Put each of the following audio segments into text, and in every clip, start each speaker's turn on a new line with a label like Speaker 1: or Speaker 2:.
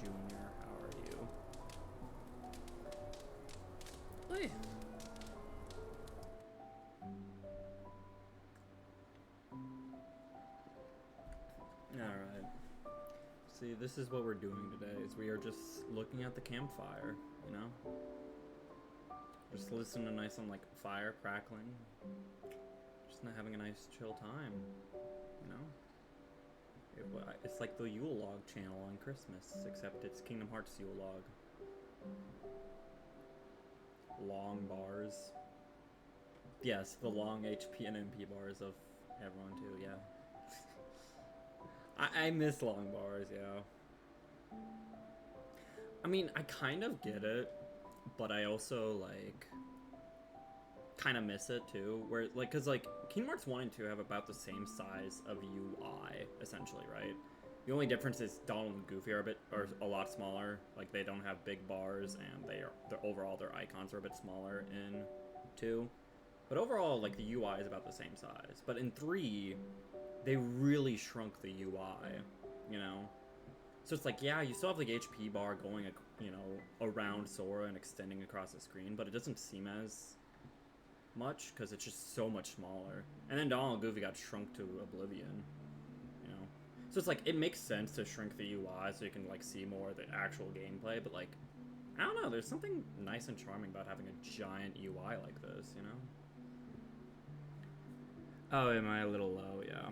Speaker 1: Jr. How are you? Hey. Alright. See, this is what we're doing today, is we are just looking at the campfire, you know? Just listening to nice like fire crackling. Just not having a nice chill time, you know? It's like the Yule Log channel on Christmas, except it's Kingdom Hearts Yule Log. Long bars. Yes, the long HP and MP bars of everyone too, yeah. I miss long bars, yeah. I mean, I kind of get it, but I also, like, kind of miss it too. Where, like, because, like, Kingdom Hearts 1 and 2 have about the same size of UI, essentially, right? The only difference is Donald and Goofy are a lot smaller. Like, they don't have big bars, and they're overall their icons are a bit smaller in 2. But overall, like, the UI is about the same size. But in 3, they really shrunk the UI, you know? So it's like, yeah, you still have the HP bar going, you know, around Sora and extending across the screen, but it doesn't seem as much because it's just so much smaller. And then Donald and Goofy got shrunk to oblivion, you know? So it's like, it makes sense to shrink the UI so you can, like, see more of the actual gameplay, but, like, I don't know, there's something nice and charming about having a giant UI like this, you know? Oh, am I a little low? Yeah.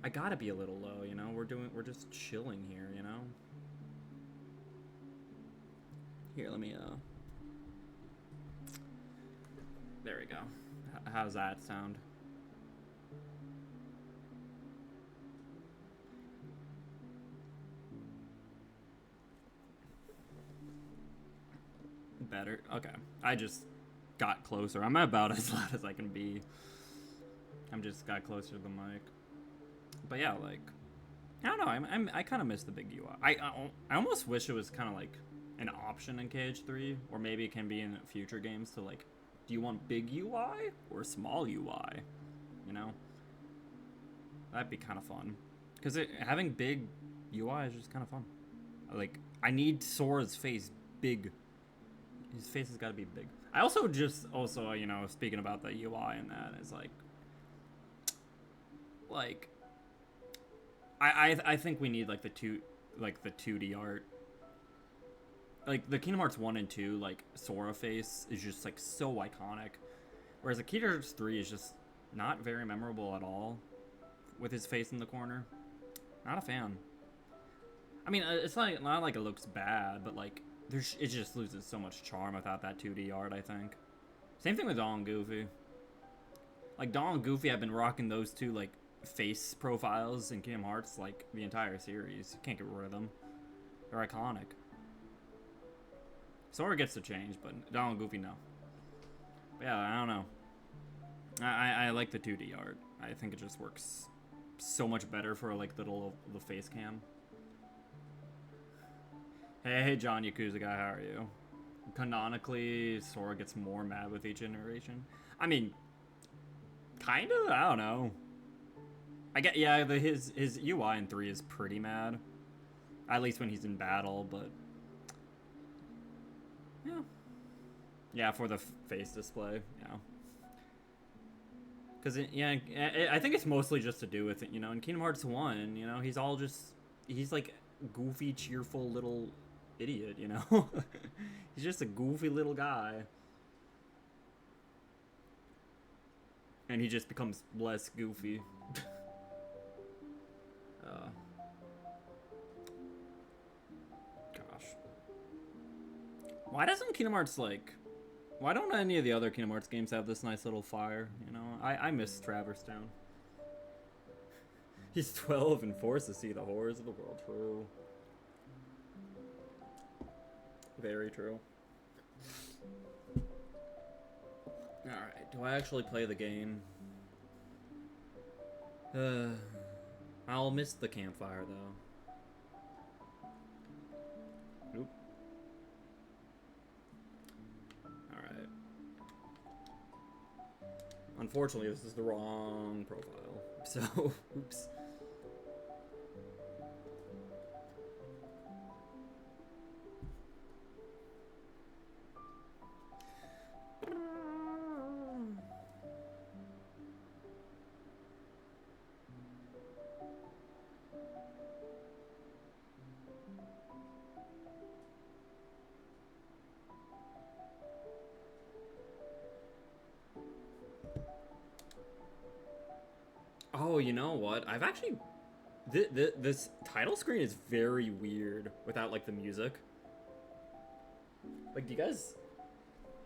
Speaker 1: I gotta be a little low, you know? We're just chilling here, you know? Here, let me, there we go. How's that sound? Better? Okay. I just got closer. I'm about as loud as I can be. I'm just got closer to the mic. But yeah, like, I don't know. I kind of miss the big UI. I almost wish it was kind of like an option in KH3, or maybe it can be in future games to, like, do you want big UI or small UI? You know, that'd be kind of fun. Because having big UI is just kind of fun. Like, I need Sora's face big. His face has got to be big. I also you know, speaking about the UI and that, is like I think we need like the 2D art. Like the Kingdom Hearts 1 and 2, like Sora face is just like so iconic. Whereas the Kingdom Hearts 3 is just not very memorable at all with his face in the corner. Not a fan. I mean, it's not like it looks bad, but like it just loses so much charm without that 2D art, I think. Same thing with Donald and Goofy. Like Donald and Goofy have been rocking those two like face profiles in Kingdom Hearts like the entire series. You can't get rid of them. They're iconic. Sora gets to change, but Donald and Goofy no. But yeah, I don't know. I like the 2D art. I think it just works so much better for like the face cam. Hey, John Yakuza guy, how are you? Canonically, Sora gets more mad with each iteration. I mean, kind of. I don't know. I get, yeah, his UI in 3 is pretty mad, at least when he's in battle. But yeah, for the face display, yeah. Because I think it's mostly just to do with it, you know. In Kingdom Hearts 1, you know, he's like goofy, cheerful little idiot, you know. He's just a goofy little guy, and he just becomes less goofy. Gosh, why doesn't Kingdom Hearts like? Why don't any of the other Kingdom Hearts games have this nice little fire? You know, I miss Traverse Town. He's 12 and forced to see the horrors of the world. True. Very true. Alright, do I actually play the game? I'll miss the campfire, though. Nope. Alright. Unfortunately, this is the wrong profile. So, oops. you know what? I've actually... This title screen is very weird without, like, the music. Like, do you guys...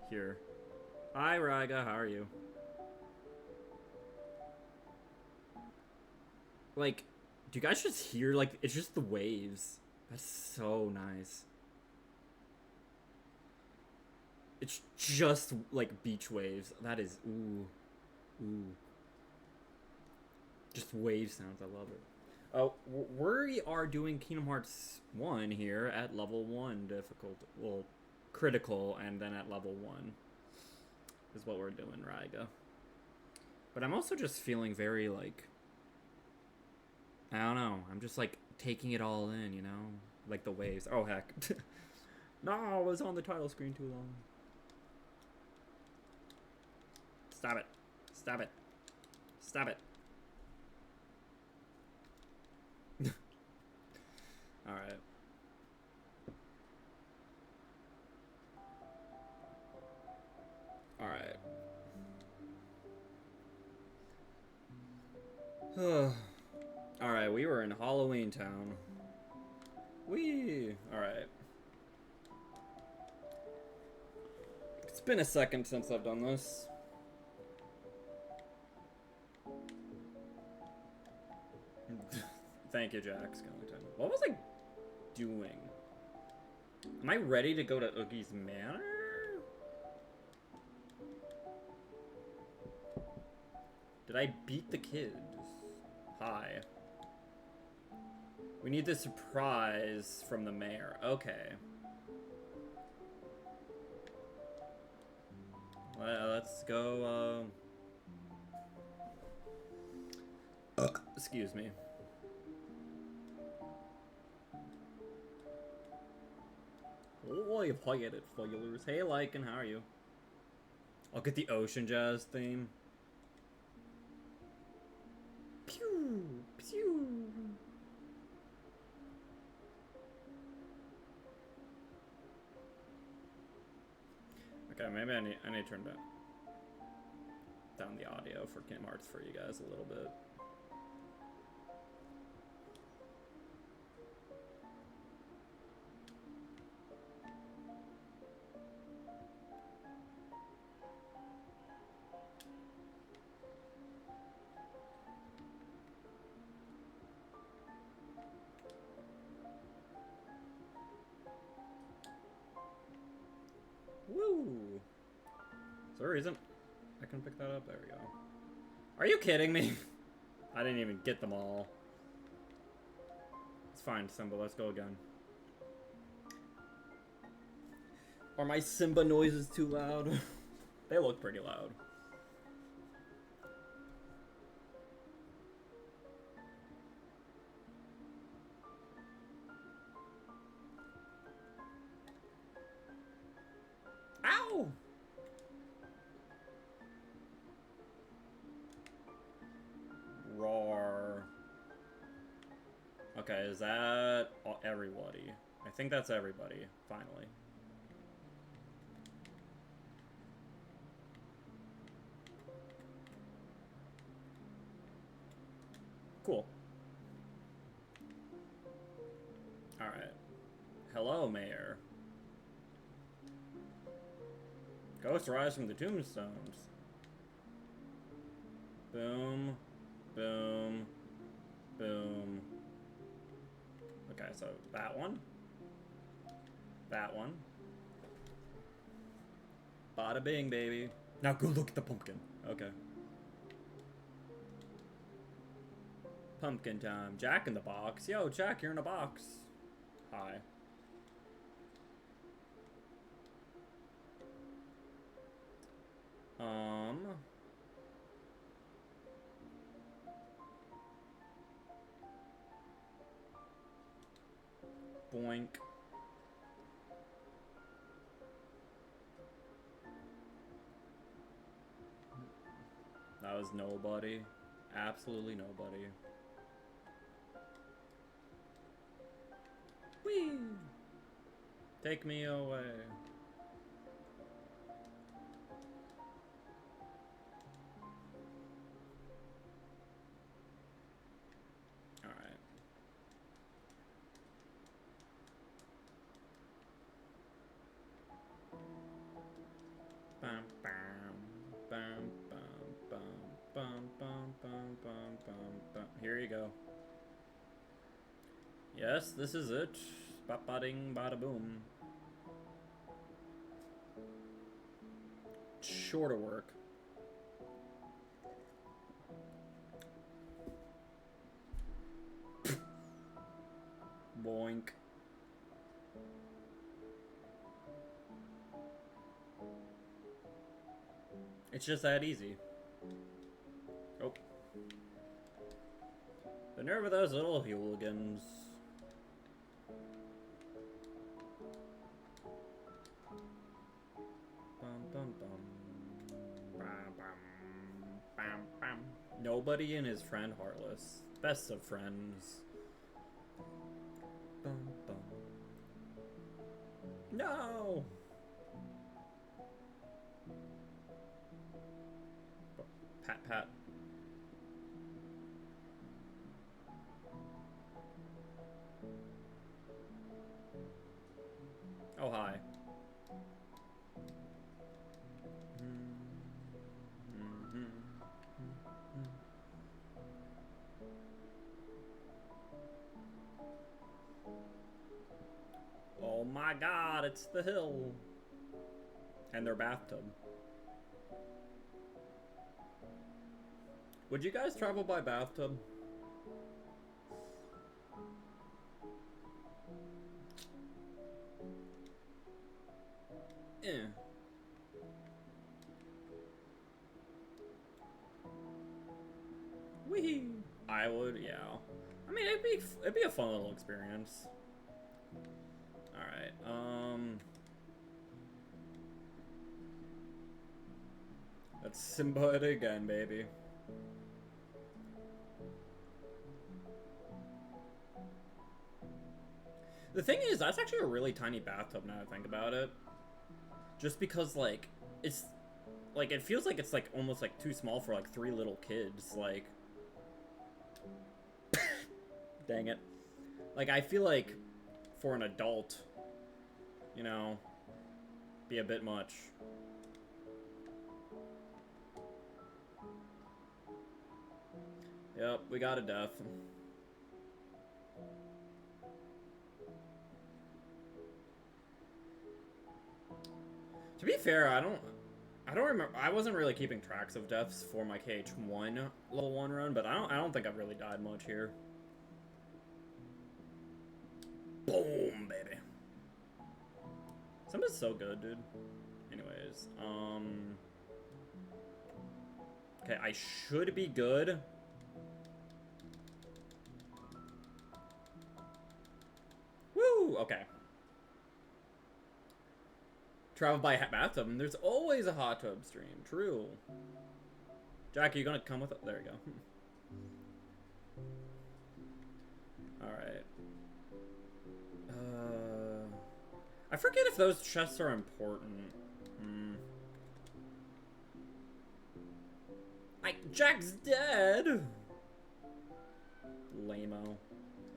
Speaker 1: Here. Hi, Raiga, how are you? Like, do you guys just hear, like, it's just the waves. That's so nice. It's just, like, beach waves. That is, ooh. Ooh. Just wave sounds, I love it. Oh, we are doing Kingdom Hearts 1 here at level 1 difficult. Well, critical, and then at level 1 is what we're doing, Raiga. But I'm also just feeling very, like... I don't know. I'm just, like, taking it all in, you know? Like the waves. Oh, heck. No, I was on the title screen too long. Stop it. Stop it. Stop it. Alright. Alright. Alright, we were in Halloween Town. Whee! Alright. It's been a second since I've done this. Thank you, Jack Skellington. What was I doing? Am I ready to go to Oogie's Manor? Did I beat the kids? Hi. We need the surprise from the mayor. Okay. Let's go, excuse me. Oh, you've played it, foilers. Hey, Lycan, how are you? I'll get the Ocean Jazz theme. Pew! Pew! Okay, maybe I need to turn down the audio for Kingdom Hearts for you guys a little bit. Woo! Is there a reason I can pick that up? There we go. Are you kidding me? I didn't even get them all. It's fine, Simba. Let's go again. Are my Simba noises too loud? They look pretty loud. Ow! Roar. Okay, is that everybody? I think that's everybody, finally. Cool. Alright. Hello, Mayor. Ghosts rise from the tombstones. Boom. Boom. Boom. Okay, so that one. That one. Bada bing, baby. Now go look at the pumpkin. Okay. Pumpkin time. Jack in the box. Yo, Jack, you're in a box. Hi. Boink. That was nobody. Absolutely nobody. Whee! Take me away. Bum, bum, bum, bum, bum, bum, bum, bum, bum, bum, bum. Here you go. Yes, this is it. Ba-ba-ding, bada-boom. Sure to work. Boink. It's just that easy. Oh. The nerve of those little hooligans. Bum, bum, bum. Bum, bum, bum, bum. Nobody and his friend Heartless. Best of friends. Bum, bum. No! Pat, pat. Oh, hi. Oh my god, it's the hill. And their bathtub. Would you guys travel by bathtub? Eh. Wee. I would, yeah. I mean, it'd be a fun little experience. All right. Let's Simba it again, baby. The thing is, that's actually a really tiny bathtub now I think about it. Just because, like, it's, like, it feels like it's, like, almost, like, too small for, like, 3 little kids, like. Dang it. Like, I feel like, for an adult, you know, be a bit much. Yep, we got a death. To be fair, I don't remember. I wasn't really keeping tracks of deaths for my KH1 level 1 run, but I don't think I've really died much here. Boom, baby. Simba's so good, dude. Anyways, okay, I should be good. Woo! Okay. Travel by bathtub, and there's always a hot tub stream. True. Jack, are you gonna come with it? There you go. Alright. I forget if those chests are important. Jack's dead! Lame-o.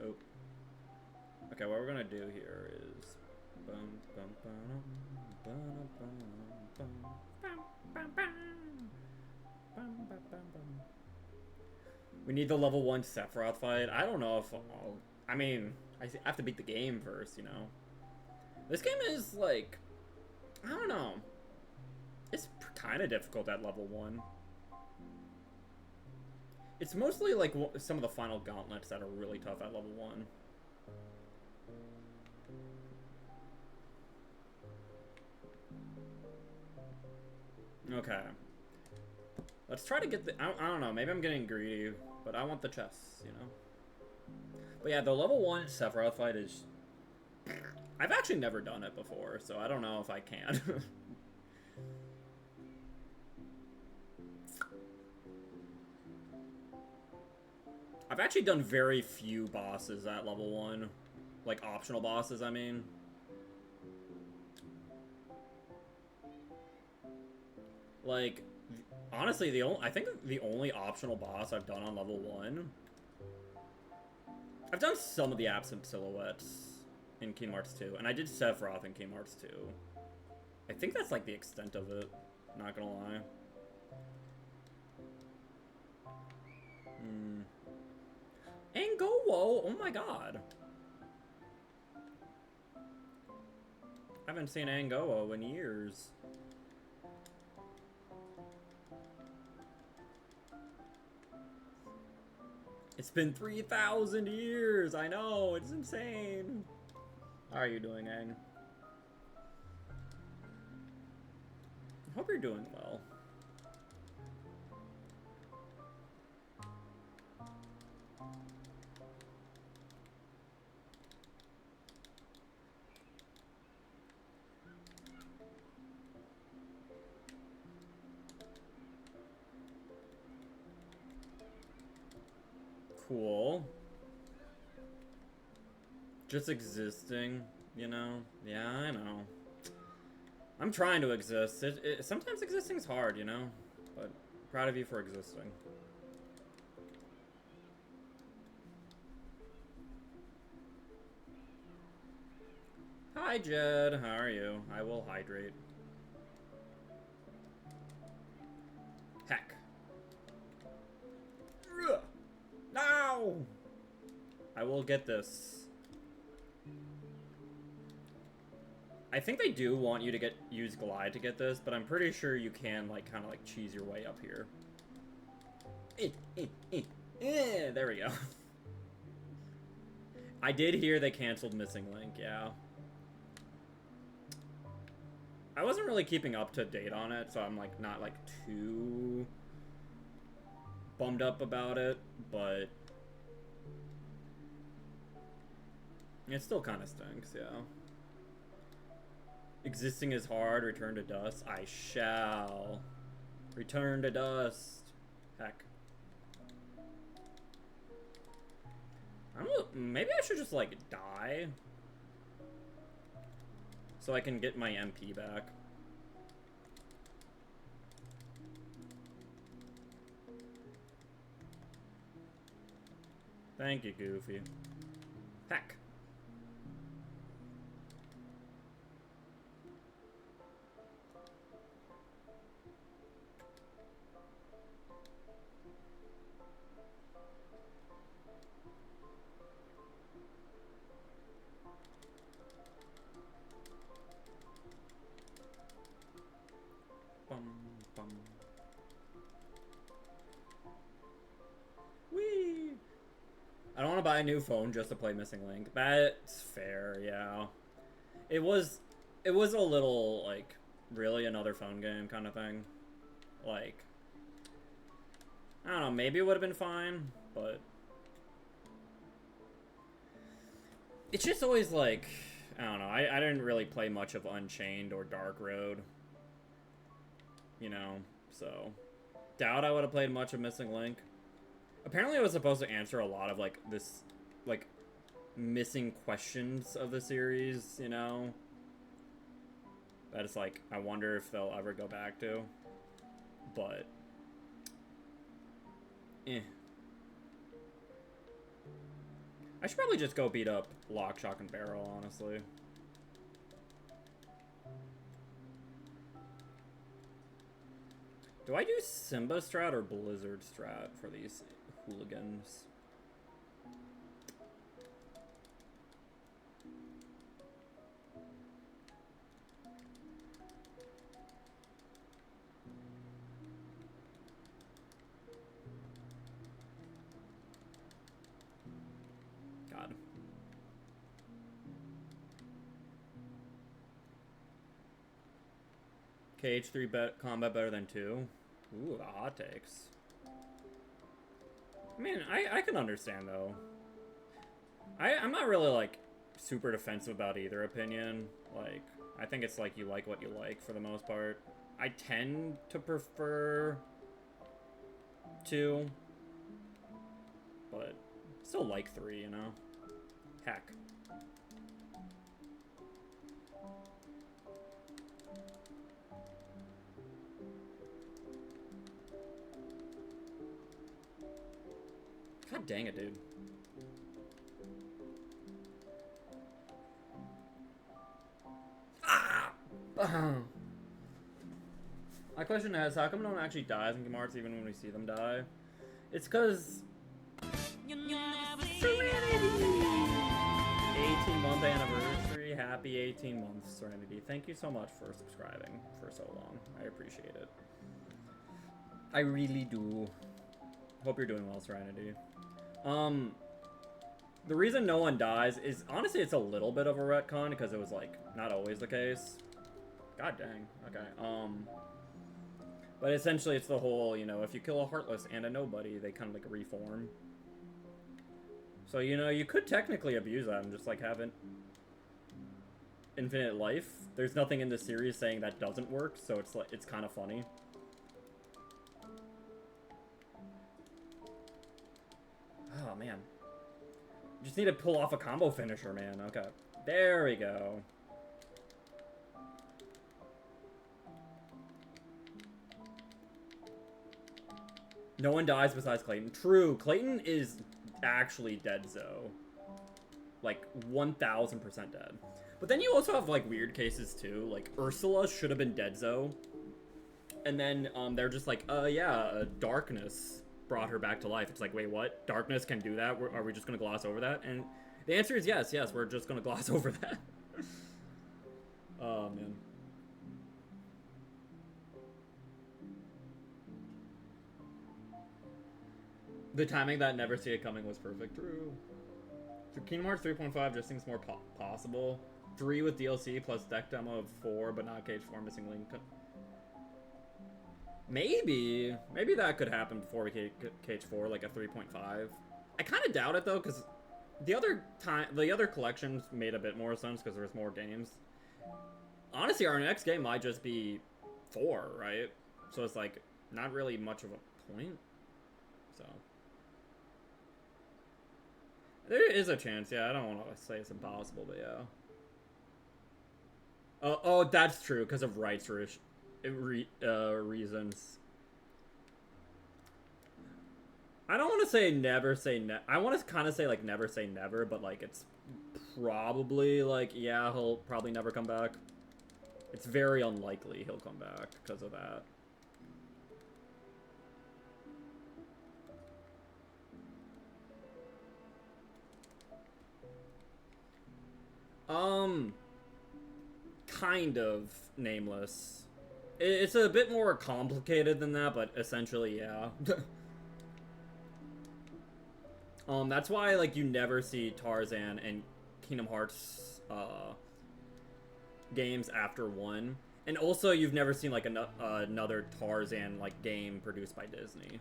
Speaker 1: Oh. Okay, what we're gonna do here is... We need the level 1 Sephiroth fight. I don't know if I'll... I mean, I have to beat the game first, you know? This game is, like... I don't know. It's kind of difficult at level 1. It's mostly, like, some of the final gauntlets that are really tough at level 1. Okay. Let's try to get the... I don't know. Maybe I'm getting greedy, but I want the chests, you know? But yeah, the level 1 Sephiroth fight is... I've actually never done it before, so I don't know if I can. I've actually done very few bosses at level 1. Like, optional bosses, I mean. Like, honestly, I think the only optional boss I've done on level 1... I've done some of the Absent Silhouettes in Kingdom Hearts 2, and I did Sephiroth in Kingdom Hearts 2. I think that's, like, the extent of it. Not gonna lie. Angowo! Oh my god. I haven't seen Angowo in years. It's been 3,000 years! I know, it's insane! How are you doing, Ang? I hope you're doing well. Cool. Just existing, you know? Yeah, I know. I'm trying to exist. Sometimes existing's hard, you know? But proud of you for existing. Hi, Jed. How are you? I will hydrate. Heck. No! I will get this. I think they do want you to use glide to get this, but I'm pretty sure you can like kind of like cheese your way up here. There we go. I did hear they canceled Missing Link, yeah. I wasn't really keeping up to date on it, so I'm like not like too bummed up about it, but it still kind of stinks, yeah. Existing is hard, return to dust. I shall. Return to dust. Heck. I don't know, maybe I should just like die so I can get my MP back. Thank you, Goofy. Heck. Whee! I don't want to buy a new phone just to play Missing Link. That's fair, yeah. It was a little, like, really another phone game kind of thing. Like, I don't know, maybe it would have been fine, but it's just always like, I don't know, I didn't really play much of Unchained or Dark Road, you know, so doubt I would have played much of Missing Link. Apparently I was supposed to answer a lot of, like, this, like, missing questions of the series, you know? That is, like, I wonder if they'll ever go back to. But, I should probably just go beat up Lock, Shock, and Barrel, honestly. Do I do Simba strat or Blizzard strat for these hooligans? God. KH3 combat better than 2? Ooh, the hot takes. I mean, I can understand, though. I'm not really, like, super defensive about either opinion. Like, I think it's like you like what you like for the most part. I tend to prefer 2. But still like 3, you know? Heck. God dang it, dude. Ah! My question is, how come no one actually dies in Kingdom Hearts even when we see them die? It's because... Serenity! 18-month anniversary. Happy 18 months, Serenity. Thank you so much for subscribing for so long. I appreciate it. I really do. Hope you're doing well, Serenity. The reason no one dies is, honestly, it's a little bit of a retcon, because it was, like, not always the case. God dang. Okay, but essentially it's the whole, you know, if you kill a Heartless and a Nobody, they kind of, like, reform. So, you know, you could technically abuse that and just, like, have an infinite life. There's nothing in the series saying that doesn't work, so it's, like, it's kind of funny. Oh, man. You just need to pull off a combo finisher, man. Okay. There we go. No one dies besides Clayton. True. Clayton is actually dead, Zoe. Like, 1000% dead. But then you also have, like, weird cases, too. Like, Ursula should have been dead, Zoe. And then, they're just like, yeah, darkness brought her back to life. It's like, wait, what? Darkness can do that? Are we just gonna gloss over that? And the answer is yes, we're just gonna gloss over that. Oh, man. The timing that Never See It Coming was perfect. True. So Kingdom Hearts 3.5 just seems more possible. 3 with DLC plus deck demo of 4, but not Cage 4 missing link. Maybe that could happen before we Cage 4, like a 3.5. I kind of doubt it though, because the other collections made a bit more sense because there was more games. Honestly, our next game might just be 4, right? So it's like not really much of a point. So there is a chance, yeah. I don't want to say it's impossible, but yeah. Oh, that's true because of rights reasons. I don't want to say never say never. I want to kind of say like never say never, but like it's probably like, yeah, he'll probably never come back. It's very unlikely he'll come back because of that. Kind of nameless. It's a bit more complicated than that, but essentially, yeah. That's why, like, you never see Tarzan and Kingdom Hearts, games after 1. And also, you've never seen, like, another Tarzan, like, game produced by Disney.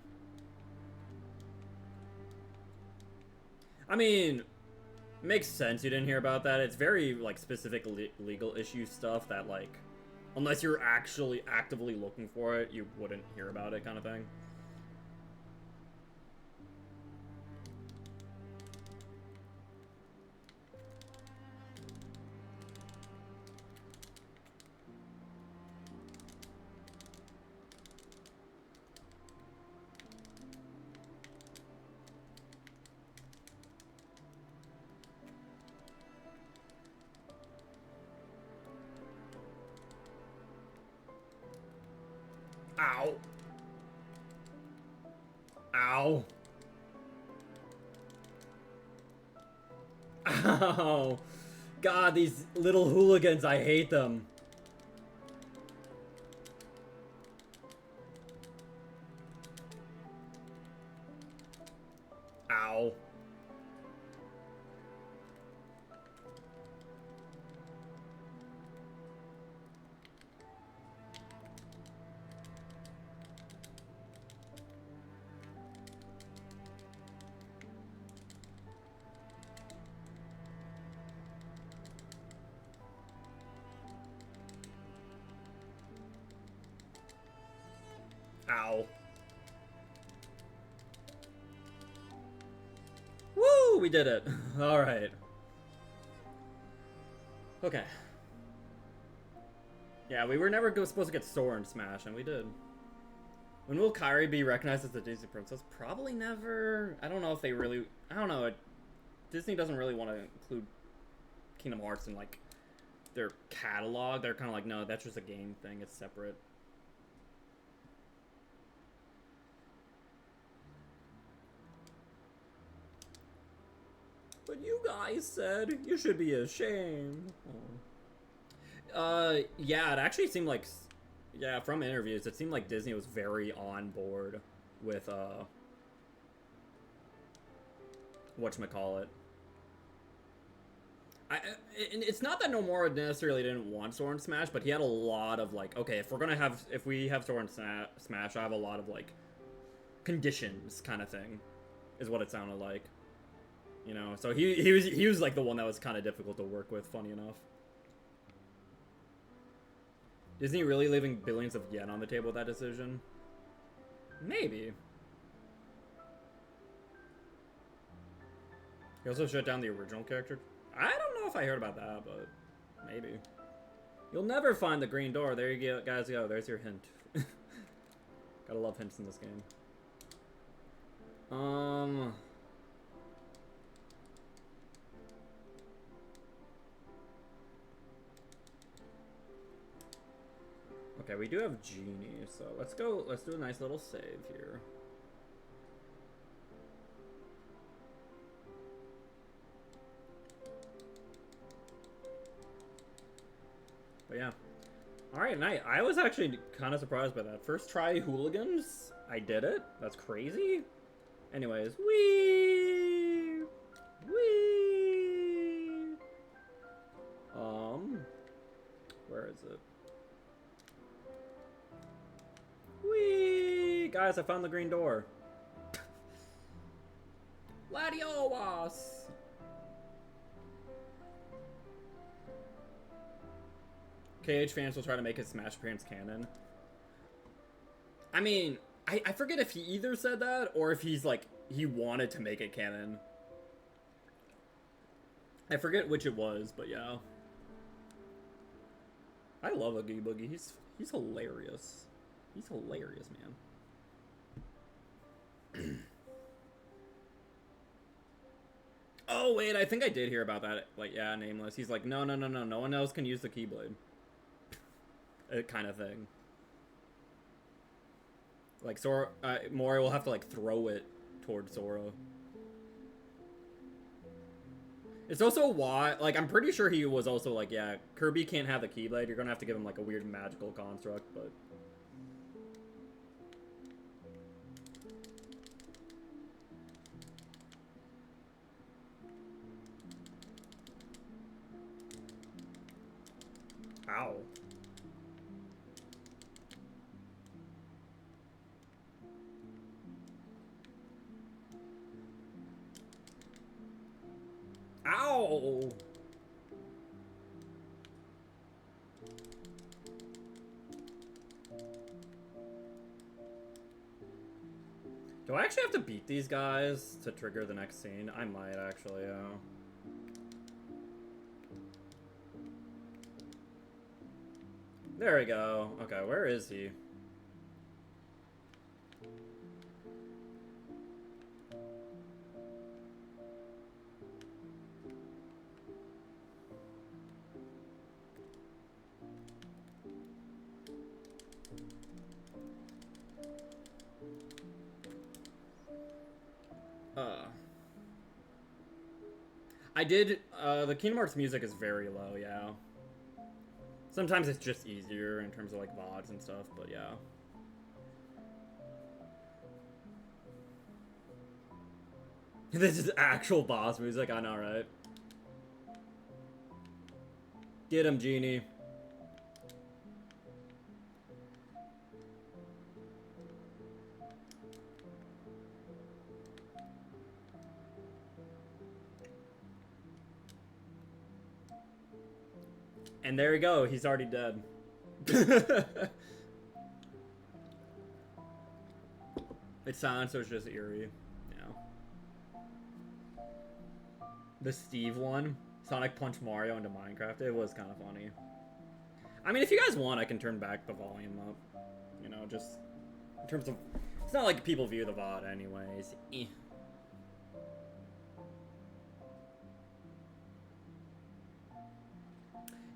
Speaker 1: I mean, makes sense you didn't hear about that. It's very, like, specific legal issue stuff that, like, unless you're actually actively looking for it, you wouldn't hear about it, kind of thing. Ow. Ow. Ow. God, these little hooligans, I hate them. Ow. Ow. Woo! We did it. Alright. Okay. Yeah, we were never supposed to get Sora in Smash, and we did. When will Kairi be recognized as the Disney princess? Probably never. I don't know if they really... I don't know. Disney doesn't really want to include Kingdom Hearts in, like, their catalog. They're kind of like, no, that's just a game thing. It's separate. what you guys said. You should be ashamed. Yeah, it actually seemed like, yeah, from interviews, it seemed like Disney was very on board with, whatchamacallit. It's not that Nomura necessarily didn't want Sora and Smash, but he had a lot of, like, okay, if we have Sora and Smash, I have a lot of, like, conditions kind of thing, is what it sounded like. You know, so he was like the one that was kind of difficult to work with, funny enough. Disney really leaving billions of yen on the table with that decision? Maybe. He also shut down the original character. I don't know if I heard about that, but maybe. You'll never find the green door. There you go, guys. Go. There's your hint. Gotta love hints in this game. Okay, we do have Genie, so let's go. Let's do a nice little save here. But yeah. Alright, night. I was actually kind of surprised by that. First try Hooligans. I did it. That's crazy. Anyways, wee. Where is it? Wee! Guys, I found the green door. Latios! KH fans will try to make his Smash appearance canon. I mean, I forget if he either said that or if he's like, he wanted to make it canon. I forget which it was, but yeah. I love Oogie Boogie. He's hilarious. He's hilarious, man. Oh, wait, I think I did hear about that. Like, yeah, Nameless. He's like, no one else can use the Keyblade. Kind of thing. Like, Sora, Mori will have to, like, throw it towards Sora. It's also why, like, I'm pretty sure he was also like, yeah, Kirby can't have the Keyblade. You're gonna have to give him, like, a weird magical construct, but... Ow. Ow! Do I actually have to beat these guys to trigger the next scene? I might actually, yeah. There we go. Okay, where is he? I did, the Kingdom Hearts music is very low, yeah. Sometimes it's just easier in terms of, like, VODs and stuff, but yeah. This is actual boss music, I know, right? Get him, Genie. And there we go, he's already dead. Its silence was just eerie. Yeah. The Steve one, Sonic Punch Mario into Minecraft, it was kind of funny. I mean, if you guys want, I can turn back the volume up. You know, just in terms of... It's not like people view the VOD anyways. Eh.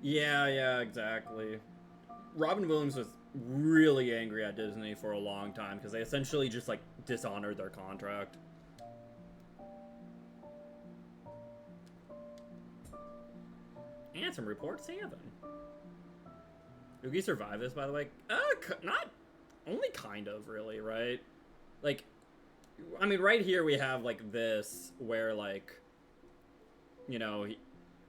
Speaker 1: Yeah, exactly. Robin Williams was really angry at Disney for a long time because they essentially just, like, dishonored their contract. Handsome Report 7. Oogie survived this, by the way. Not only kind of, really, right? Like, I mean, right here we have, like, this, where, like, you know,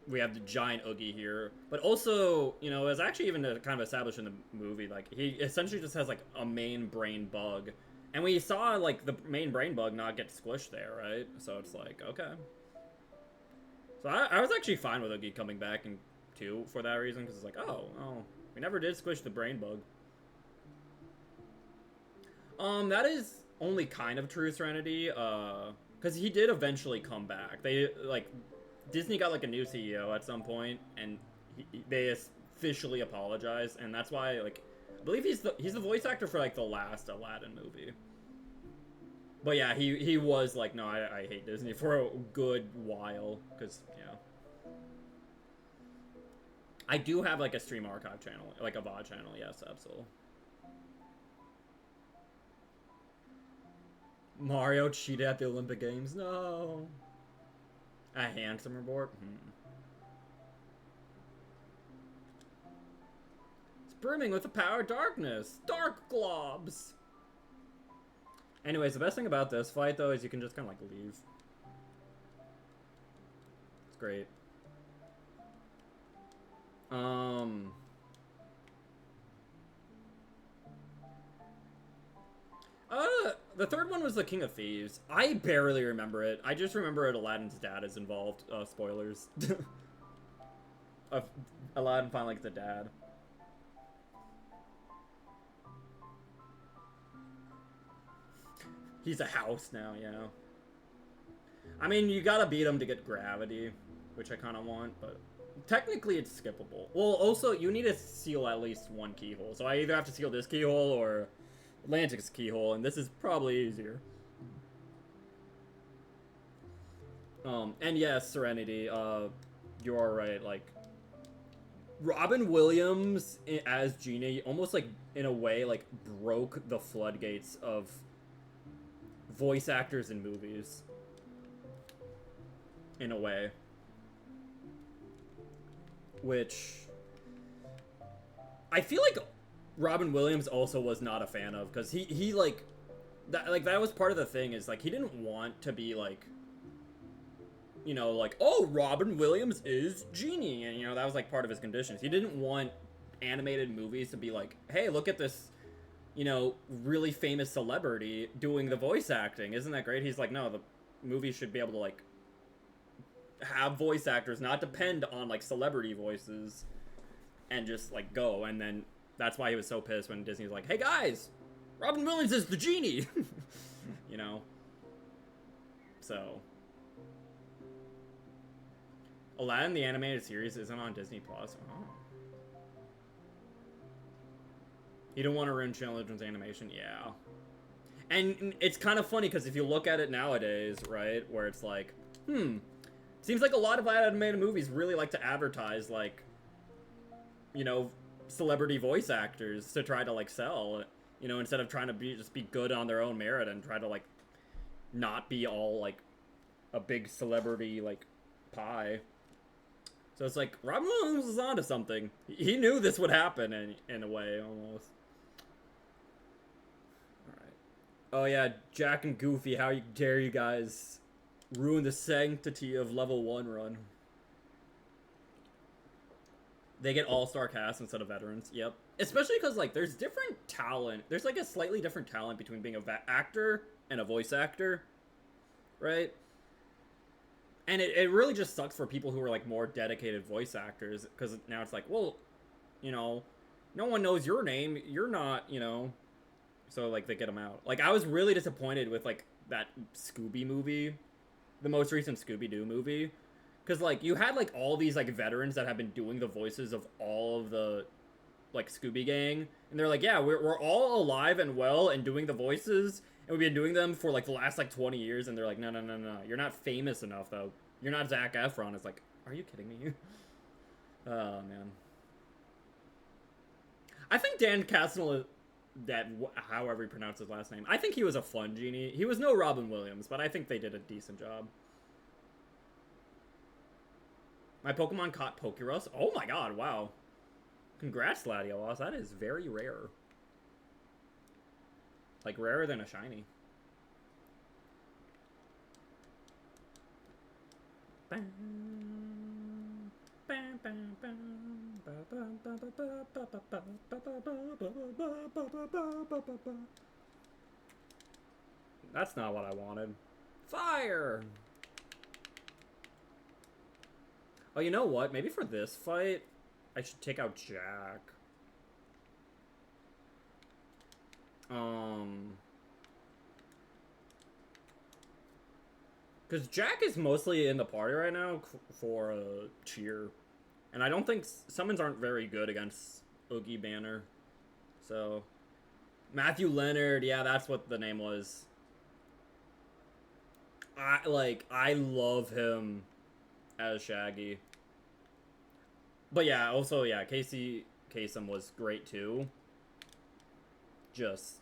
Speaker 1: we have the giant Oogie here. But also, you know, it's actually even kind of established in the movie, like, he essentially just has, like, a main brain bug. And we saw, like, the main brain bug not get squished there, right? So it's like, okay. So I was actually fine with Oogie coming back in 2 for that reason, because it's like, oh, we never did squish the brain bug. That is only kind of true, Serenity, because he did eventually come back. They, like, Disney got, like, a new CEO at some point, and they officially apologized, and that's why, like, I believe he's the voice actor for, like, the last Aladdin movie. But yeah, he was like, no, I hate Disney for a good while, because, yeah. I do have, like, a stream archive channel, like a VOD channel, yes, absolutely. Mario cheated at the Olympic Games, no. A Handsome Report? It's brimming with the power of darkness. Dark globs. Anyways, the best thing about this fight, though, is you can just kind of, like, leave. It's great. The third one was the King of Thieves. I barely remember it. I just remember it. Aladdin's dad is involved. Spoilers. Aladdin finally gets a dad. He's a house now, yeah. I mean, you gotta beat him to get gravity, which I kind of want, but technically it's skippable. Well, also, you need to seal at least one keyhole. So I either have to seal this keyhole or Atlantic's keyhole, and this is probably easier. And yes, Serenity, you are right, like, Robin Williams as Genie almost, like, in a way, like, broke the floodgates of voice actors in movies. In a way. Which I feel like Robin Williams also was not a fan of, because he like that was part of the thing, is like he didn't want to be like, you know, like, oh, Robin Williams is Genie, and you know that was like part of his conditions. He didn't want animated movies to be like, hey, look at this, you know, really famous celebrity doing the voice acting. Isn't that great? He's like, no, the movie should be able to like have voice actors, not depend on like celebrity voices, and just like go. And then that's why he was so pissed when Disney was like, hey guys, Robin Williams is the Genie. You know, so Aladdin the animated series isn't on Disney Plus. Oh. You don't want to ruin children's animation? Yeah. And it's kind of funny, because if you look at it nowadays, right, where it's like, seems like a lot of animated movies really like to advertise, like, you know, celebrity voice actors to try to, like, sell, you know, instead of trying to just be good on their own merit and try to, like, not be all, like, a big celebrity, like, pie. So it's like, Robin Williams was onto something. He knew this would happen in a way, almost. Alright. Oh yeah, Jack and Goofy, how dare you guys ruin the sanctity of level 1 run. They get all-star cast instead of veterans. Yep. Especially because, like, there's different talent. There's, like, a slightly different talent between being a actor and a voice actor. Right? And it really just sucks for people who are, like, more dedicated voice actors. Because now it's like, well, you know, no one knows your name. You're not, you know. So, like, they get them out. Like, I was really disappointed with, like, that Scooby movie. The most recent Scooby-Doo movie. Because, like, you had, like, all these, like, veterans that have been doing the voices of all of the, like, Scooby Gang. And they're like, yeah, we're all alive and well and doing the voices. And we've been doing them for, like, the last, like, 20 years. And they're like, no. You're not famous enough, though. You're not Zac Efron. It's like, are you kidding me? Oh, man. I think Dan Castellaneta, that, however you pronounce his last name, I think he was a fun Genie. He was no Robin Williams, but I think they did a decent job. My Pokemon caught Pokerus. Oh my god, wow. Congrats, Latios. That is very rare. Like, rarer than a shiny. That's not what I wanted. Fire! Oh, you know what? Maybe for this fight, I should take out Jack. Because Jack is mostly in the party right now for cheer. And I don't think summons aren't very good against Oogie Banner. So, Matthew Leonard, yeah, that's what the name was. I love him as Shaggy. But yeah, also, yeah, Casey Kasem was great too. Just,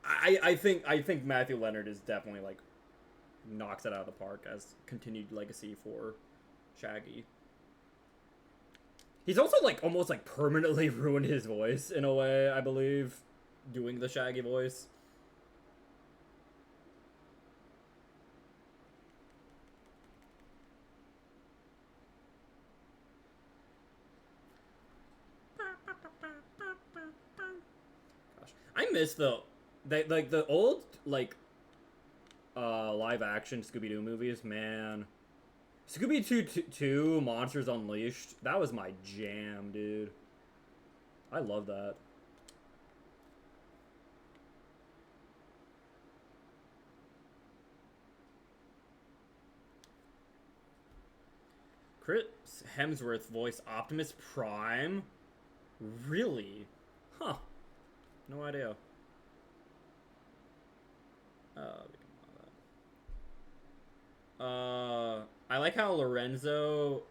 Speaker 1: I think Matthew Leonard is definitely, like, knocks it out of the park as continued legacy for Shaggy. He's also, like, almost, like, permanently ruined his voice in a way, I believe, doing the Shaggy voice. Gosh, I miss the old, like, live action Scooby-Doo movies, man. Scooby-Doo 2 Monsters Unleashed, that was my jam, dude. I love that. Chris Hemsworth voiced Optimus Prime? Really? Huh. No idea. I like how Lorenzo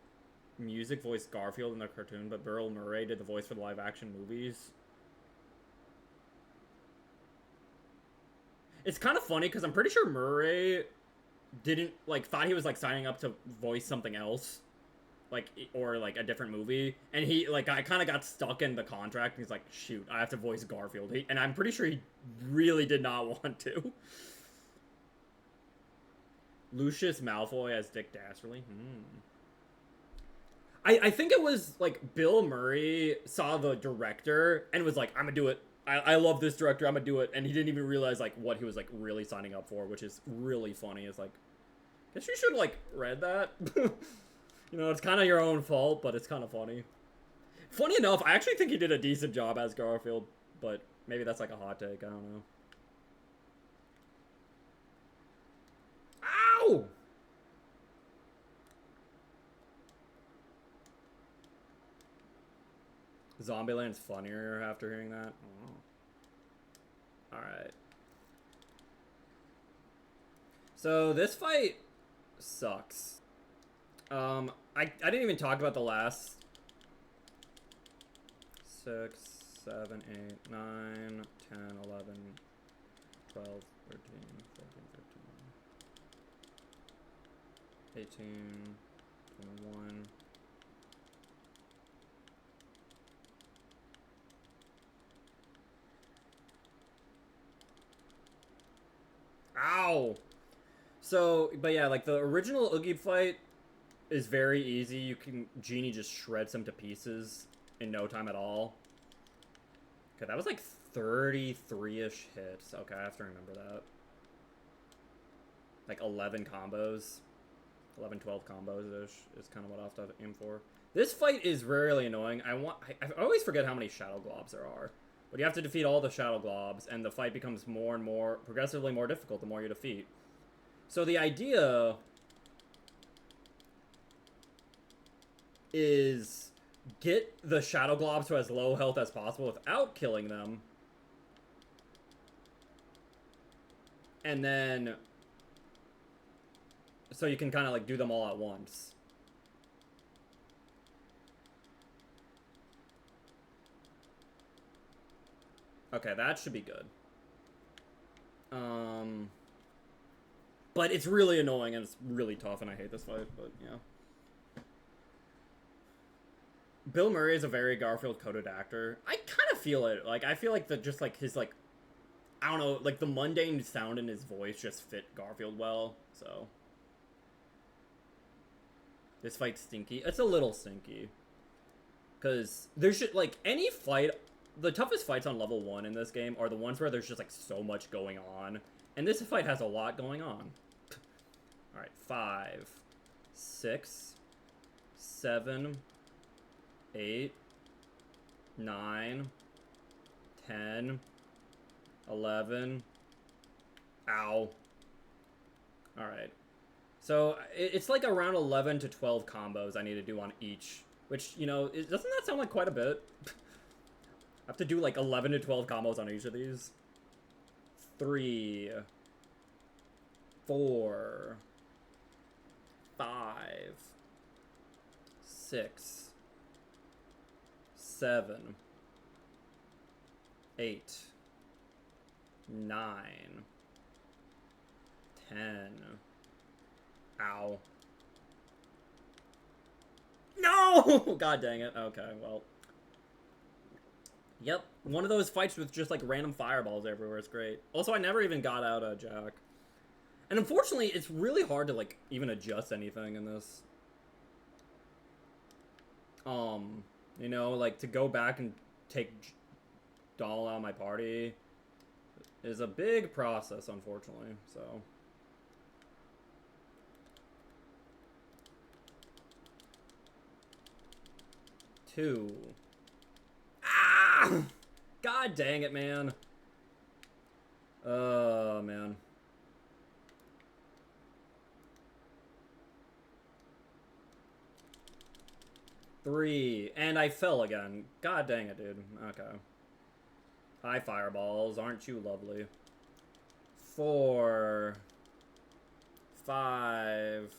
Speaker 1: music voiced Garfield in the cartoon, but Bill Murray did the voice for the live action movies. It's kind of funny because I'm pretty sure Murray didn't, like, thought he was, like, signing up to voice something else, like, or, like, a different movie, and he, like, I kind of got stuck in the contract, and he's like, shoot, I have to voice Garfield, and I'm pretty sure he really did not want to. Lucius Malfoy as Dick Dastardly. I think it was, like, Bill Murray saw the director and was like, I'm gonna do it. I love this director, I'm gonna do it. And he didn't even realize, like, what he was, like, really signing up for, which is really funny. It's like, guess you should, like, read that. You know, it's kind of your own fault, but it's kind of funny. Funny enough, I actually think he did a decent job as Garfield, but maybe that's, like, a hot take. I don't know. Ow! Zombieland's funnier after hearing that. Oh. Alright. So this fight sucks. I didn't even talk about the last 6, 7, 8, 9, 10, 11, 12, 13, 14, 15, 18, 21. Ow! So, but yeah, like, the original Oogie fight is very easy. Genie just shreds him to pieces in no time at all. Okay, that was like 33-ish hits. Okay, I have to remember that. Like 11 combos. 11, 12 combos-ish is kind of what I have to aim for. This fight is rarely annoying. I always forget how many Shadow Globs there are. But you have to defeat all the Shadow Globs, and the fight becomes more and more, progressively more difficult the more you defeat. So the idea is get the Shadow Globs to as low health as possible without killing them. And then, so you can kind of, like, do them all at once. Okay, that should be good. But it's really annoying and it's really tough and I hate this fight, but yeah. Bill Murray is a very Garfield coded actor. I kind of feel it. Like, I feel like the just like his like I don't know, like the mundane sound in his voice just fit Garfield well. So this fight's stinky. It's a little stinky because there's just like any fight. The toughest fights on level 1 in this game are the ones where there's just like so much going on, and this fight has a lot going on. All right, 5, 6, 7, 8, 9, 10, 11. Ow. Alright. So, it's like around 11 to 12 combos I need to do on each. Which, you know, doesn't that sound like quite a bit? I have to do like 11 to 12 combos on each of these. 3, 4, 5, 6, 7, 8, 9, 10. Ow. No! God dang it. Okay, well. Yep, one of those fights with just like random fireballs everywhere is great. Also, I never even got out of Jack. And unfortunately, it's really hard to like even adjust anything in this. You know, like to go back and take Doll out of my party is a big process, unfortunately, so. Two. Ah! God dang it, man. Oh, man. Three. And I fell again. God dang it, dude. Okay. Hi, fireballs. Aren't you lovely? 4. 5.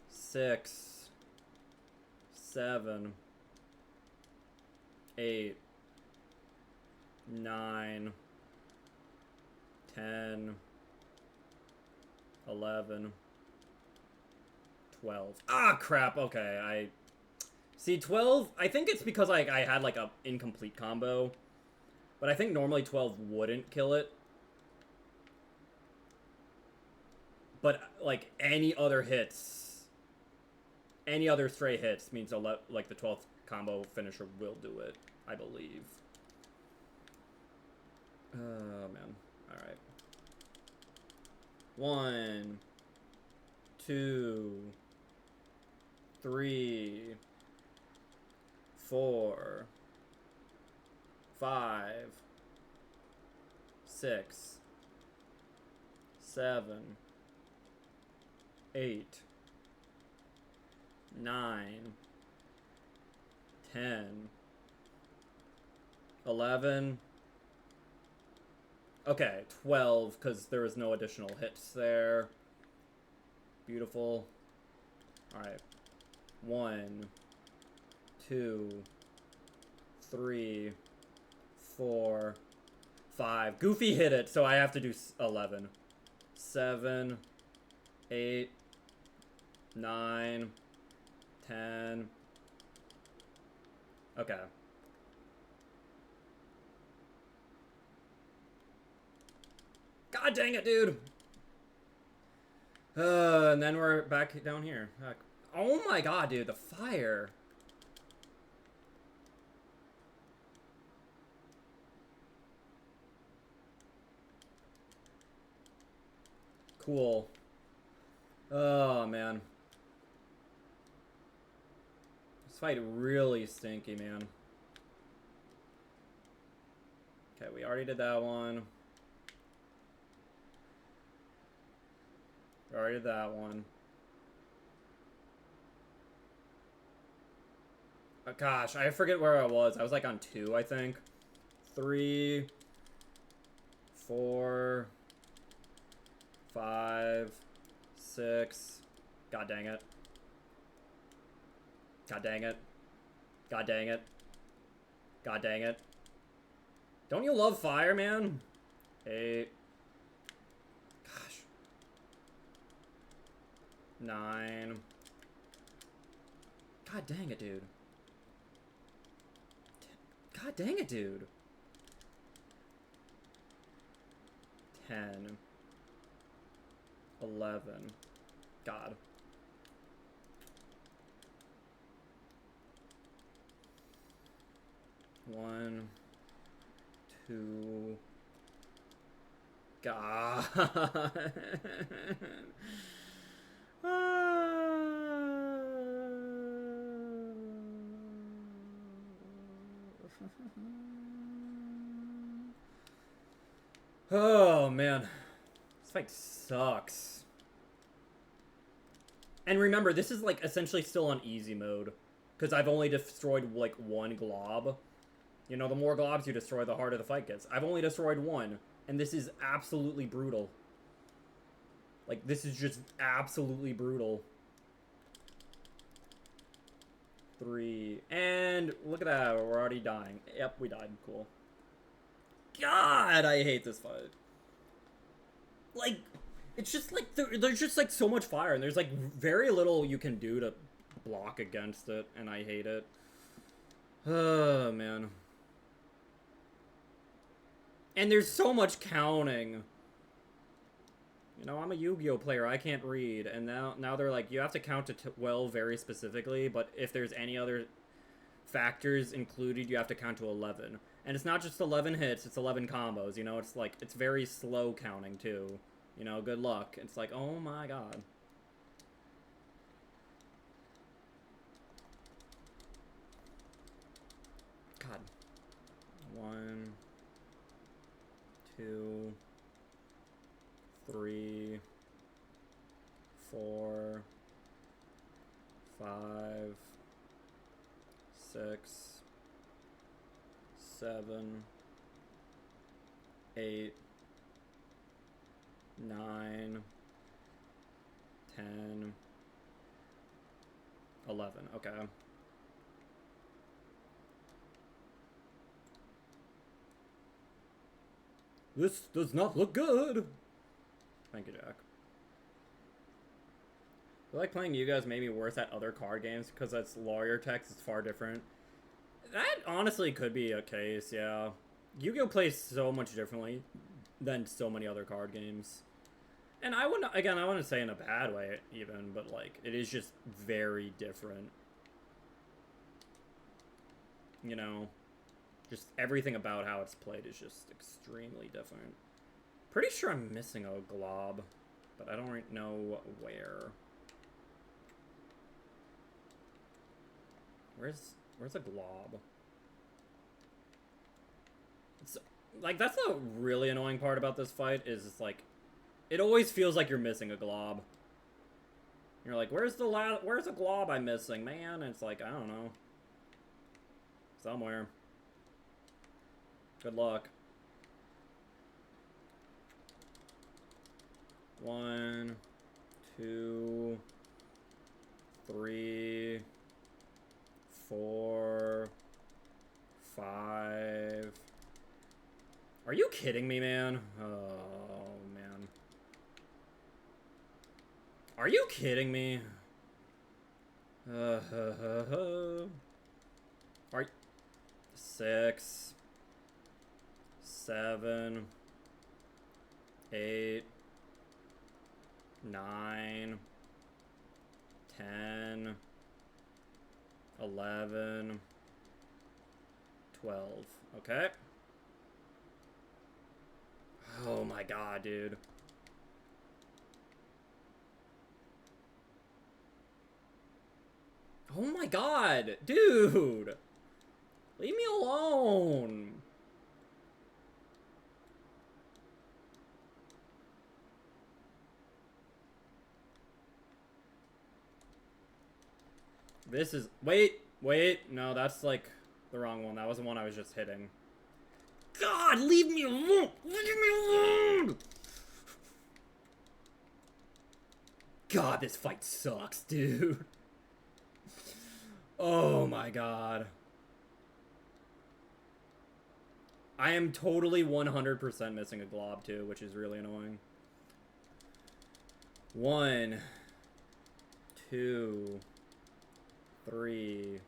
Speaker 1: 6. 7. 8. 9. 10. 11. 12. Ah, crap. Okay, See, 12, I think it's because I had, like, a incomplete combo. But I think normally 12 wouldn't kill it. But, like, any other hits, any other stray hits means, like, the 12th combo finisher will do it, I believe. Oh, man. Alright. 1, 2, 3, 4, 5, 6, 7, 8, 9, 10, 11. Okay, 12, because there was no additional hits there. Beautiful. Alright. 1, 2, 3, 4, 5. Goofy hit it, so I have to do 11. 7, 8, 9, 10. Okay. God dang it, dude! And then we're back down here. Oh my god, dude, the fire. Cool. Oh, man. This fight really stinky, man. Okay, we already did that one. We already did that one. Oh, gosh, I forget where I was. I was like on 2, I think. 3, 4, 5, 6. God dang it. God dang it. God dang it. God dang it. Don't you love fire, man? 8. Gosh. 9. God dang it, dude. God dang it, dude. 10. 11. God. One, two. God. Oh man, this fight sucks. And remember, this is like essentially still on easy mode, because I've only destroyed like one glob. You know, the more globs you destroy, the harder the fight gets. I've only destroyed one, and this is absolutely brutal. Like, this is just absolutely brutal. 3, and look at that, we're already dying. Yep, we died, cool. God, I hate this fight. Like, it's just like, there's just like so much fire, and there's like very little you can do to block against it, and I hate it. Oh, man. And there's so much counting. You know, I'm a Yu-Gi-Oh player, I can't read, and now they're like, you have to count to 12 very specifically, but if there's any other factors included, you have to count to 11. And it's not just 11 hits, it's 11 combos, you know, it's like, it's very slow counting, too. You know, good luck. It's like, oh my god. God. 1, 2, 3, 4, 5, 6, 7, 8, 9, 10, 11. Okay. This does not look good. Thank you, Jack. I feel like playing you guys made me worse at other card games because that's lawyer text. It's far different. That honestly could be a case, yeah. Yu-Gi-Oh plays so much differently than so many other card games. And I wouldn't say in a bad way even, but like, it is just very different. You know? Just everything about how it's played is just extremely different. Pretty sure I'm missing a glob, but I don't know where. Where's a glob? It's like, that's the really annoying part about this fight, is it's like, it always feels like you're missing a glob. You're like, where's the glob I'm missing, man? And it's like, I don't know. Somewhere. Good luck. 1, 2, 3, 4, 5. Are you kidding me, man? Oh, man. Are you kidding me? Are 6, 7, 8, 9, 10, 11, 12. Okay. Oh my god, dude. Oh my god, dude. Leave me alone. This is... Wait. No, that's like the wrong one. That was the one I was just hitting. God, leave me alone. Leave me alone. God, this fight sucks, dude. Oh my god. I am totally 100% missing a glob too, which is really annoying. 1, 2, 3,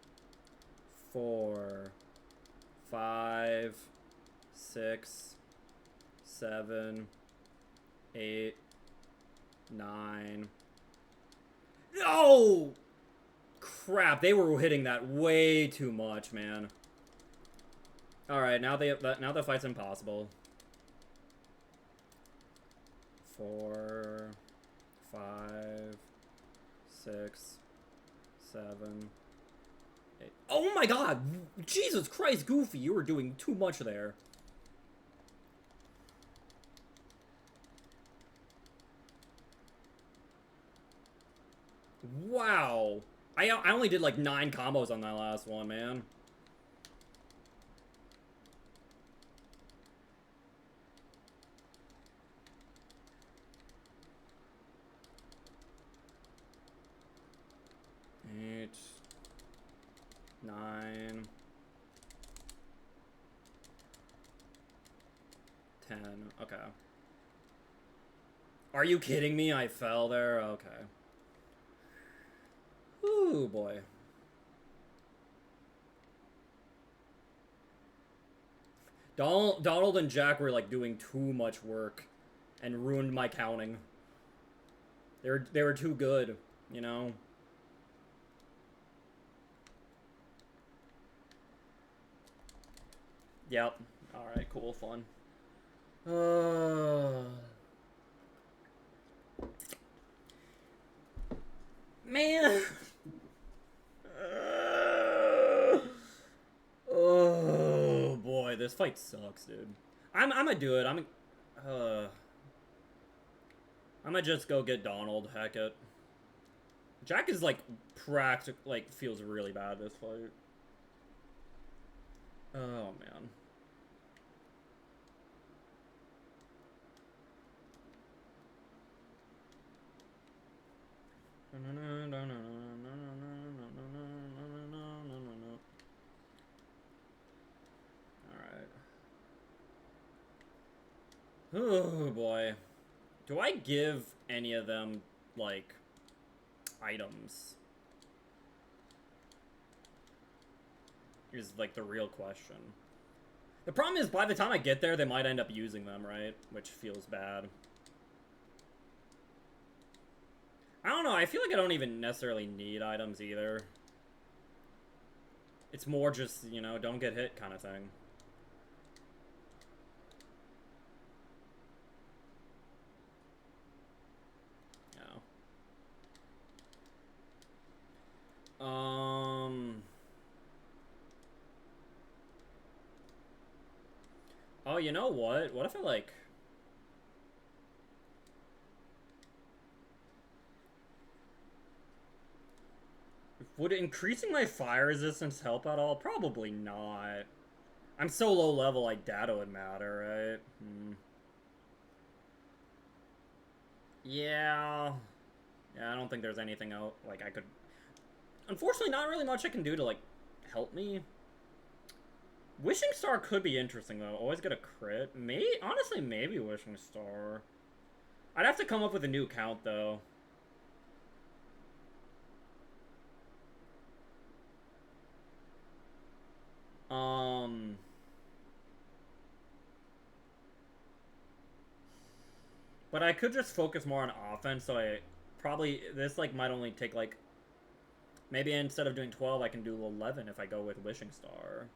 Speaker 1: 4, 5. 6, 7, 8, 9. No! Crap, they were hitting that way too much, man. Alright, now the fight's impossible. 4, 5, 6, 7, 8. Oh my god! Jesus Christ, Goofy, you were doing too much there. Wow. I only did like 9 combos on that last one, man. Eight, 9, 10. Okay. Are you kidding me? I fell there? Okay. Ooh, boy. Donald and Jack were like doing too much work and ruined my counting. They were too good, you know? Yep. Alright, cool, fun. Man! Oh boy, this fight sucks, dude. I'm gonna do it. I'm gonna just go get Donald. Heck it. Jack is like feels really bad this fight. Oh man. Alright. Oh boy. Do I give any of them, like, items? Is, like, the real question. The problem is, by the time I get there, they might end up using them, right? Which feels bad. I don't know, I feel like I don't even necessarily need items either. It's more just, you know, don't get hit kind of thing. Oh, you know what? What if I, like... Would increasing my fire resistance help at all? Probably not. I'm so low level, like, data would matter, right? Yeah. Yeah, I don't think there's anything else, like, I could... Unfortunately, not really much I can do to, like, help me. Wishing Star could be interesting, though. Always get a crit. Honestly, maybe Wishing Star. I'd have to come up with a new count, though. But I could just focus more on offense, so this, like, might only take, like... Maybe instead of doing 12, I can do 11 if I go with Wishing Star.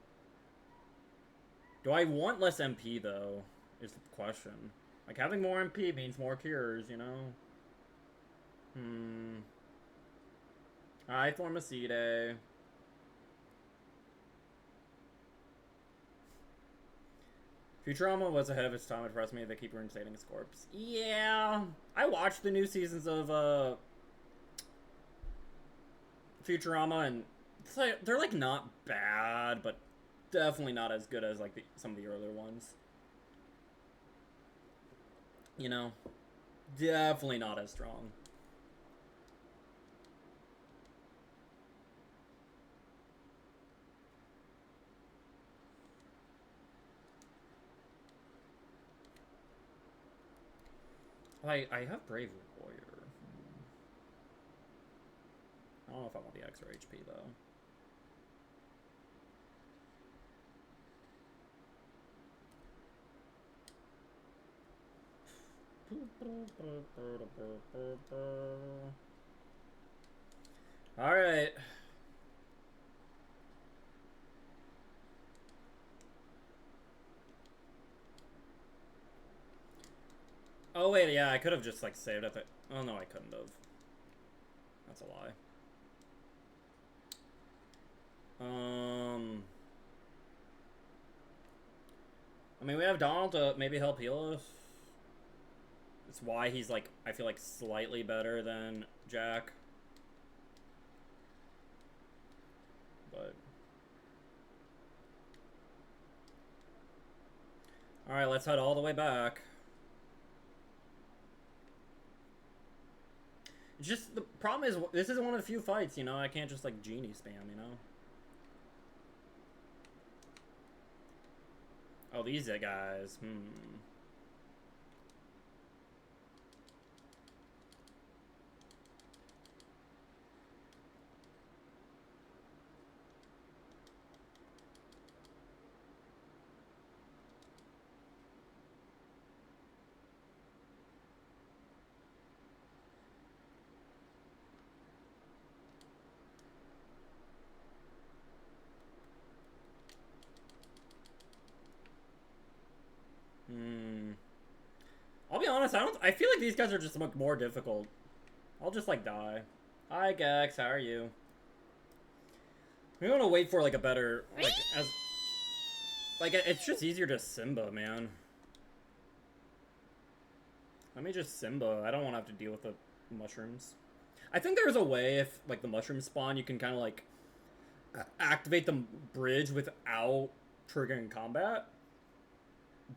Speaker 1: Do I want less MP, though, is the question. Like, having more MP means more cures, you know? Hi, Formicide. Futurama was ahead of its time. It impressed me. They keep reinstating its corpse. Yeah. I watched the new seasons of, Futurama, and it's like, they're, like, not bad, but definitely not as good as, like, some of the earlier ones. You know? Definitely not as strong. I have Brave Warrior. I don't know if I want the extra HP, though. All right. Oh wait, yeah, I could have just like saved it. Oh no, I couldn't have. That's a lie. I mean, we have Donald to maybe help heal us. It's why he's like, I feel like slightly better than Jack. But all right, let's head all the way back. It's just the problem is this is one of the few fights, you know. I can't just like genie spam, you know. Oh, these guys. I'll be honest, I feel like these guys are just like more difficult. I'll just like die. Hi Gex, how are you? We want to wait for like a better it's just easier to Simba, man. Let me just Simba. I don't want to have to deal with the mushrooms. I think there's a way if like the mushrooms spawn, you can kind of like activate the bridge without triggering combat.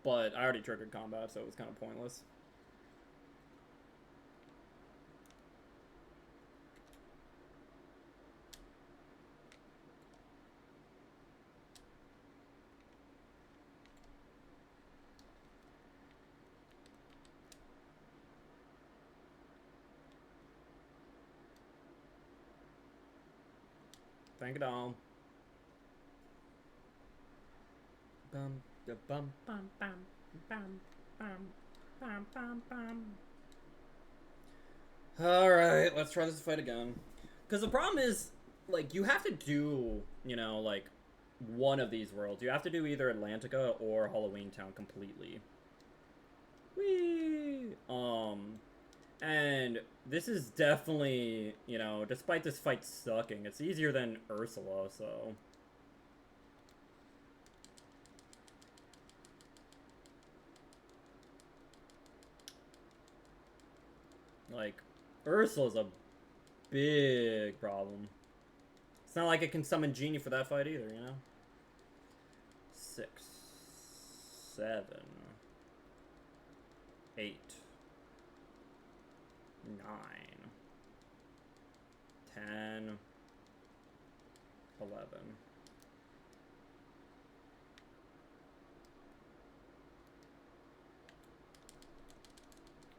Speaker 1: But I already triggered combat, so it was kind of pointless. Thank you, Dom. Bum, bum, bum, bum, bum, bum, bum, bum, bum. Alright, let's try this fight again. Because the problem is, like, you have to do, you know, like, one of these worlds. You have to do either Atlantica or Halloween Town completely. Whee! And this is definitely, you know, despite this fight sucking, it's easier than Ursula, so... Like, Ursula's a big problem. It's not like it can summon Genie for that fight either, you know? 6, 7, 8, 9, 10, 11.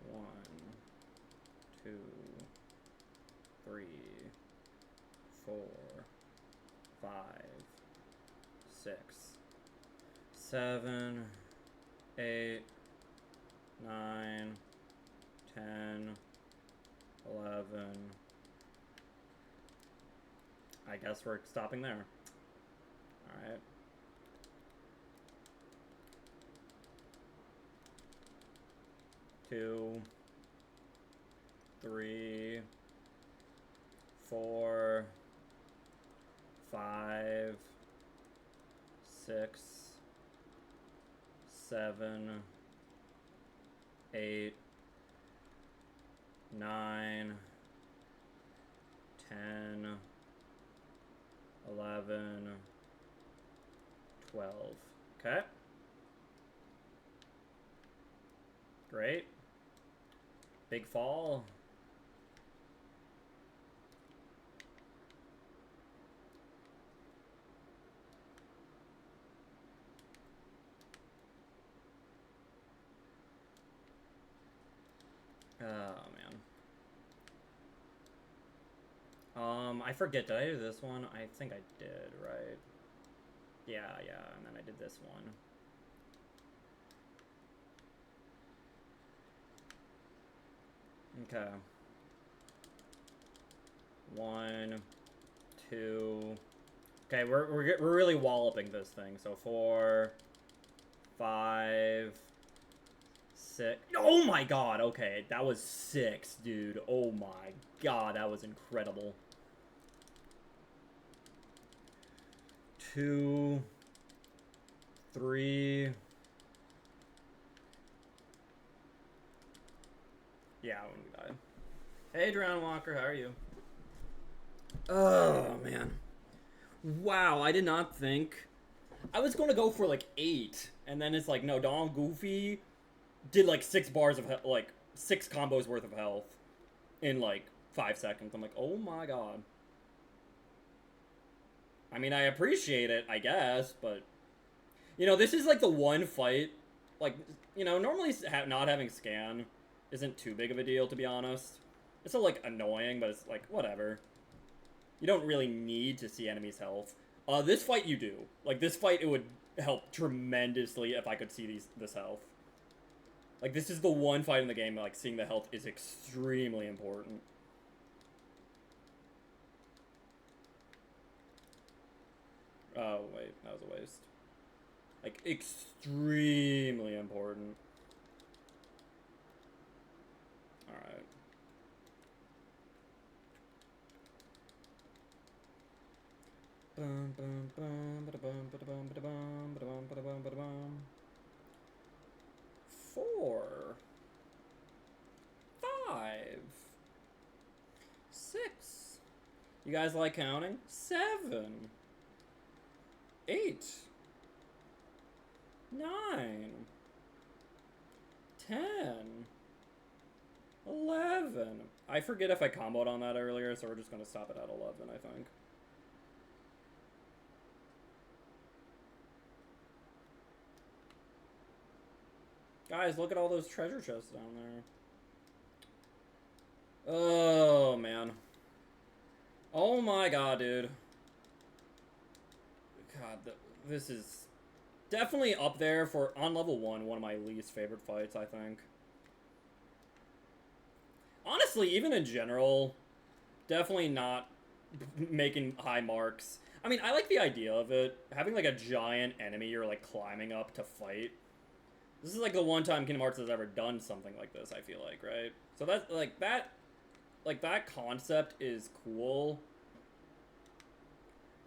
Speaker 1: 1, 2, 3, 4, 5, 6, 7, 8, 9, 10, 11. I guess we're stopping there. Alright. Two, 3, 4, 5, 6, 7, 8, 9, 10, 11, 12. Okay. Great. Big fall. Oh, man. I forget, did I do this one? I think I did, right? Yeah, and then I did this one. Okay. 1, 2. Okay, we're really walloping this thing. So 4, 5, 6. Oh my god. Okay, that was 6, dude. Oh my god, that was incredible. 2, 3. Yeah, when we died. Hey, Drown Walker, how are you? Oh man. Wow, I did not think I was going to go for like 8, and then it's like, no, Don Goofy did like 6 bars of like 6 combos worth of health in like 5 seconds. I'm like, oh my god. I mean, I appreciate it, I guess, but you know, this is like the one fight, like, you know, normally not having scan isn't too big of a deal, to be honest. It's still like annoying, but it's like whatever. You don't really need to see enemies' health. This fight you do. Like, this fight, it would help tremendously if I could see this health. Like, this is the one fight in the game, like, seeing the health is extremely important. Oh, wait, that was a waste. Like, extremely important. Alright. Bum, bum, bum, ba-da-bum, ba-da-bum, ba-da-bum, ba-da-bum, ba-da-bum, ba-da-bum. 4, 5, 6. You guys like counting? 7, 8, 9, 10, 11. I forget if I comboed on that earlier, so we're just gonna stop it at 11, I think. Guys, look at all those treasure chests down there. Oh, man. Oh my god, dude. God, this is definitely up there for, on level 1, one of my least favorite fights, I think. Honestly, even in general, definitely not making high marks. I mean, I like the idea of it. Having, like, a giant enemy you're, like, climbing up to fight. This is, like, the one time Kingdom Hearts has ever done something like this, I feel like, right? So that's, like, that concept is cool.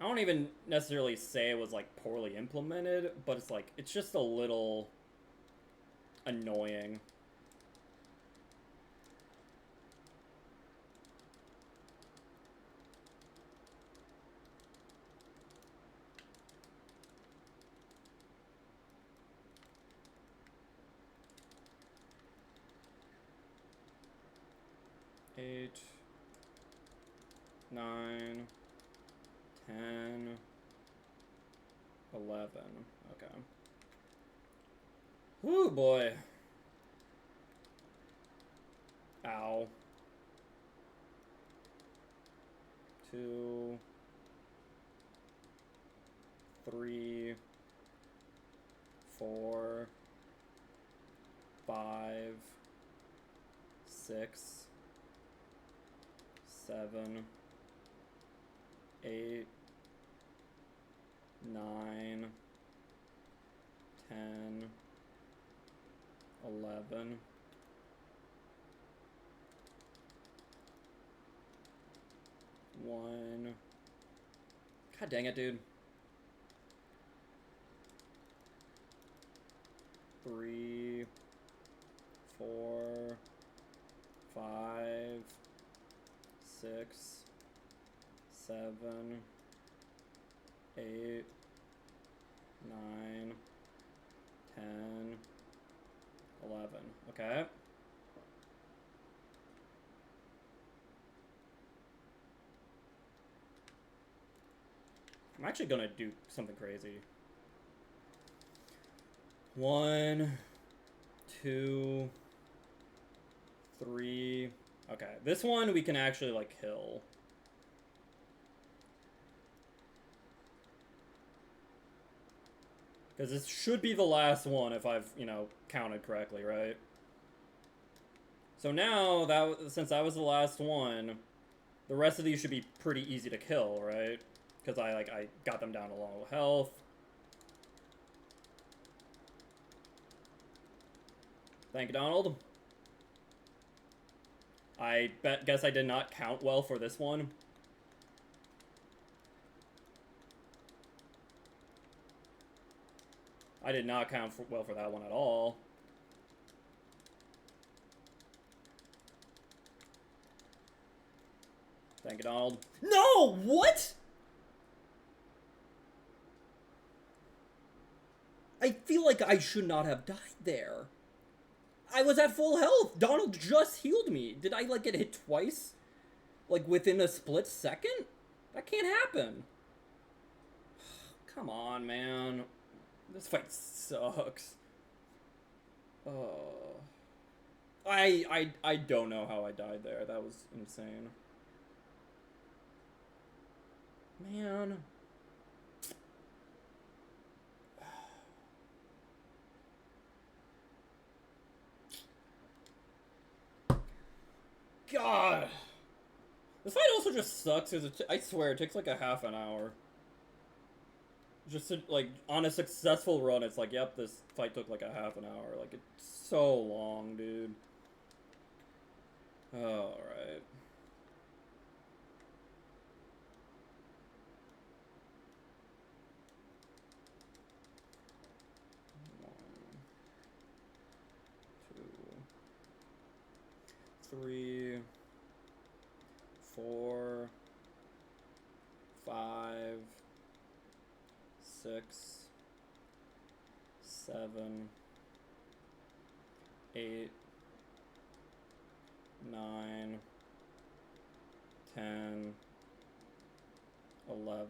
Speaker 1: I don't even necessarily say it was, like, poorly implemented, but it's, like, it's just a little annoying. Eight, 9, 10, 11. Okay. Whoo, boy. Ow. 2, 3, 4, 5, 6, 7, 8, 9, 10, 11. 1. God dang it, dude. 3, 4, 5, 6, 7, 8, 9, 10, 11. Okay. I'm actually gonna do something crazy. 1, 2, 3. Okay, this one we can actually, like, kill. Because this should be the last one if I've, you know, counted correctly, right? So now, since that was the last one, the rest of these should be pretty easy to kill, right? Because I got them down to low health. Thank you, Donald. Guess I did not count well for this one. I did not count well for that one at all. Thank you, Donald. No! What?! I feel like I should not have died there. I was at full health. Donald just healed me. Did I, like, get hit twice? Like, within a split second? That can't happen. Come on, man. This fight sucks. I don't know how I died there. That was insane. Man. God. This fight also just sucks because I swear it takes like a half an hour. Just to, like, on a successful run, it's like, yep, this fight took like a half an hour. Like, it's so long, dude. Alright. Three, 4, 5, 6, 7, 8, 9, 10, 11.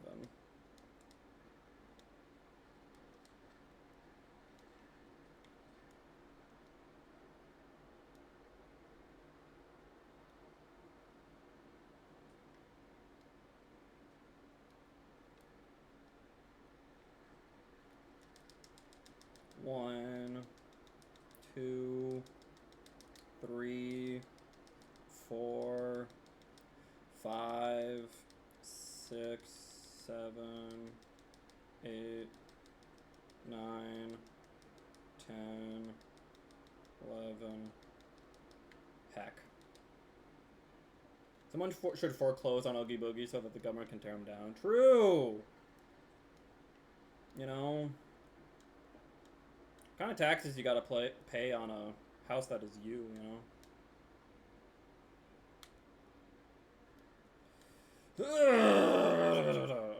Speaker 1: One, 2, 3, 4, 5, 6, 7, 8, 9, 10, 11. Heck. Someone should foreclose on Oogie Boogie so that the government can tear him down. True! You know? What kind of taxes you gotta pay on a house that is you know?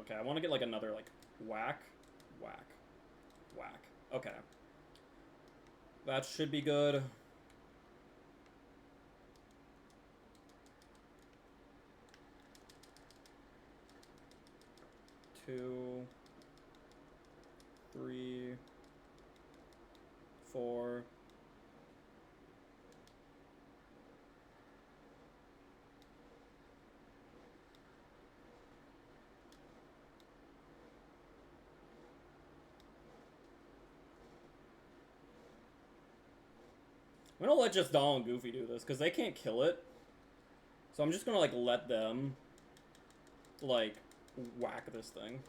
Speaker 1: Okay, I want to get like another like whack, whack, whack. Okay. That should be good. Two, 3, 4. I'm gonna let just Donald and Goofy do this, because they can't kill it. So I'm just gonna, like, let them, like, whack this thing.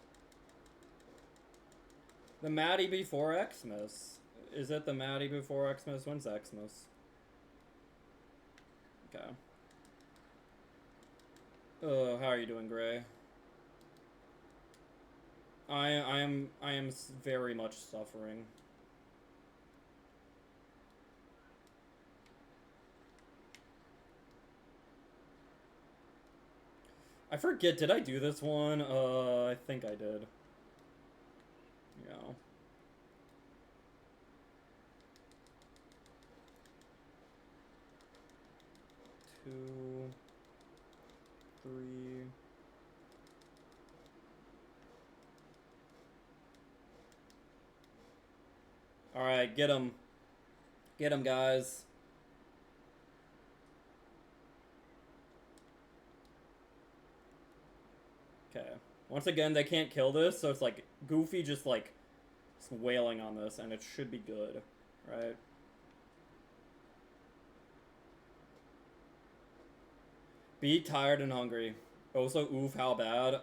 Speaker 1: The Maddie before Xmas. Is it the Maddie before Xmas? When's Xmas? Okay. How are you doing, Gray? I am very much suffering. I forget, did I do this one? I think I did. Yeah. Two, 3. Alright, get him. Get him, guys. Okay. Once again, they can't kill this, so it's like Goofy just like wailing on this, and it should be good, right? Beat, tired, and hungry. Also, oof, how bad.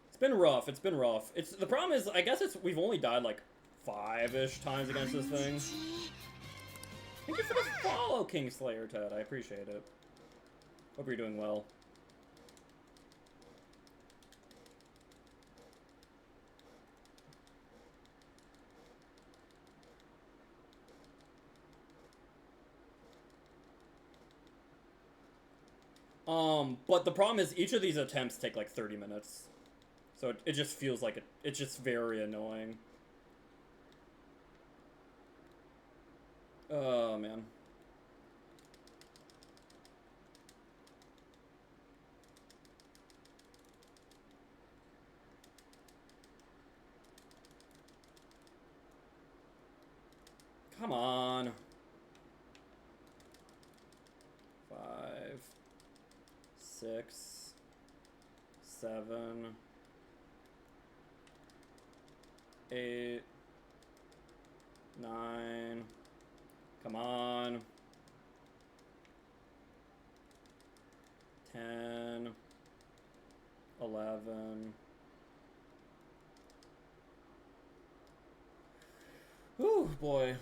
Speaker 1: It's been rough. It's been rough. It's the problem is, I guess it's we've only died like 5-ish times against this thing. Thank you for the follow, Kingslayer Ted. I appreciate it. Hope you're doing well. But the problem is each of these attempts take like 30 minutes. So it just feels like it's just very annoying. Oh, man. Come on. 5, 6, 7, 8, 9. Come on. 10, 11. Whew, boy.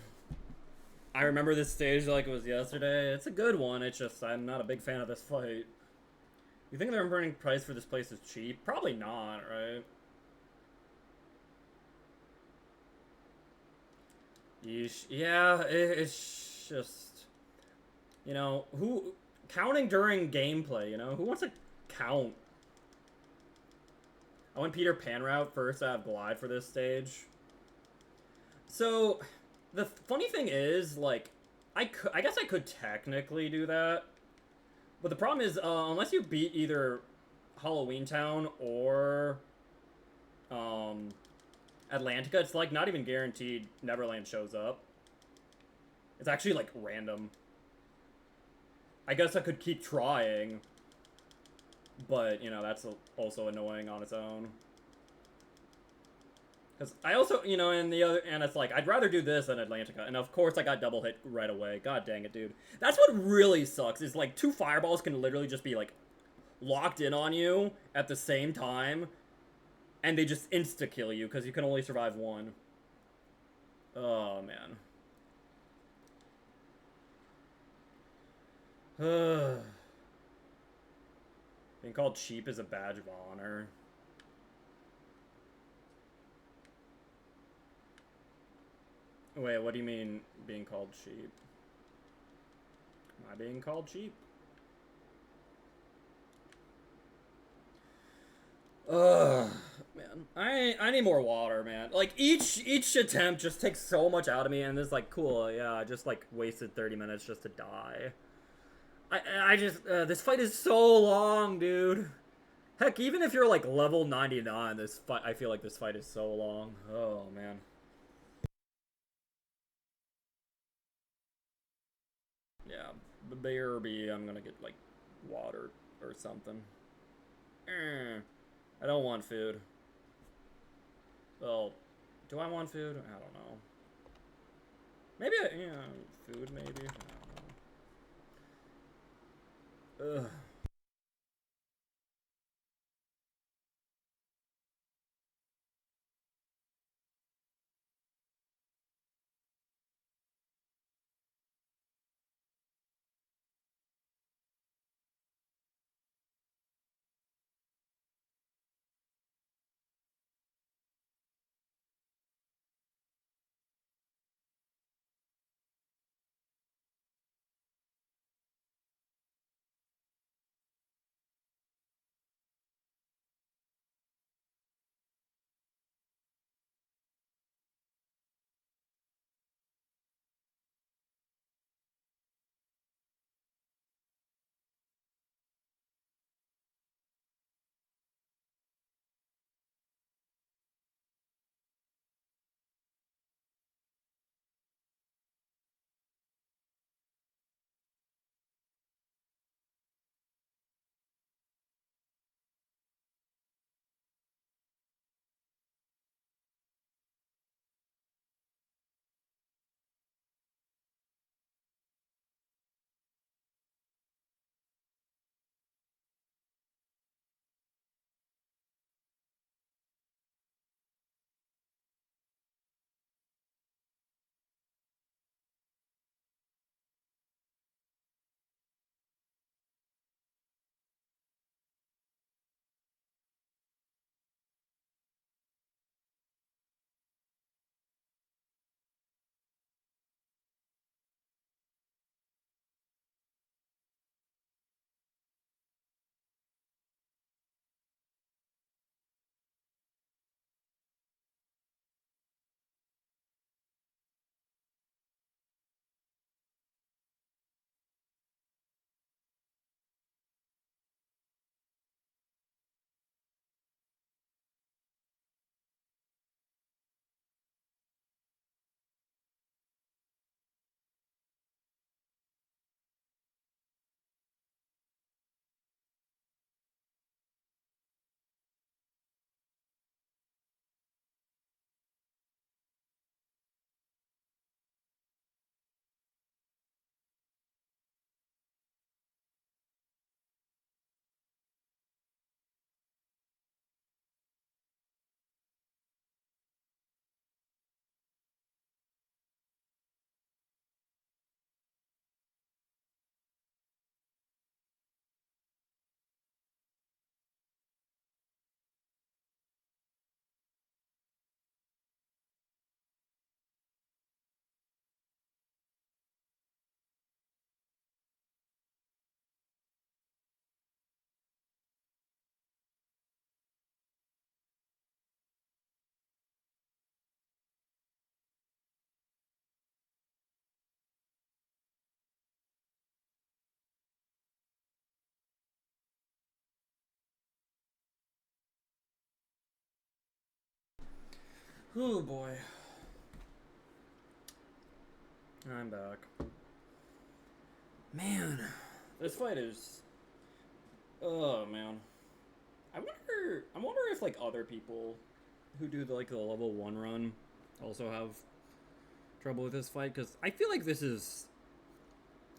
Speaker 1: I remember this stage like it was yesterday. It's a good one. It's just I'm not a big fan of this fight. You think the burning price for this place is cheap? Probably not, right? Yeesh. Yeah, it's just, who counting during gameplay. Who wants to count? I went Peter Pan route first. I have glide for this stage. So, the funny thing is, like, I guess I could technically do that, but the problem is, unless you beat either Halloween Town or Atlantica, it's like not even guaranteed Neverland shows up. It's actually like random. I guess I could keep trying, but that's also annoying on its own. Because I also, and the other, and it's like, I'd rather do this than Atlantica. And of course I got double hit right away. God dang it, dude. That's what really sucks, is like 2 fireballs can literally just be like locked in on you at the same time. And they just insta-kill you because you can only survive 1. Oh, man. Being called cheap is a badge of honor. Wait, what do you mean being called cheap? Am I being called cheap? Ugh, man. I need more water, man. Like each attempt just takes so much out of me, and it's like, cool, yeah, I just like wasted 30 minutes just to die. I just this fight is so long, dude. Heck, even if you're like level 99, this fight, I feel like this fight is so long. Oh man. Yeah, BRB, I'm gonna get like water or something. I don't want food. Well, do I want food? I don't know. Maybe food maybe. I don't know. Ugh. Oh boy. I'm back. Man, this fight is. Oh man. I wonder if like other people who do the level 1 run also have trouble with this fight, because I feel like this is.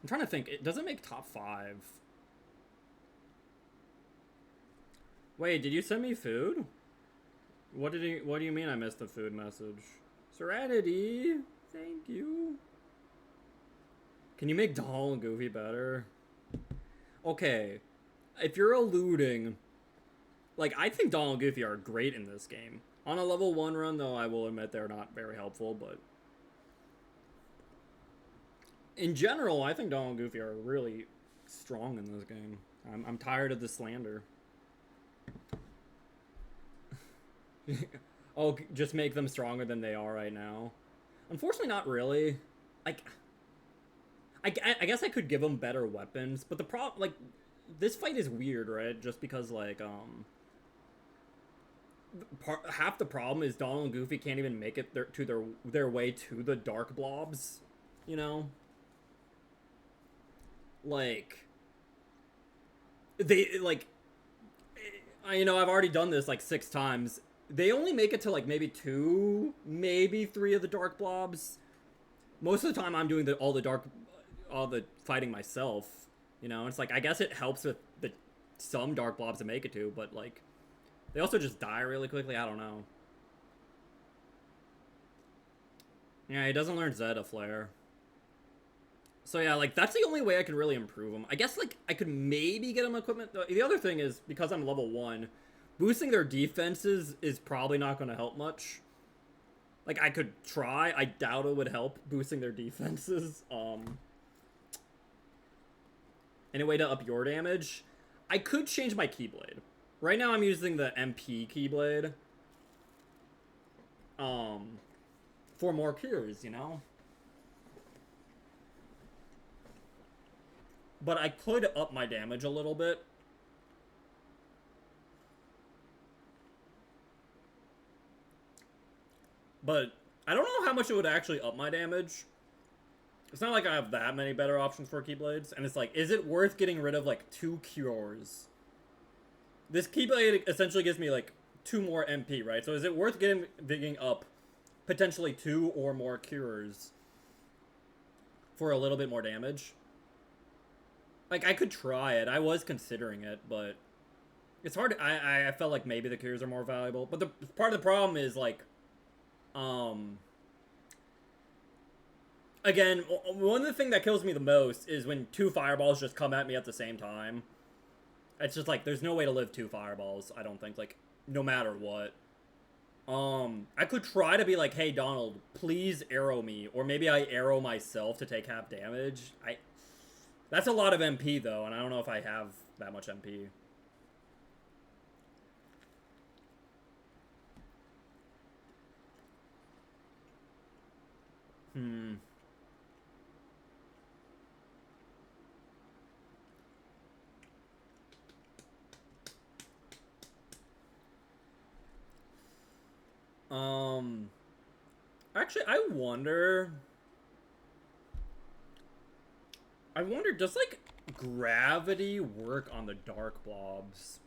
Speaker 1: I'm trying to think. It doesn't make top 5. Wait, did you send me food? What do you mean I missed the food message? Serenity, thank you. Can you make Donald and Goofy better? Okay, if you're alluding, like, I think Donald and Goofy are great in this game. On a level 1 run, though, I will admit they're not very helpful, but in general, I think Donald and Goofy are really strong in this game. I'm tired of the slander. Oh, just make them stronger than they are right now. Unfortunately, not really. Like, I guess I could give them better weapons, but the problem, like, this fight is weird, right? Just because, like, half the problem is Donald and Goofy can't even make it their way to the dark blobs, you know? Like, they, like, I've already done this, like, 6 times. They only make it to, like, maybe 2, maybe 3 of the dark blobs. Most of the time I'm doing all the fighting myself, you know? It's like, I guess it helps with some dark blobs to make it to, but, like, they also just die really quickly. I don't know. Yeah, he doesn't learn Zeta Flare. So yeah, like, that's the only way I can really improve him. I guess, like, I could maybe get him equipment. The other thing is, because I'm level 1, boosting their defenses is probably not going to help much. Like, I could try. I doubt it would help boosting their defenses. Any way to up your damage? I could change my Keyblade. Right now I'm using the MP Keyblade. For more cures, you know? But I could up my damage a little bit. But I don't know how much it would actually up my damage. It's not like I have that many better options for Keyblades. And it's like, is it worth getting rid of, like, 2 cures? This Keyblade essentially gives me, like, 2 more MP, right? So is it worth digging up potentially 2 or more cures for a little bit more damage? Like, I could try it. I was considering it, but it's hard. I felt like maybe the cures are more valuable. But the part of the problem is, like, again, one of the things that kills me the most is when 2 fireballs just come at me at the same time. It's just like, there's no way to live 2 fireballs, I don't think, like, no matter what. I could try to be like, hey, Donald, please arrow me. Or maybe I arrow myself to take half damage. That's a lot of MP, though, and I don't know if I have that much MP. Actually, I wonder, does, like, gravity work on the dark blobs?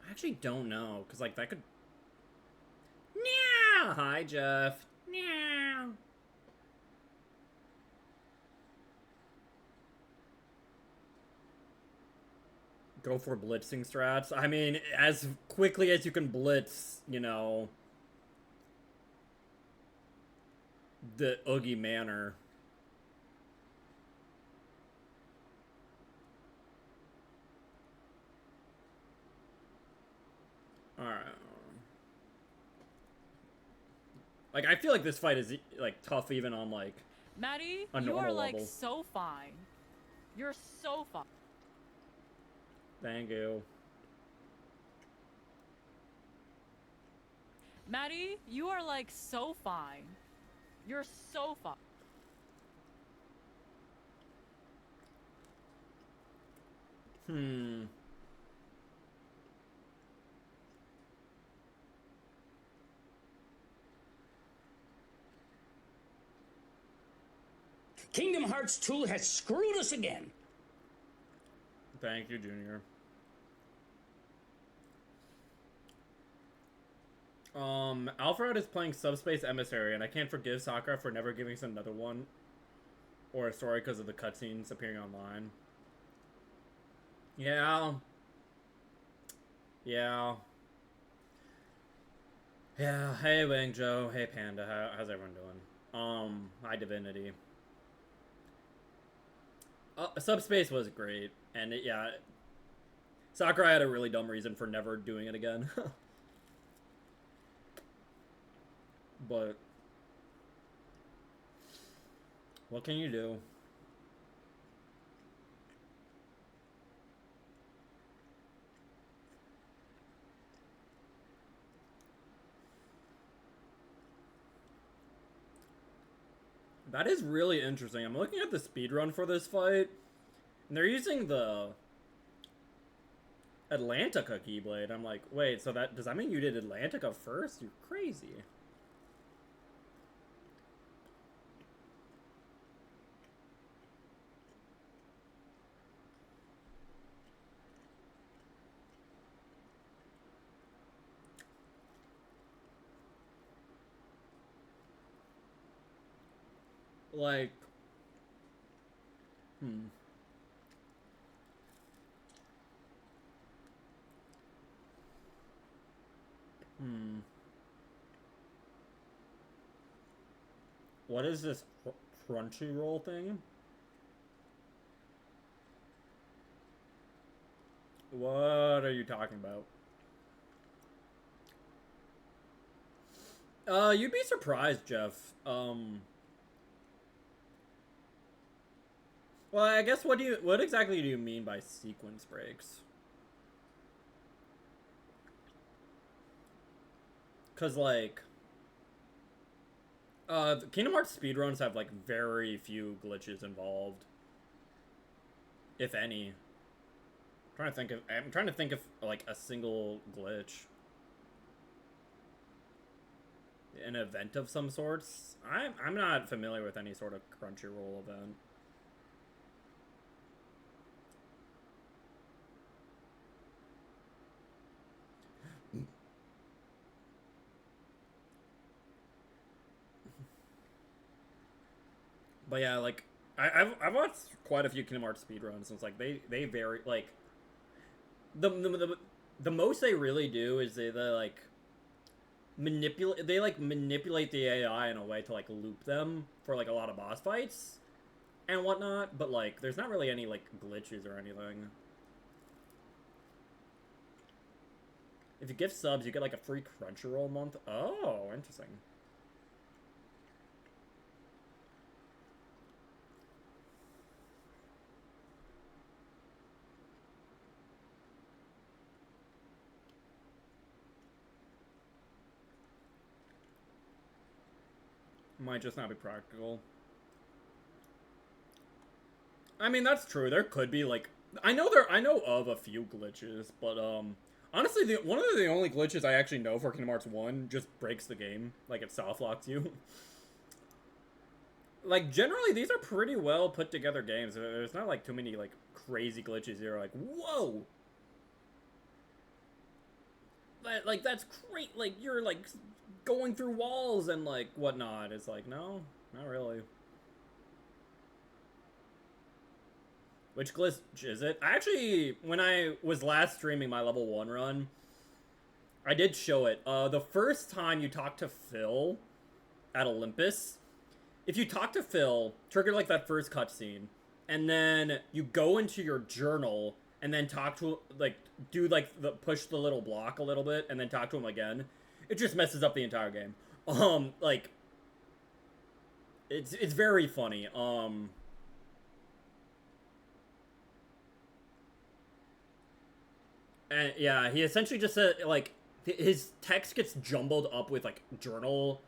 Speaker 1: I actually don't know, because, like, that could... Meow! Hi, Jeff. Meow! Go for blitzing strats. I mean, as quickly as you can blitz, you know, the Oogie Manor. Alright. Like, I feel like this fight is, like, tough even on, like,
Speaker 2: Maddie,
Speaker 1: a normal
Speaker 2: you are,
Speaker 1: level.
Speaker 2: like, so fine. You're so fine.
Speaker 1: Thank you.
Speaker 2: Maddie, you are, like, so fine. You're so fine.
Speaker 3: Kingdom Hearts 2 has screwed us again.
Speaker 1: Thank you, Junior. Alfred is playing Subspace Emissary, and I can't forgive Sakura for never giving us another one or a story because of the cutscenes appearing online. Yeah. Yeah. Yeah. Hey, Wang Joe. Hey, Panda. How's everyone doing? Hi, Divinity. Subspace was great, and yeah, Sakurai had a really dumb reason for never doing it again. But what can you do? That is really interesting. I'm looking at the speedrun for this fight, and they're using the Atlantica Keyblade. I'm like, wait, so does that mean you did Atlantica first? You're crazy. Like, hmm. Hmm. What is this Crunchyroll thing? What are you talking about? You'd be surprised, Jeff. Well, I guess what exactly do you mean by sequence breaks? Cause like, Kingdom Hearts speedruns have like very few glitches involved, if any. I'm trying to think of like a single glitch. An event of some sorts. I'm not familiar with any sort of Crunchyroll event. But yeah, like I've watched quite a few Kingdom Hearts speedruns, and it's like they vary. Like the most they really do is they like manipulate the AI in a way to like loop them for like a lot of boss fights and whatnot. But like there's not really any like glitches or anything. If you gift subs, you get like a free Crunchyroll month. Oh, interesting. Might just not be practical. I mean, that's true. There could be like I know of a few glitches, but honestly, one of the only glitches I actually know for Kingdom Hearts 1 just breaks the game. Like it soft locks you. Like generally these are pretty well put together games. There's not like too many like crazy glitches you're like, "Whoa." Like that's great. Like you're like going through walls and like whatnot. It's like, no, not really. Which glitch is it? Actually, when I was last streaming my level 1 run, I did show it. The first time you talk to Phil at Olympus, if you talk to Phil, trigger like that first cutscene, and then you go into your journal and then talk to like do like the push the little block a little bit and then talk to him again, it just messes up the entire game. Like it's very funny. And yeah, he essentially just said like his text gets jumbled up with like journal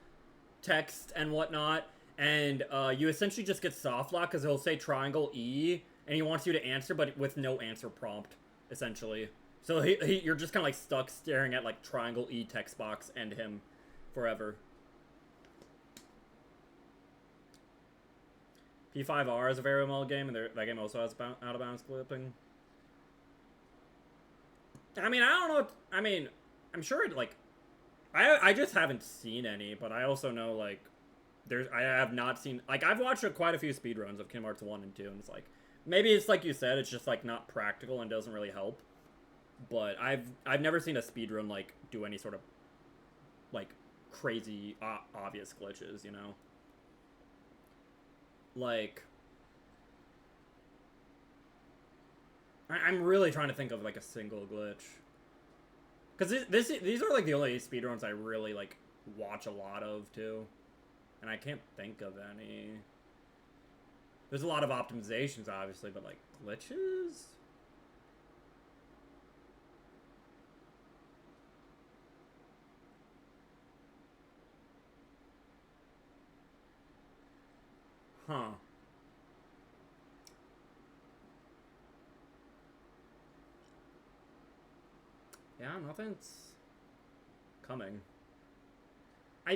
Speaker 1: text and whatnot, and you essentially just get soft lock because he'll say triangle E, and he wants you to answer, but with no answer prompt, essentially. So you're just kind of like stuck staring at like triangle E text box and him forever. P5R is a very well game, and that game also has out of bounds clipping. I mean, I don't know. I mean, I'm sure it, like, I just haven't seen any, but I also know, like, I have not seen, like, I've watched quite a few speedruns of Kingdom Hearts 1 and 2, and it's like, maybe it's like you said, it's just, like, not practical and doesn't really help. But I've never seen a speedrun, like, do any sort of, like, crazy, obvious glitches, you know? Like, I'm really trying to think of, like, a single glitch. Because these are, like, the only speedruns I really, like, watch a lot of, too. And I can't think of any. There's a lot of optimizations, obviously, but, like, glitches? Huh. Yeah, nothing's coming.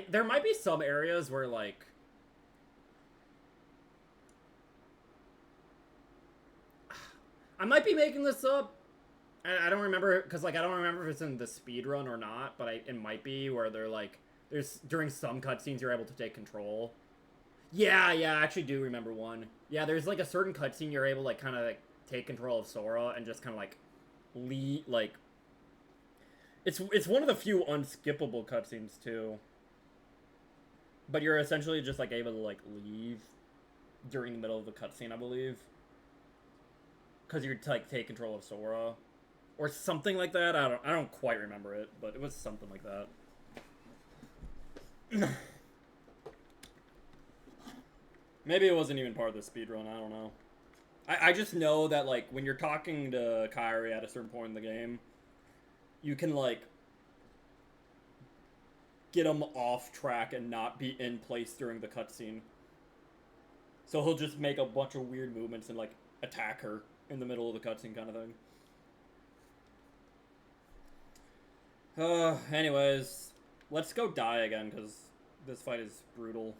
Speaker 1: There might be some areas where, like, I might be making this up. I don't remember, because, like, I don't remember if it's in the speedrun or not, but it might be where they're, like, during some cutscenes you're able to take control. Yeah, I actually do remember one. Yeah, there's, like, a certain cutscene you're able to, like, kind of, like, take control of Sora and just kind of, like, lead, like, it's one of the few unskippable cutscenes, too. But you're essentially just, like, able to, like, leave during the middle of the cutscene, I believe. Because you're, like, take control of Sora. Or something like that. I don't quite remember it, but it was something like that. Maybe it wasn't even part of the speedrun, I don't know. I just know that, like, when you're talking to Kairi at a certain point in the game, you can, like, get him off track and not be in place during the cutscene. So he'll just make a bunch of weird movements and, like, attack her in the middle of the cutscene kind of thing. Anyways, let's go die again, because this fight is brutal.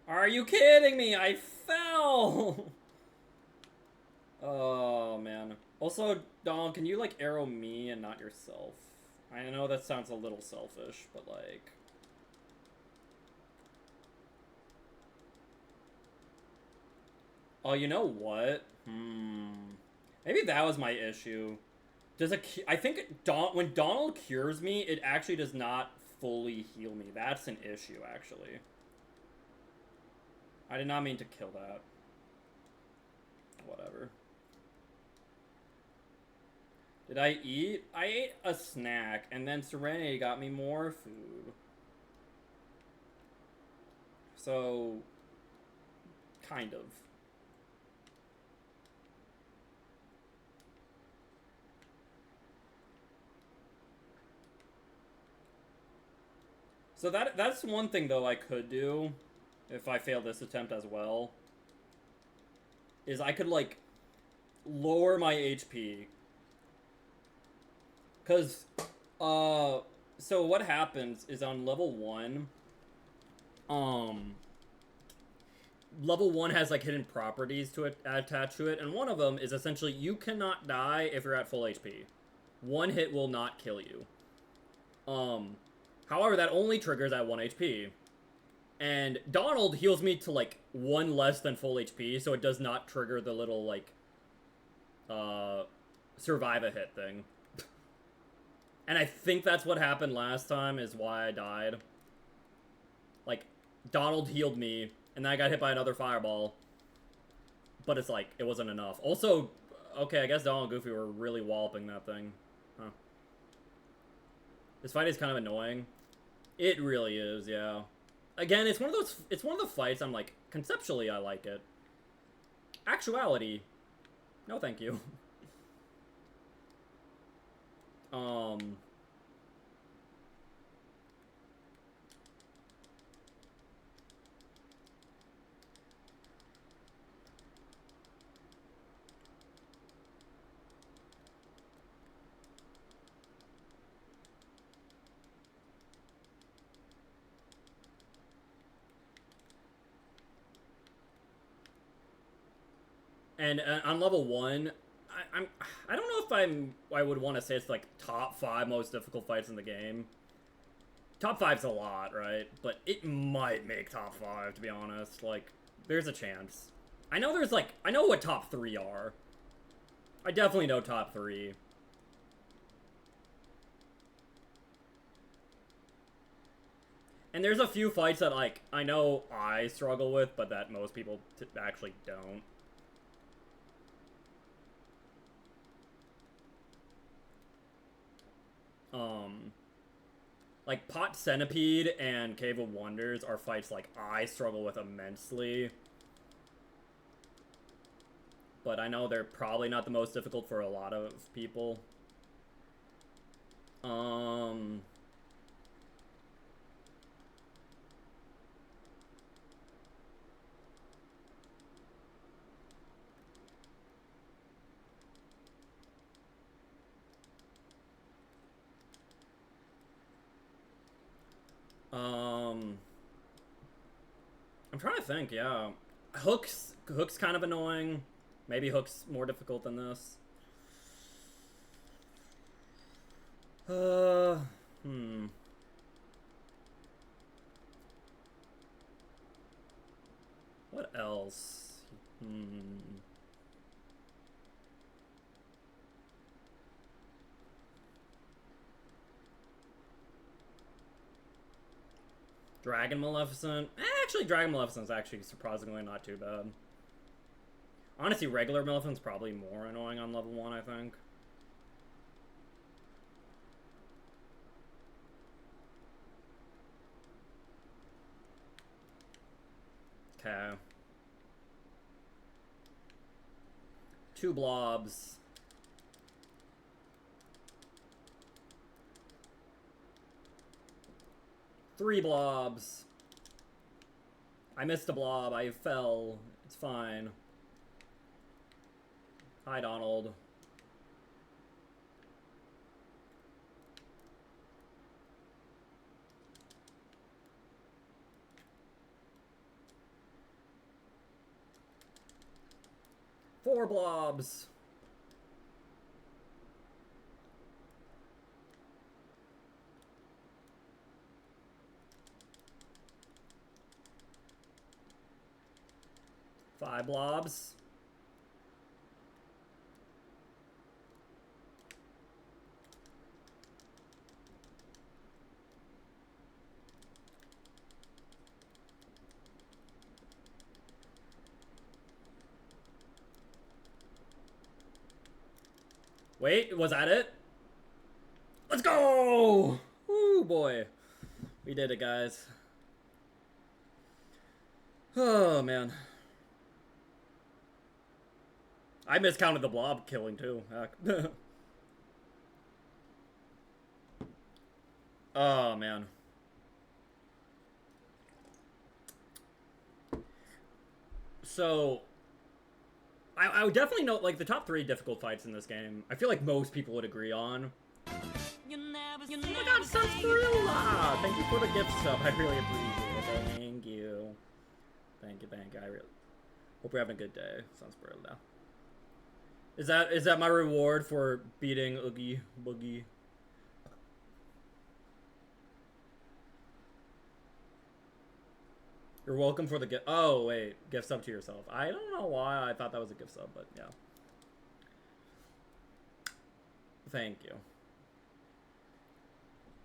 Speaker 1: Are you kidding me? I fell! Oh, man. Also, Donald, can you, like, arrow me and not yourself? I know that sounds a little selfish, but, like... Oh, you know what? Maybe that was my issue. I think when Donald cures me, it actually does not fully heal me. That's an issue, actually. I did not mean to kill that. Whatever. Did I eat? I ate a snack, and then Serenity got me more food. So, kind of. So that's one thing, though, I could do, if I fail this attempt as well, is I could, like, lower my HP. Because, so what happens is on level 1, level 1 has, like, hidden properties to it attached to it, and one of them is essentially you cannot die if you're at full HP. One hit will not kill you. However, that only triggers at 1 HP. And Donald heals me to, like, 1 less than full HP, so it does not trigger the little, like, survive a hit thing. And I think that's what happened last time, is why I died. Like, Donald healed me, and then I got hit by another fireball. But it's like, it wasn't enough. Also, okay, I guess Donald and Goofy were really walloping that thing. Huh. This fight is kind of annoying. It really is, yeah. Again, it's one of the fights I'm like, conceptually I like it. Actuality, no thank you. And on level 1, I don't know if I would want to say it's like top 5 most difficult fights in the game. Top 5's a lot, right? But it might make top 5, to be honest. Like, there's a chance. I know what top 3 are. I definitely know top 3. And there's a few fights that, like, I know I struggle with, but that most people actually don't. Like, Pot Centipede and Cave of Wonders are fights, like, I struggle with immensely. But I know they're probably not the most difficult for a lot of people. I'm trying to think, yeah. Hook's kind of annoying. Maybe Hook's more difficult than this. What else? Dragon Maleficent? Actually, Dragon Maleficent's actually surprisingly not too bad. Honestly, regular Maleficent's probably more annoying on level 1, I think. Okay. 2 blobs. 3 blobs. I missed a blob. I fell. It's fine. Hi, Donald. Four blobs. Five blobs. Wait, was that it? Let's go! Woo, boy. We did it, guys. Oh, man. I miscounted the blob killing, too. Oh, man. So, I would definitely note, like, the top 3 difficult fights in this game, I feel like most people would agree on. Oh my god, Sarsaparilla! Thank you for the gift sub. I really appreciate it. Thank you. Thank you, thank you. I really hope you're having a good day, Sarsaparilla. Is that my reward for beating Oogie Boogie? You're welcome for the gift. Oh, wait. Gift sub to yourself. I don't know why I thought that was a gift sub, but yeah. Thank you.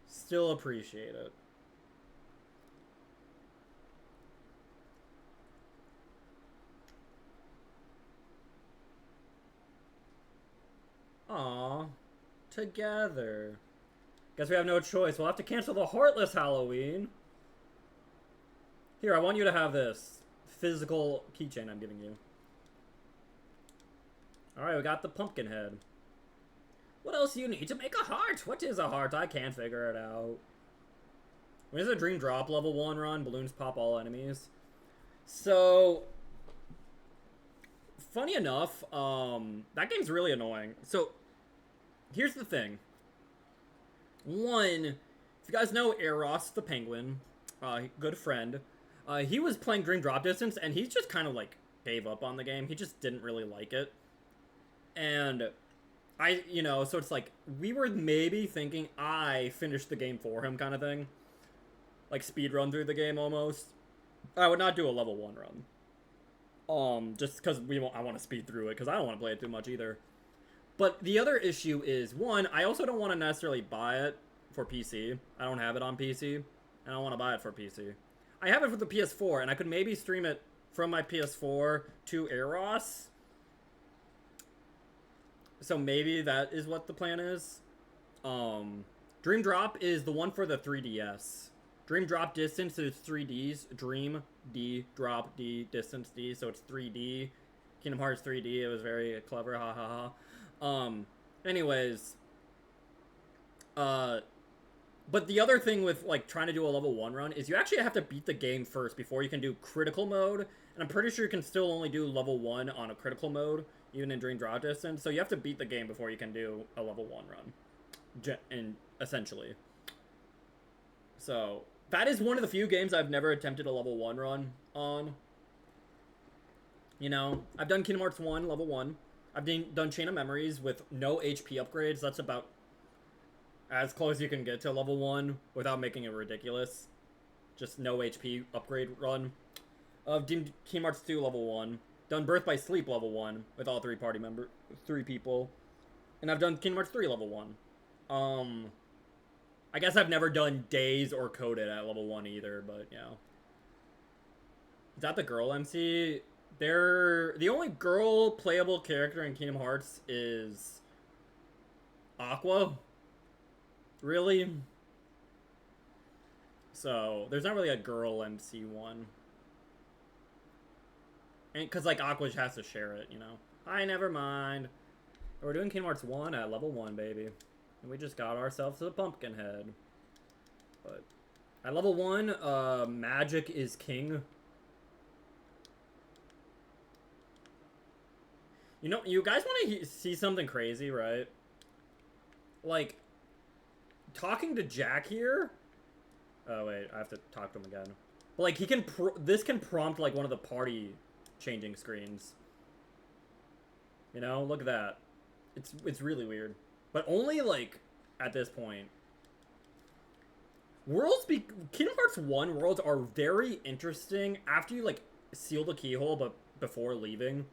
Speaker 1: Still appreciate it. Aw. Together. Guess we have no choice. We'll have to cancel the Heartless Halloween. Here, I want you to have this physical keychain I'm giving you. Alright, we got the pumpkin head. What else do you need to make a heart? What is a heart? I can't figure it out. When is a dream drop level 1 run? Balloons pop all enemies. So, funny enough, that game's really annoying. So, here's the thing. One, if you guys know Eros the penguin, good friend, he was playing Dream Drop Distance, and he's just kind of, like, gave up on the game. He just didn't really like it. And so it's like, we were maybe thinking I finished the game for him kind of thing. Like, speed run through the game almost. I would not do a level 1 run. Just because I want to speed through it, because I don't want to play it too much either. But the other issue is, one, I also don't want to necessarily buy it for PC. I don't have it on PC, and I don't want to buy it for PC. I have it for the PS4, and I could maybe stream it from my PS4 to Eros. So maybe that is what the plan is. Dream Drop is the one for the 3DS. Dream Drop Distance is 3Ds. Dream D, Drop D, Distance D, so it's 3D. Kingdom Hearts 3D, it was very clever, ha ha ha. Anyways. But the other thing with, like, trying to do a level 1 run is you actually have to beat the game first before you can do critical mode. And I'm pretty sure you can still only do level 1 on a critical mode, even in Dream Drop Distance. So you have to beat the game before you can do a level 1 run. Essentially. So, that is one of the few games I've never attempted a level 1 run on. You know, I've done Kingdom Hearts 1, level 1. I've done Chain of Memories with no HP upgrades. That's about as close you can get to level 1 without making it ridiculous. Just no HP upgrade run. I've done Kingdom Hearts 2 level 1. Done Birth by Sleep level 1 with all 3 people. And I've done Kingdom Hearts 3 level 1. I guess I've never done Days or Coded at level 1 either, but, you know. Is that the girl MC? The only girl playable character in Kingdom Hearts is Aqua. Really? So, there's not really a girl MC one. And, cause, like, Aqua has to share it, you know? Never mind. We're doing Kingdom Hearts 1 at level 1, baby. And we just got ourselves a pumpkin head. But at level 1, magic is king. You know, you guys want to see something crazy, right? Like, talking to Jack here. Oh wait, I have to talk to him again. But, like, he can. This can prompt like one of the party changing screens. You know, look at that. It's really weird. But only, like, at this point. Kingdom Hearts 1 worlds are very interesting after you, like, seal the keyhole, but before leaving.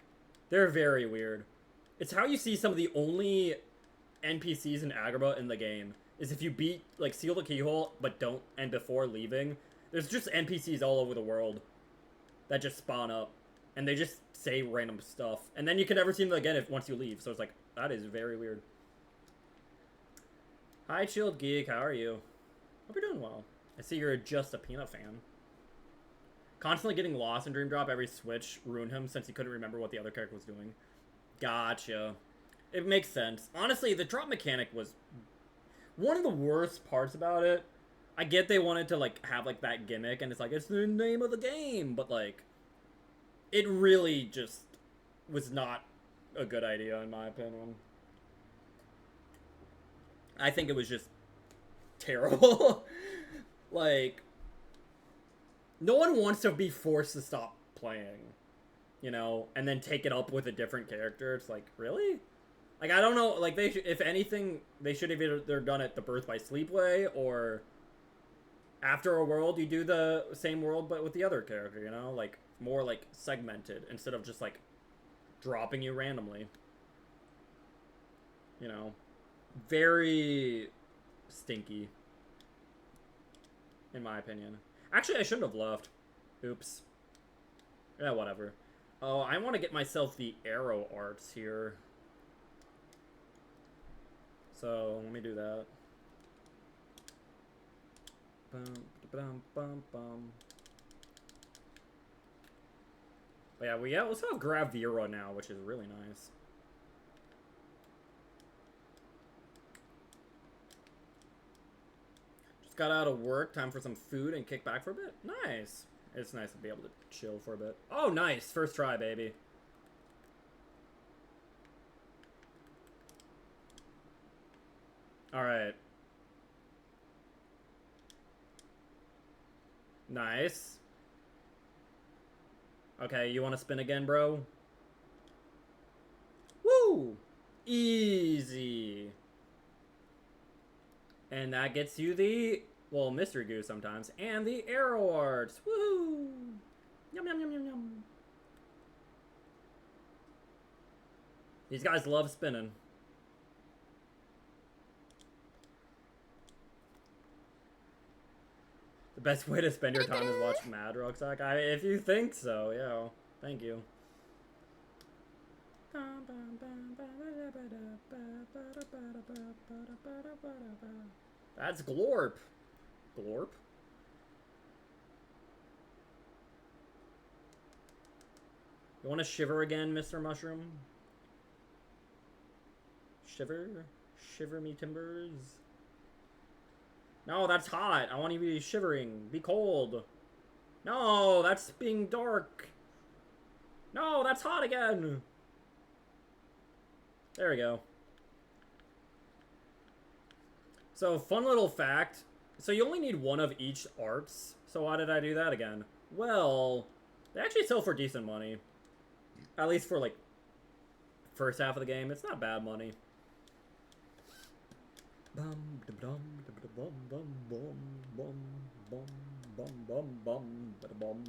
Speaker 1: They're very weird. It's how you see some of the only NPCs in Agrabah in the game. Is if you seal the keyhole, but don't, and before leaving. There's just NPCs all over the world that just spawn up. And they just say random stuff. And then you can never see them again once you leave. So it's like, that is very weird. Hi, Chilled Geek. How are you? Hope you're doing well. I see you're just a Peanut fan. Constantly getting lost in Dream Drop. Every switch ruined him since he couldn't remember what the other character was doing. Gotcha. It makes sense. Honestly, the drop mechanic was one of the worst parts about it. I get they wanted to, like, have, like, that gimmick, and it's like, it's the name of the game, but, like, it really just was not a good idea, in my opinion. I think it was just terrible. Like, no one wants to be forced to stop playing, you know, and then take it up with a different character. It's like, really? Like, I don't know, like, if anything, they should have either done it the Birth by Sleep way, or after a world, you do the same world, but with the other character, you know? Like, more, like, segmented, instead of just, like, dropping you randomly. You know? Very stinky, in my opinion. Actually, I shouldn't have left. Oops. Yeah, whatever. Oh, I want to get myself the arrow arts here. So, let me do that. But yeah, we also have Gravira now, which is really nice. Just got out of work, time for some food and kick back for a bit. Nice. It's nice to be able to chill for a bit. Oh, nice. First try, baby. Alright. Nice. Okay, you want to spin again, bro? Woo! Easy. And that gets you the, well, mystery goo sometimes, and the arrow arts. Woohoo! Yum, yum, yum, yum, yum. These guys love spinning. The best way to spend your time is watch Mad Rucksack. If you think so, yeah. Thank you. That's Glorp. Glorp? You want to shiver again, Mr. Mushroom? Shiver? Shiver me timbers? No, that's hot. I want you to be shivering. Be cold. No, that's being dark. No, that's hot again. There we go. So, fun little fact. So, you only need one of each arts. So, why did I do that again? Well, they actually sell for decent money. At least for, like, first half of the game. It's not bad money. Bum bum bum bum bum bum bum bum bum bum bum.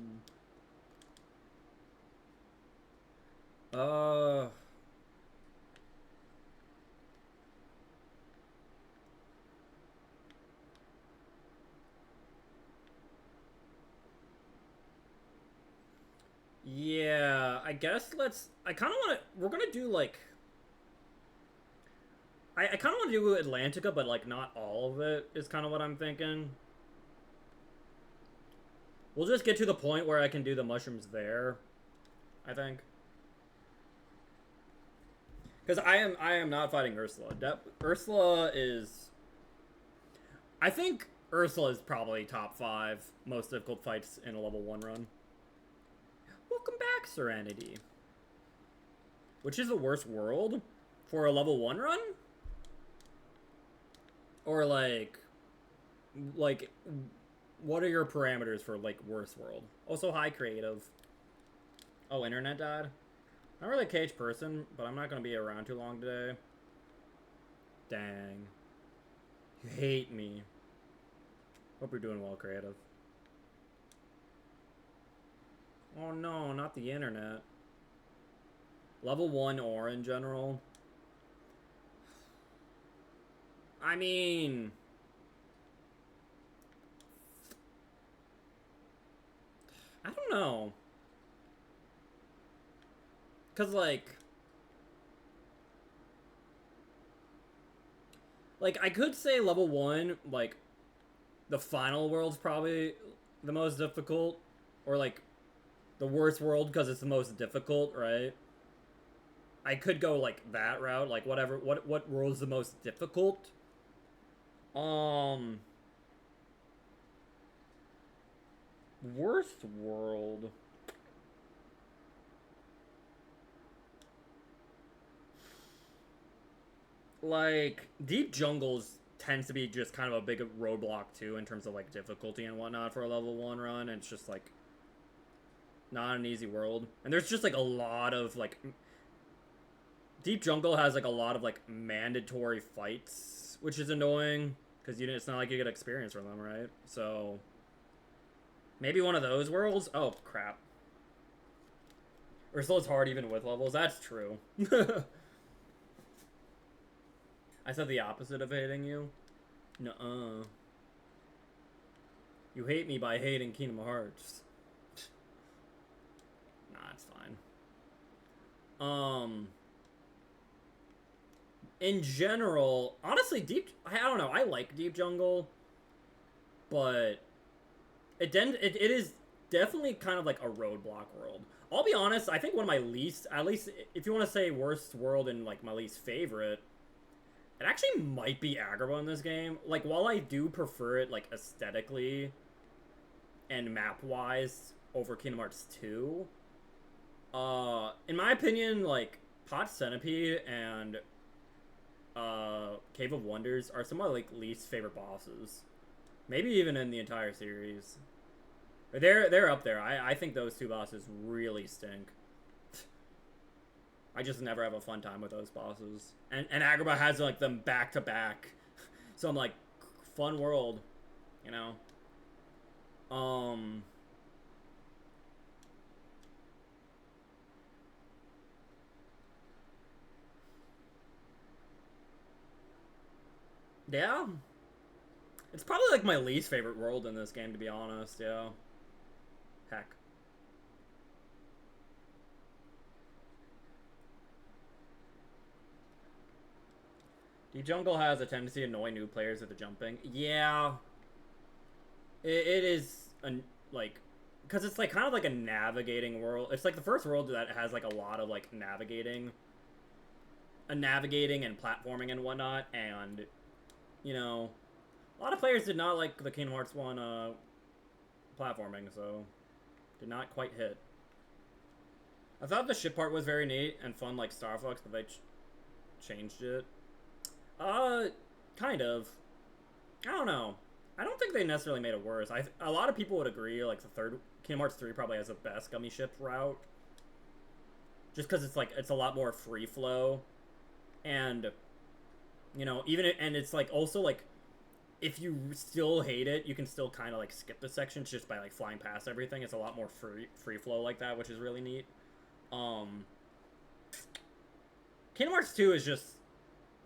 Speaker 1: Yeah, I guess I kind of want to, we're going to do, like, I kind of want to do Atlantica, but, like, not all of it is kind of what I'm thinking. We'll just get to the point where I can do the mushrooms there, I think. Because I am not fighting Ursula. Ursula is... I think Ursula is probably top 5 most difficult fights in a level 1 run. Welcome back, Serenity. Which is the worst world for a level 1 run? Or, like, what are your parameters for, like, worst world? Also, hi, creative. Oh, internet died? I'm not really a cage person, but I'm not going to be around too long today. Dang. You hate me. Hope you're doing well, creative. Oh no, not the internet. Level 1 ore in general. I mean... I don't know. Because, like, I could say level 1, like, the final world's probably the most difficult. Or, like, the worst world because it's the most difficult, right? I could go, like, that route. Like, whatever. What world's the most difficult? Worst world... Like, Deep Jungles tends to be just kind of a big roadblock, too, in terms of, like, difficulty and whatnot for a level 1 run. It's just, like, not an easy world. And there's just, like, a lot of, like... Deep Jungle has, like, a lot of, like, mandatory fights, which is annoying, because it's not like you get experience from them, right? So... Maybe one of those worlds? Oh, crap. Ursula's hard even with levels. That's true. I said the opposite of hating you. Nuh-uh. You hate me by hating Kingdom Hearts. Nah, it's fine. In general, honestly, I don't know, I like Deep Jungle, but it is definitely kind of like a roadblock world. I'll be honest, I think one of my least, at least if you want to say worst world and like my least favorite, it actually might be Agrabah in this game. Like, while I do prefer it, like, aesthetically and map-wise over Kingdom Hearts 2, in my opinion, like, Pot Centipede and Cave of Wonders are some of my, like, least favorite bosses. Maybe even in the entire series. They're up there. I think those two bosses really stink. I just never have a fun time with those bosses. And Agrabah has like them back to back. So I'm like, fun world, you know? Yeah. It's probably like my least favorite world in this game, to be honest, yeah. Heck. Deep Jungle has a tendency to annoy new players with the jumping. Yeah. It is, like, because it's like kind of like a navigating world. It's like the first world that has like a lot of like navigating and platforming and whatnot, and, you know, a lot of players did not like the Kingdom Hearts 1 platforming, so did not quite hit. I thought the ship part was very neat and fun like Star Fox, but they changed it. Kind of. I don't know. I don't think they necessarily made it worse. A lot of people would agree, like, the third Kingdom Hearts 3 probably has the best gummy ship route. Just because it's, like, it's a lot more free flow. And, you know, and it's, like, also, like, if you still hate it, you can still kind of, like, skip the sections just by, like, flying past everything. It's a lot more free flow like that, which is really neat. Kingdom Hearts 2 is just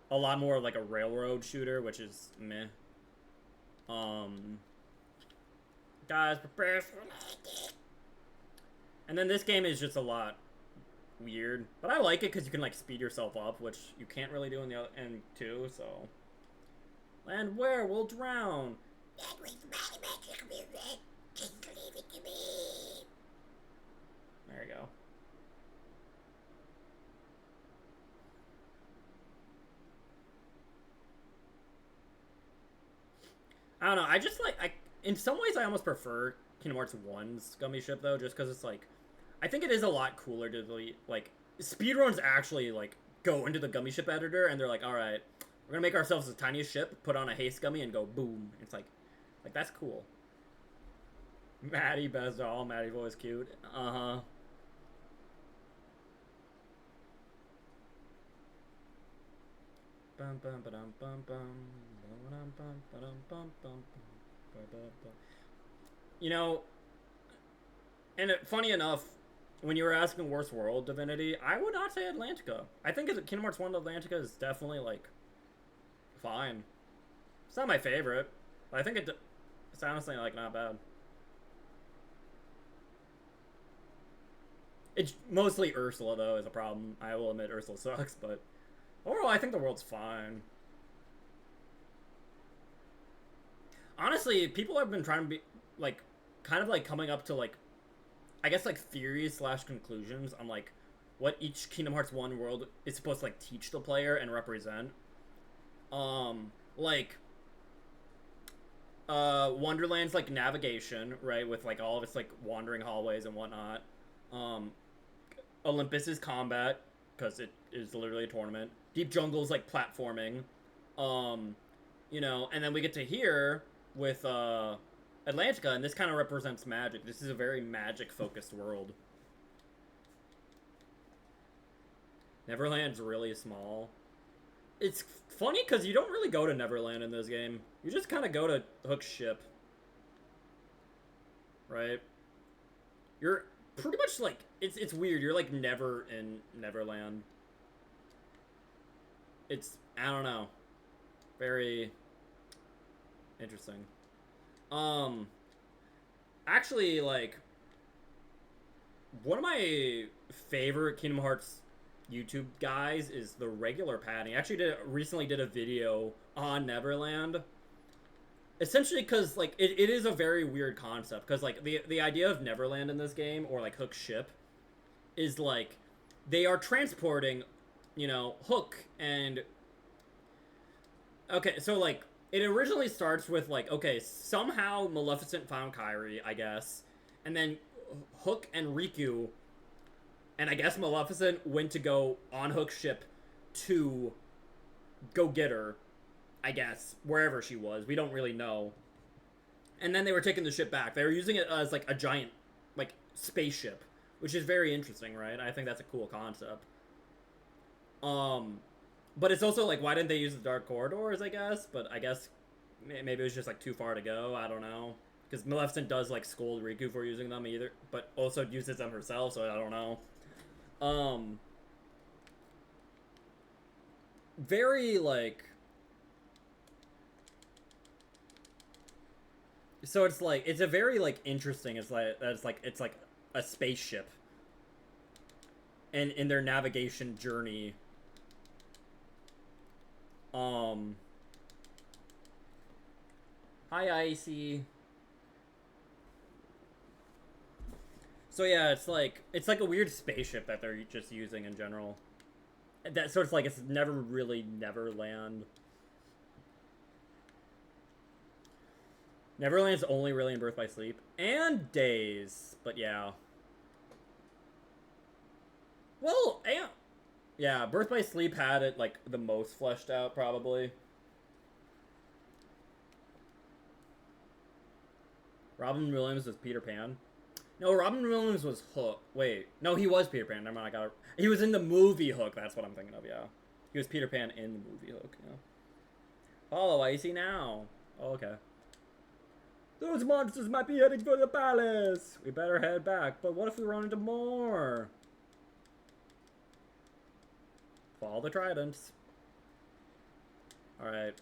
Speaker 1: a lot more like a railroad shooter, which is meh. Guys, prepare for it. And then this game is just a lot weird, but I like it because you can like speed yourself up, which you can't really do in the other end too. So, land where we'll drown. There you go. I don't know. I just like in some ways I almost prefer Kingdom Hearts 1's gummy ship though, just because it's like I think it is a lot cooler to like speedruns actually like go into the gummy ship editor and they're like, all right, we're gonna make ourselves the tiniest ship, put on a haste gummy, and go boom. It's like that's cool. Maddie best doll. Maddie voice cute. You know, and funny enough, when you were asking worst world Divinity, I would not say Atlantica. I think Kingdom Hearts 1 Atlantica is definitely like fine. It's not my favorite, but I think it's honestly like not bad. It's mostly Ursula though is a problem. I will admit Ursula sucks, but overall I think the world's fine. Honestly, people have been trying to be like kind of like coming up to like I guess like theories / conclusions on like what each Kingdom Hearts 1 world is supposed to like teach the player and represent. Like Wonderland's like navigation, right, with like all of its like wandering hallways and whatnot. Olympus is combat because it is literally a tournament. Deep Jungle's like platforming. You know, and then we get to here with Atlantica, and this kind of represents magic. This is a very magic-focused world. Neverland's really small. It's funny because you don't really go to Neverland in this game. You just kind of go to Hook's ship. Right? You're pretty much like... It's weird. You're like never in Neverland. It's... I don't know. Very... interesting. Actually, like, one of my favorite Kingdom Hearts YouTube guys is the regular Patty. Actually, recently did a video on Neverland. Essentially, because like it is a very weird concept. Because like the idea of Neverland in this game, or like Hook's ship, is like they are transporting, you know, Hook and. Okay, so like. It originally starts with, like, okay, somehow Maleficent found Kairi, I guess. And then Hook and Riku, and I guess Maleficent went to go on Hook's ship to go get her, I guess, wherever she was. We don't really know. And then they were taking the ship back. They were using it as like a giant, like, spaceship, which is very interesting, right? I think that's a cool concept. But it's also like, why didn't they use the Dark Corridors, I guess? But I guess maybe it was just like too far to go. I don't know. Because Maleficent does like scold Riku for using them either, but also uses them herself, so I don't know. Very like. So it's like, it's a very like interesting. It's like a spaceship, and in their navigation journey. Hi, Icy. So yeah, it's like a weird spaceship that they're just using in general. That so it's like it's never really Neverland. Neverland's only really in Birth by Sleep and Days, but yeah. Well, and yeah, Birth by Sleep had it like the most fleshed out probably. Robin Williams was Peter Pan. No, Robin Williams was Hook. Wait, no, he was Peter Pan. Never mind, I got it. He was in the movie Hook. That's what I'm thinking of. Yeah, he was Peter Pan in the movie Hook. Yeah. Oh, I see now. Oh, okay. Those monsters might be heading for the palace. We better head back. But what if we run into more? Follow the tridents. All right.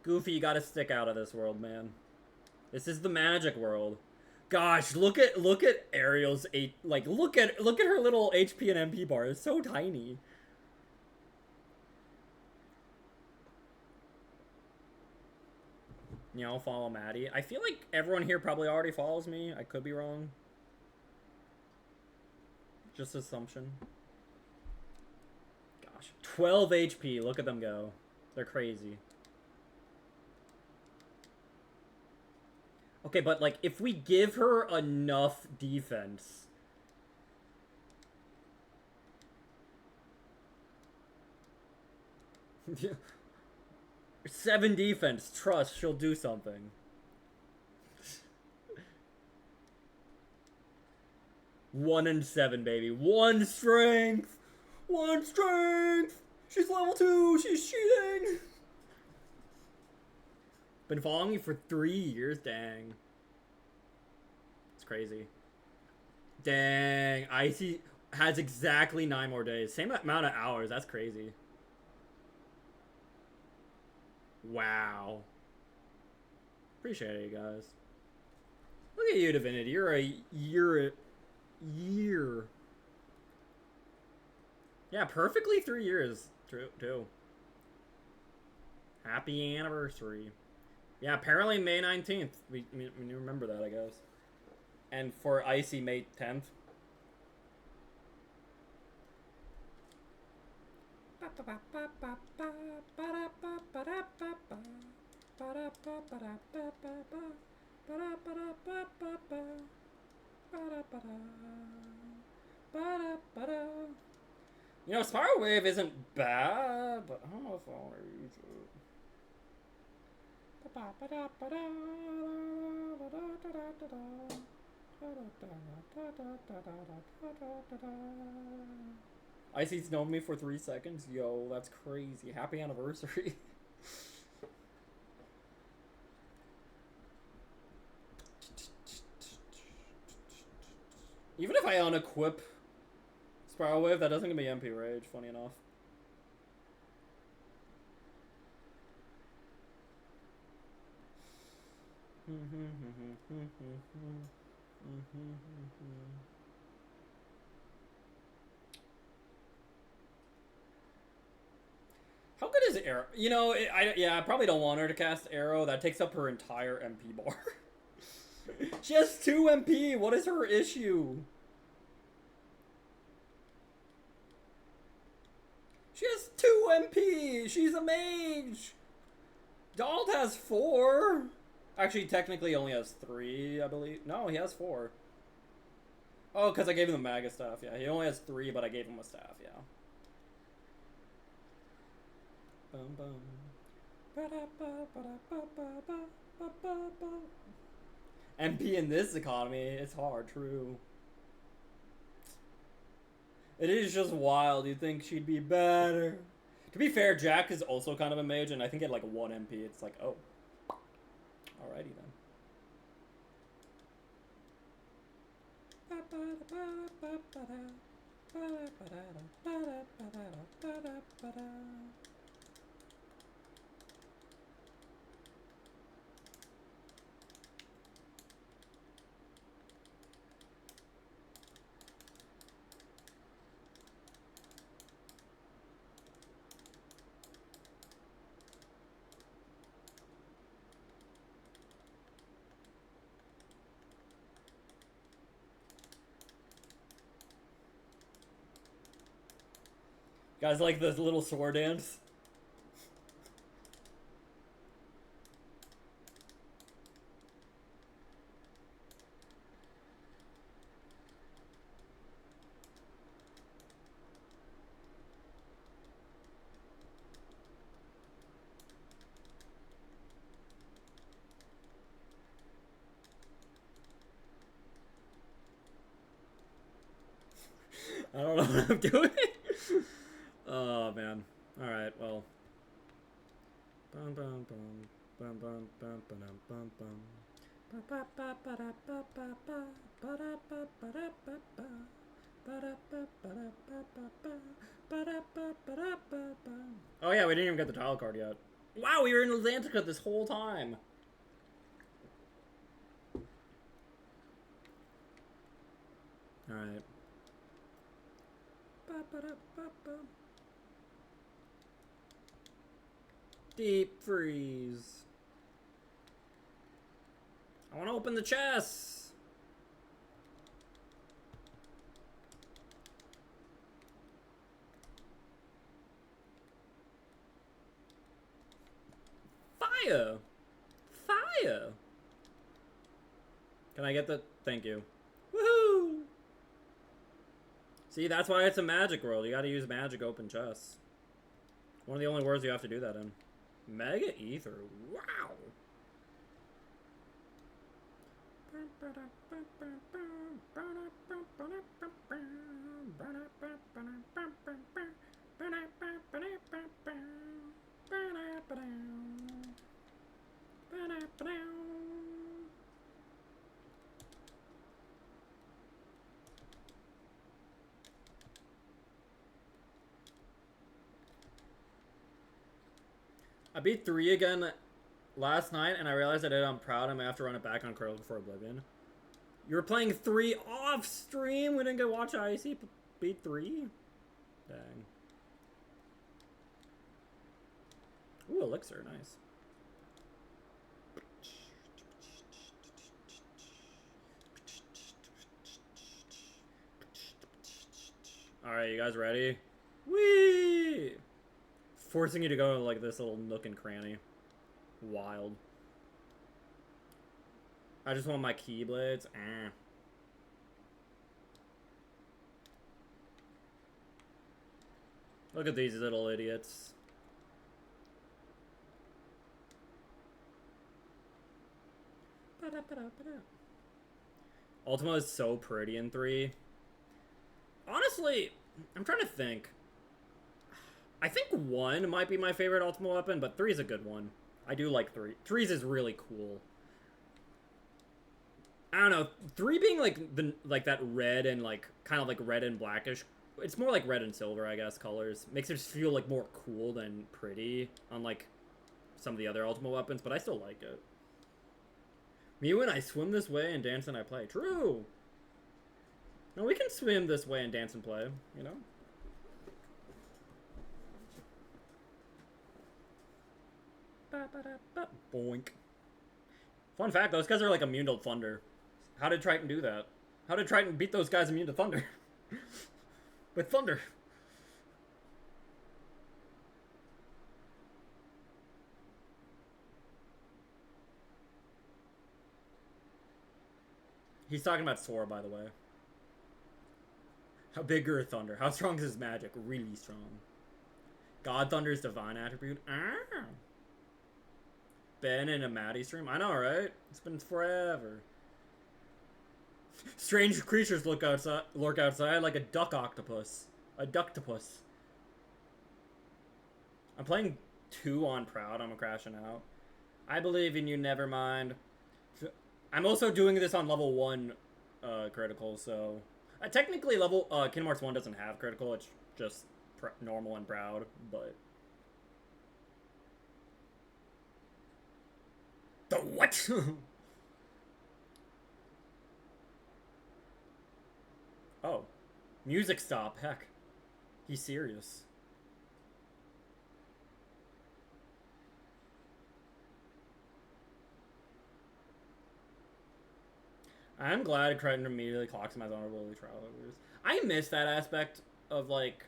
Speaker 1: Goofy, you gotta stick out of this world, man. This is the magic world. Gosh, look at Ariel's look at her little HP and MP bar. It's so tiny. You know, follow Maddie. I feel like everyone here probably already follows me. I could be wrong. Just assumption. Gosh, 12 HP. Look at them go. They're crazy. Okay, but, like, if we give her enough defense... Yeah. 7 defense. Trust, she'll do something. One and 7, baby. 1 strength! 1 strength! She's level 2! She's cheating! Been following me for 3 years? Dang. It's crazy. Dang. Icy has exactly 9 more days. Same amount of hours. That's crazy. Wow. Appreciate it, you guys. Look at you, Divinity. You're a year. Yeah, perfectly 3 years, too. Happy anniversary. Yeah, apparently May 19th. We remember that, I guess. And for Icy, May 10th. You know, Spiral Wave isn't bad, but I don't know if I want to use it. Icy's known me for 3 seconds. Yo, that's crazy. Happy anniversary. Even if I unequip Spiral Wave, that doesn't give me MP Rage, funny enough. How good is Arrow? You know, I probably don't want her to cast Arrow. That takes up her entire MP bar. She has 2 MP. What is her issue? She has 2 MP. She's a mage. Donald has 4. Actually, technically only has 3, I believe. No, he has 4. Oh, because I gave him the Maga staff. Yeah, he only has 3, but I gave him a staff. Yeah. Bum bum. Ba-da-ba, ba-da-ba-ba-ba. MP in this economy, it's hard, true. It is just wild. You'd think she'd be better. To be fair, Jack is also kind of a mage, and I think at like 1 MP, it's like, oh. Alrighty then. Guys like the little sword dance? I don't know what I'm doing. Oh man. Alright, well. Bum bum bum bum bum bum bum bum bum. Oh yeah, we didn't even get the tile card yet. Wow, we were in Atlantica this whole time. Alright. Deep freeze. I want to open the chest. Fire. Fire. Can I get the... Thank you. Woohoo! See, that's why it's a magic world. You gotta use magic open chests. One of the only words you have to do that in. Mega Ether. Wow! I beat 3 again last night, and I realized I did it on Proud. I might have to run it back on Curl before Oblivion. You were playing 3 off stream? We didn't get to watch IC beat 3? Dang. Ooh, Elixir, nice. Alright, you guys ready? Whee! Forcing you to go to like this little nook and cranny. Wild. I just want my Keyblades. Look at these little idiots. Ultima is so pretty in 3. Honestly, I'm trying to think. I think 1 might be my favorite Ultima weapon, but 3 is a good one. I do like 3. 3's is really cool. I don't know. 3 being like that red and like kind of like red and blackish. It's more like red and silver, I guess, colors. Makes it just feel like more cool than pretty, unlike some of the other Ultima weapons, but I still like it. Me when I swim this way and dance and I play. True! No, we can swim this way and dance and play, you know? Boink. Fun fact, those guys are like immune to thunder. How did Triton do that? How did Triton beat those guys immune to thunder? With thunder. He's talking about Sora, by the way. How big are thunder? How strong is his magic? Really strong. God Thunder's divine attribute? Ah. been in a Maddie stream. I know, right? It's been forever. Strange creatures lurk outside like a duck octopus. A ductopus. I'm playing 2 on Proud. I'm crashing out. I believe in you, never mind. I'm also doing this on level 1 critical, so... technically, Kingdom Hearts 1 doesn't have critical. It's just normal and Proud, but... The what? Oh. Music stop. Heck. He's serious. I'm glad Crichton immediately clocks him as honorable travelers. I miss that aspect of, like,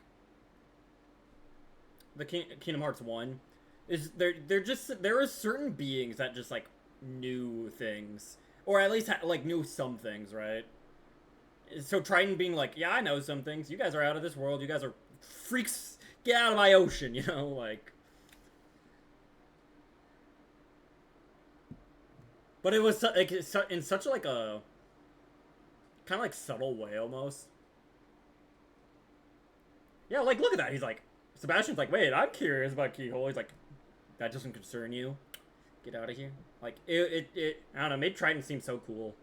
Speaker 1: the Kingdom Hearts 1. Is there are certain beings that just, like, knew things. Or at least, like, knew some things, right? So Triton being like, yeah, I know some things. You guys are out of this world. You guys are freaks. Get out of my ocean, you know? Like... But it was, like, in such, like, a... kind of, like, subtle way, almost. Yeah, like, look at that. He's like... Sebastian's like, wait, I'm curious about Keyhole. He's like, that doesn't concern you. Get out of here. Like, I don't know, made Triton seem so cool.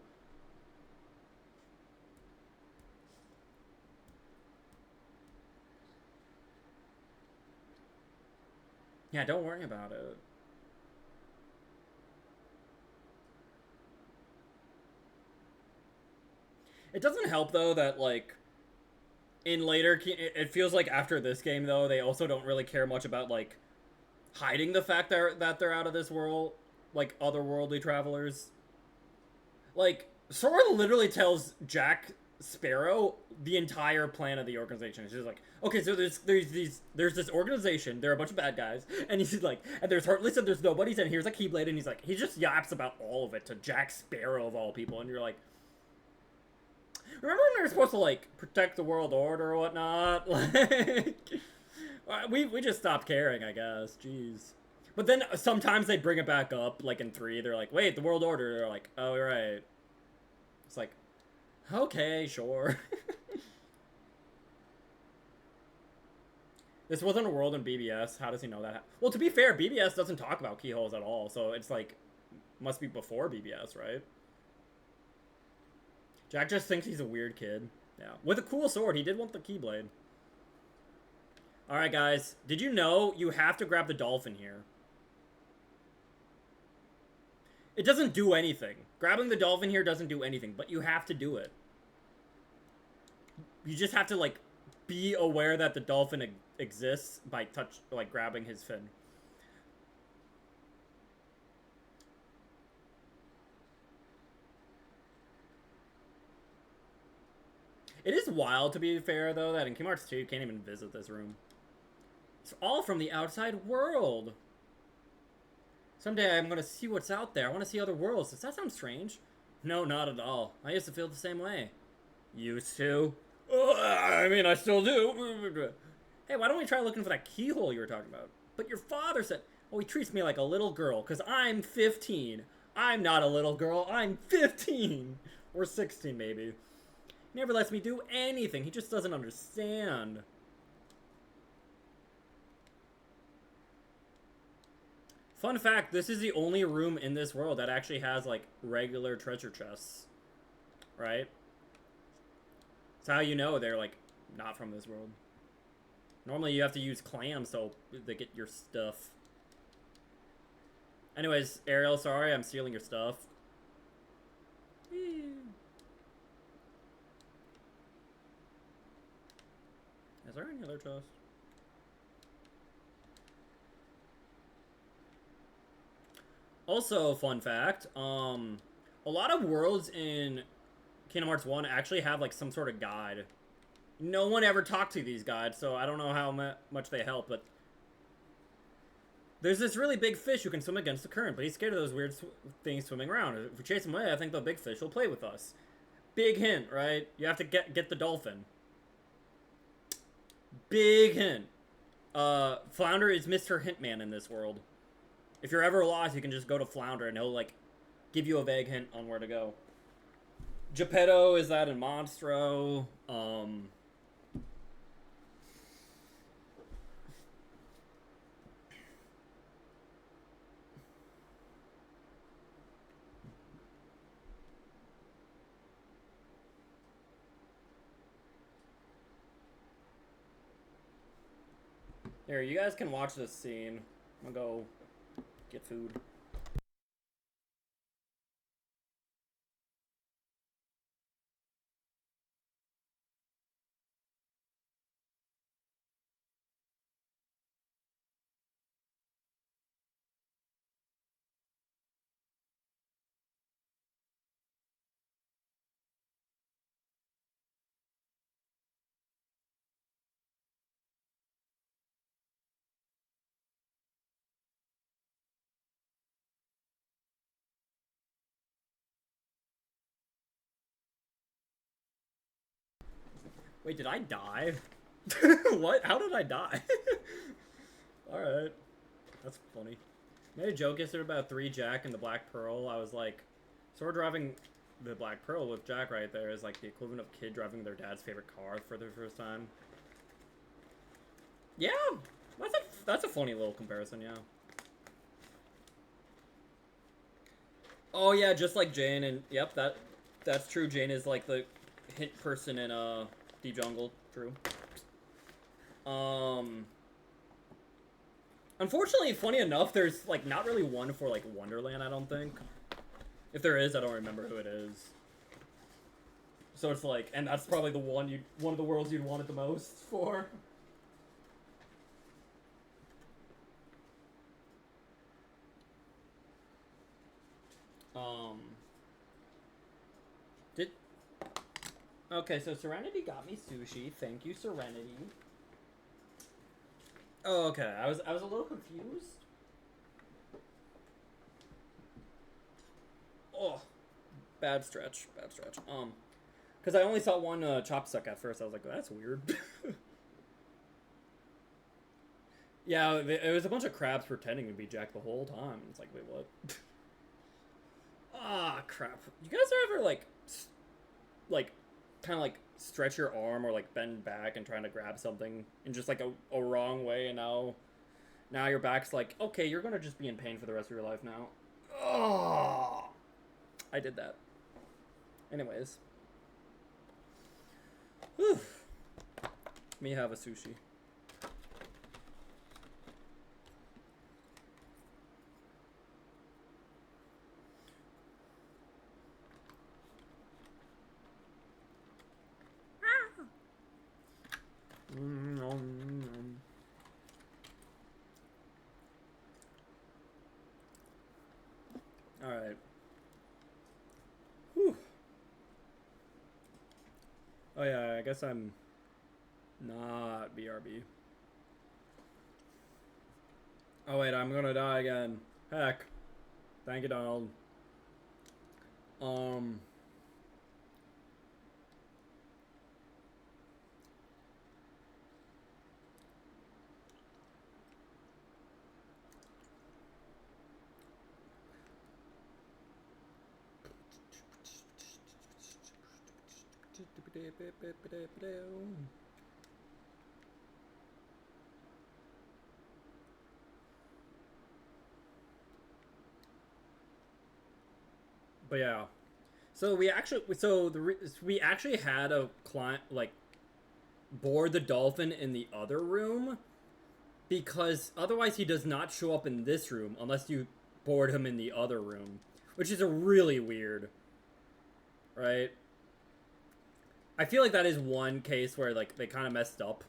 Speaker 1: Yeah, don't worry about it. It doesn't help, though, that, like, in later... It feels like after this game, though, they also don't really care much about, like, hiding the fact that they're out of this world, like, otherworldly travelers. Like, Sora literally tells Jack Sparrow the entire plan of the organization. She's like, okay, so there's this organization, there are a bunch of bad guys, and he's like, and there's Heartless and there's nobodies, and here's a Keyblade, and he's like, he just yaps about all of it to Jack Sparrow of all people, and you're like, remember when they were supposed to, like, protect the world order or whatnot? Like, we just stopped caring, I guess. Jeez. But then sometimes they bring it back up, like in 3. They're like, wait, the world order. They're like, oh, right. It's like, okay, sure. This wasn't a world in BBS. How does he know that? Well, to be fair, BBS doesn't talk about keyholes at all. So it's like, must be before BBS, right? Jack just thinks he's a weird kid. Yeah. With a cool sword. He did want the Keyblade. Alright, guys. Did you know you have to grab the dolphin here? It doesn't do anything. Grabbing the dolphin here doesn't do anything, but you have to do it. You just have to, like, be aware that the dolphin exists by grabbing his fin. It is wild, to be fair, though, that in Kingdom Hearts 2 you can't even visit this room. It's all from the outside world. Someday I'm going to see what's out there. I want to see other worlds. Does that sound strange? No, not at all. I used to feel the same way. Used to? I mean, I still do. Hey, why don't we try looking for that keyhole you were talking about? But your father said, oh, he treats me like a little girl because I'm 15. I'm not a little girl. I'm 15. Or 16, maybe. He never lets me do anything. He just doesn't understand. Fun fact, this is the only room in this world that actually has, like, regular treasure chests. Right? That's how you know they're, like, not from this world. Normally you have to use clams to get your stuff. Anyways, Ariel, sorry, I'm stealing your stuff. Is there any other chest? Also, fun fact, a lot of worlds in Kingdom Hearts 1 actually have, like, some sort of guide. No one ever talked to these guides, so I don't know how much they help, but... There's this really big fish who can swim against the current, but he's scared of those weird things swimming around. If we chase him away, I think the big fish will play with us. Big hint, right? You have to get the dolphin. Big hint. Flounder is Mr. Hintman in this world. If you're ever lost, you can just go to Flounder and he'll like give you a vague hint on where to go. Geppetto is that in Monstro. Here, you guys can watch this scene. I'm gonna go get food. Wait, did I die? What? How did I die? Alright. That's funny. Made a joke yesterday about 3 Jack and the Black Pearl. I was like, sword driving the Black Pearl with Jack right there is like the equivalent of kid driving their dad's favorite car for the first time. Yeah! That's a funny little comparison, yeah. Oh yeah, just like Jane, and yep, that's true. Jane is like the hit person in Deep Jungle. True. Unfortunately, funny enough, there's like not really one for like Wonderland. I don't think. If there is, I don't remember who it is. So it's like, and that's probably the one of the worlds you'd want it the most for. Okay, so Serenity got me sushi. Thank you, Serenity. Oh, okay. I was a little confused. Oh, bad stretch. Because I only saw one chopstick at first. I was like, that's weird. Yeah, it was a bunch of crabs pretending to be Jack the whole time. It's like, wait, what? Ah, crap. You guys are ever like kind of like stretch your arm or like bend back and trying to grab something in just like a wrong way, and now your back's like, okay, you're gonna just be in pain for the rest of your life now. Oh, I did that. Anyways, whew. Me have a sushi. Alright. Whew. Oh yeah, I guess I'm not BRB. Oh wait, I'm gonna die again. Heck. Thank you, Donald. But yeah, so we actually had a client like board the dolphin in the other room, because otherwise he does not show up in this room unless you board him in the other room, which is a really weird, right? I feel like that is one case where like they kind of messed up,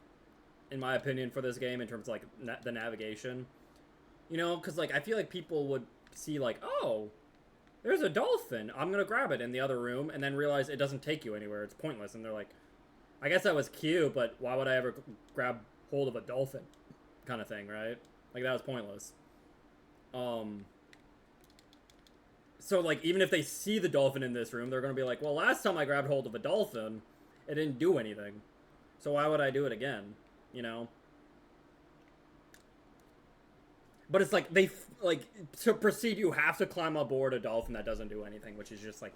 Speaker 1: in my opinion, for this game in terms of like the navigation, you know, because like I feel like people would see like, oh, there's a dolphin, I'm gonna grab it in the other room, and then realize it doesn't take you anywhere, it's pointless, and they're like, I guess that was cute, but why would I ever grab hold of a dolphin, kind of thing, right? Like that was pointless. So like even if they see the dolphin in this room, they're gonna be like, well, last time I grabbed hold of a dolphin, it didn't do anything, so why would I do it again, you know? But it's like like to proceed, you have to climb aboard a dolphin that doesn't do anything, which is just like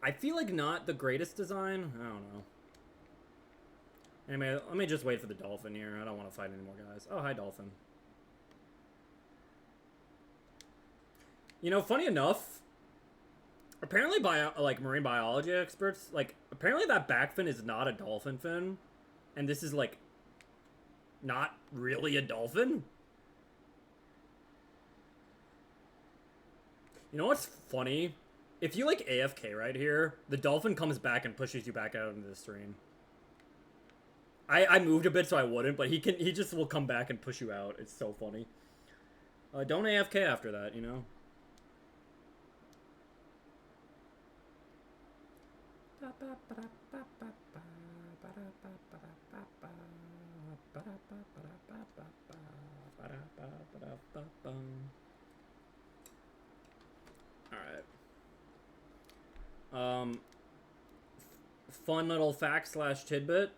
Speaker 1: I feel like not the greatest design. I don't know. Anyway, let me just wait for the dolphin here. I don't want to fight any more guys. Oh, hi, dolphin. You know, funny enough, apparently like marine biology experts, like apparently that back fin is not a dolphin fin, and this is like not really a dolphin. You know what's funny? If you like AFK right here, the dolphin comes back and pushes you back out into the stream. I moved a bit so I wouldn't, but he just will come back and push you out. It's so funny. Don't AFK after that, you know? Alright. Fun little fact / tidbit.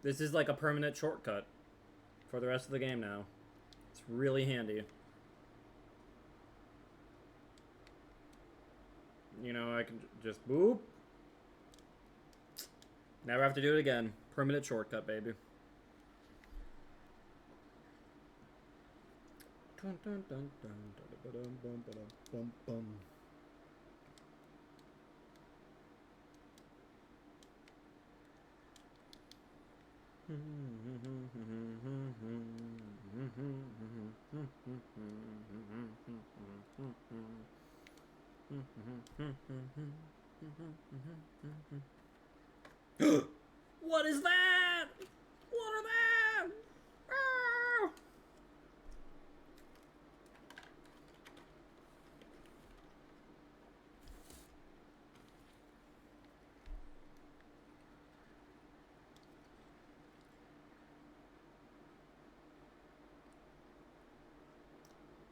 Speaker 1: This is like a permanent shortcut for the rest of the game now. It's really handy. You know, I can just boop. Never have to do it again. Permanent shortcut, baby. Dun, dun, dun, dun, dun, dun, dun, dun, dun, dun. What is that? What are that? Ah!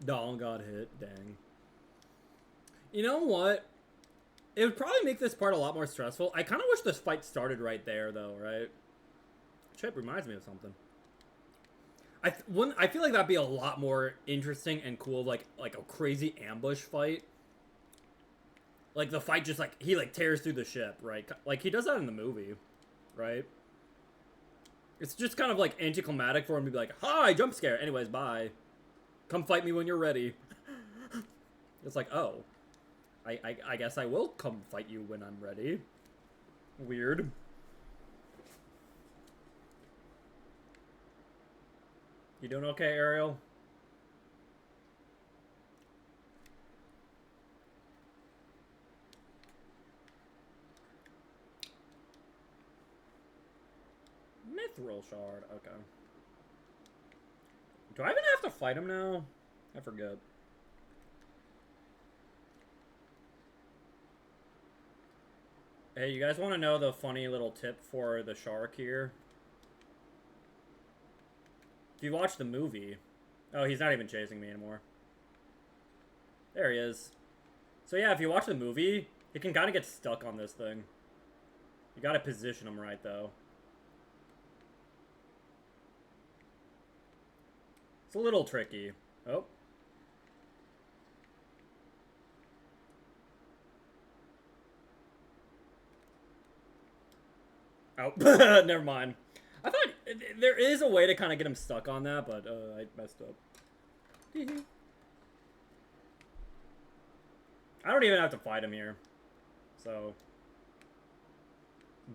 Speaker 1: Doll got hit, dang. You know what? It would probably make this part a lot more stressful. I kind of wish this fight started right there, though, right? Chip reminds me of something. I feel like that'd be a lot more interesting and cool, like a crazy ambush fight. Like the fight just like he like tears through the ship, right? Like he does that in the movie, right? It's just kind of like anticlimactic for him to be like, "Hi, jump scare." Anyways, bye. Come fight me when you're ready. It's like, oh. I guess I will come fight you when I'm ready. Weird. You doing okay, Ariel? Mithril shard, okay. Do I even have to fight him now? I forget. Hey, you guys want to know the funny little tip for the shark here? If you watch the movie... Oh, he's not even chasing me anymore. There he is. So yeah, if you watch the movie, he can kind of get stuck on this thing. You gotta position him right, though. It's a little tricky. Oh. Oh, never mind. I thought there is a way to kind of get him stuck on that, but I messed up. I don't even have to fight him here. So.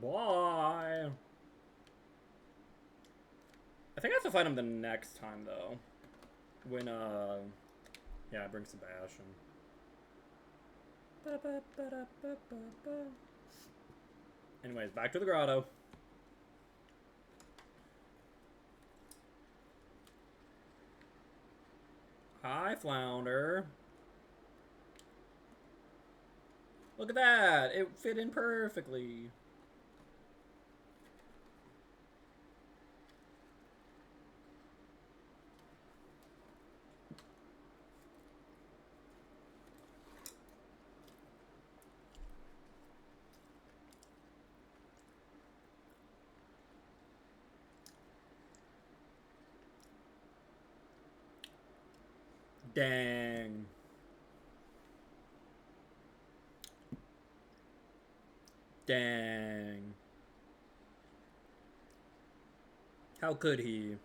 Speaker 1: Bye. I think I have to fight him the next time, though. When, yeah, I bring Sebastian. Anyways, back to the grotto. Hi, Flounder. Look at that! It fit in perfectly. Dang. Dang. How could he?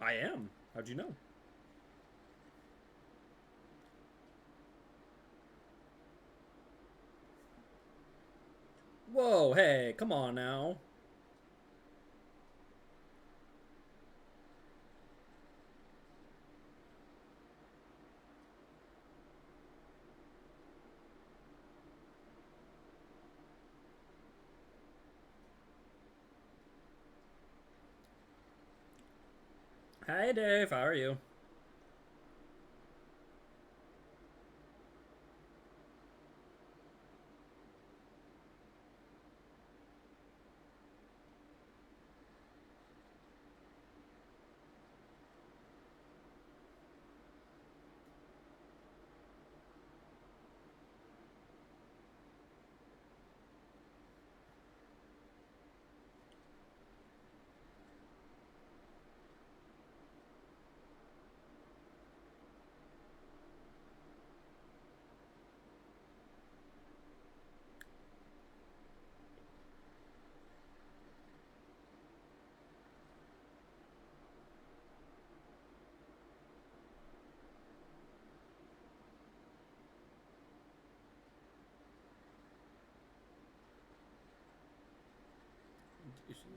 Speaker 1: I am. How'd you know? Whoa, hey, come on now. Hi, Dave. How are you?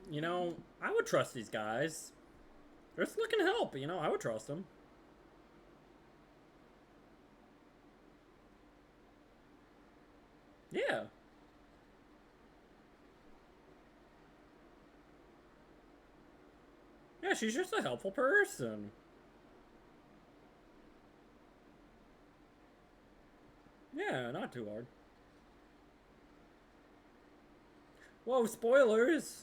Speaker 1: You know, I would trust these guys. They're just looking to help, you know, I would trust them. Yeah. Yeah, she's just a helpful person. Yeah, not too hard. Whoa, spoilers!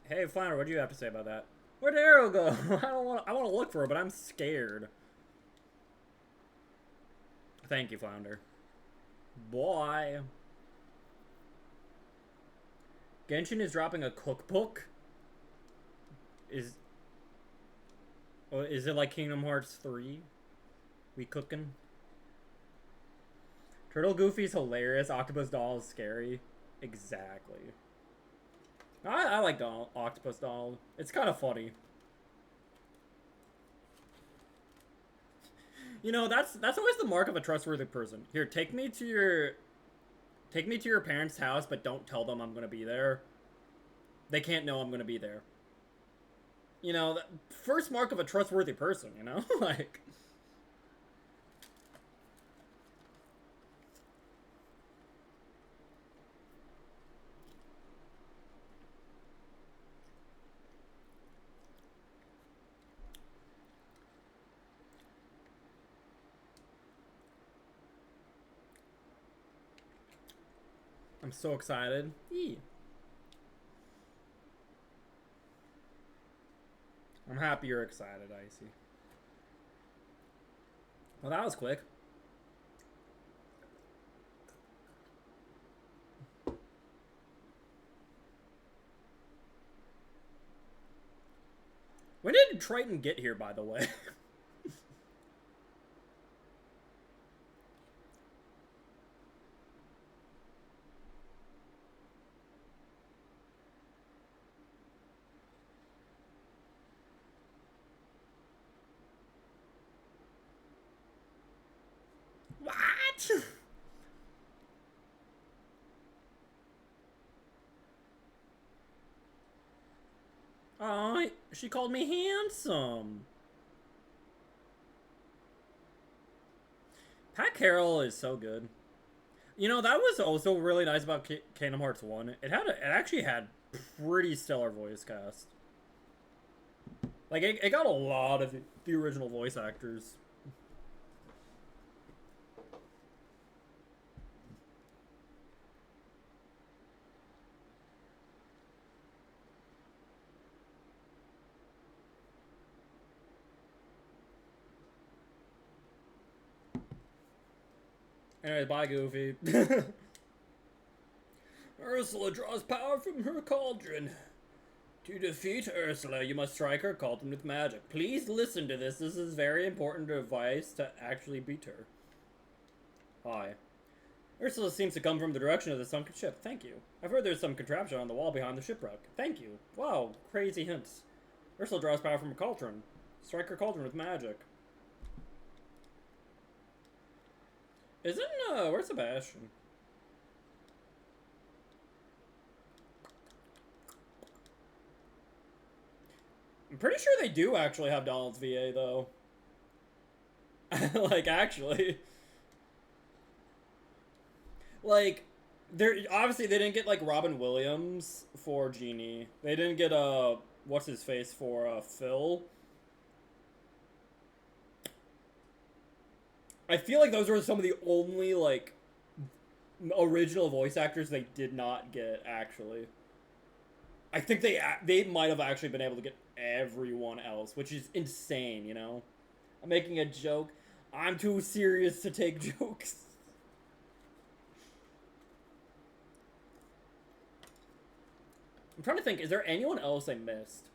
Speaker 1: Hey, Flounder, what do you have to say about that? Where'd the arrow go? I want to look for it, but I'm scared. Thank you, Flounder. Boy. Genshin is dropping a cookbook? Is... Oh, is it like Kingdom Hearts 3? We cooking? Turtle Goofy's hilarious. Octopus Doll is scary. Exactly. I like the Octopus Doll. It's kind of funny. You know, that's always the mark of a trustworthy person. Here, take me to your parents' house, but don't tell them I'm gonna be there. They can't know I'm gonna be there. You know, first mark of a trustworthy person, you know? Like... I'm so excited. Eee. I'm happy you're excited, Icy. Well, that was quick. When did Triton get here, by the way? What? Oh, she called me handsome. Pat Carroll is so good. You know, that was also really nice about Kingdom Hearts 1. It actually had pretty stellar voice cast. Like, it got a lot of the original voice actors. Anyway, bye, Goofy. Ursula draws power from her cauldron. To defeat Ursula, you must strike her cauldron with magic. Please listen to this. This is very important advice to actually beat her. Hi. Ursula seems to come from the direction of the sunken ship. Thank you. I've heard there's some contraption on the wall behind the shipwreck. Thank you. Wow, crazy hints. Ursula draws power from her cauldron. Strike her cauldron with magic. Isn't, where's Sebastian? I'm pretty sure they do actually have Donald's VA, though. Like, actually. Like, obviously they didn't get, like, Robin Williams for Genie. They didn't get, what's-his-face for, Phil. I feel like those were some of the only, like, original voice actors they did not get, actually. I think they might have actually been able to get everyone else, which is insane, you know? I'm making a joke. I'm too serious to take jokes. I'm trying to think, is there anyone else I missed?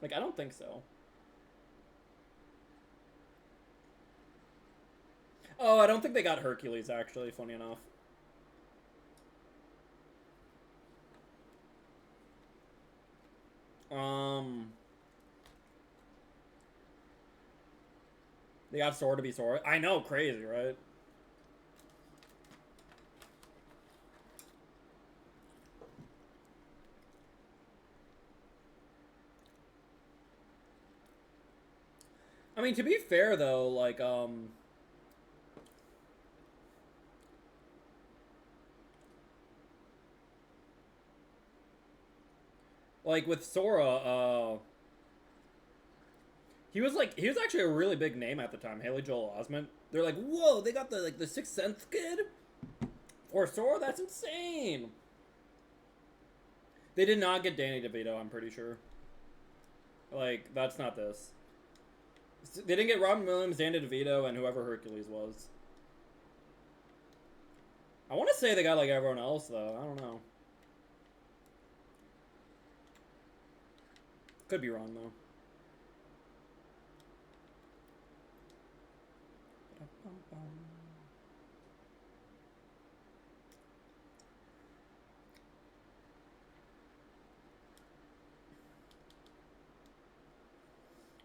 Speaker 1: Like, I don't think so. Oh, I don't think they got Hercules, actually, funny enough. They got Sora to be Sora. I know, crazy, right? I mean, to be fair, though, like with Sora, he was actually a really big name at the time, Haley Joel Osment. They're like, whoa, they got the Sixth Sense kid? For Sora? That's insane! They did not get Danny DeVito, I'm pretty sure. Like, that's not this. They didn't get Robin Williams, Danny DeVito, and whoever Hercules was. I want to say they got, like, everyone else, though. I don't know. Could be wrong, though.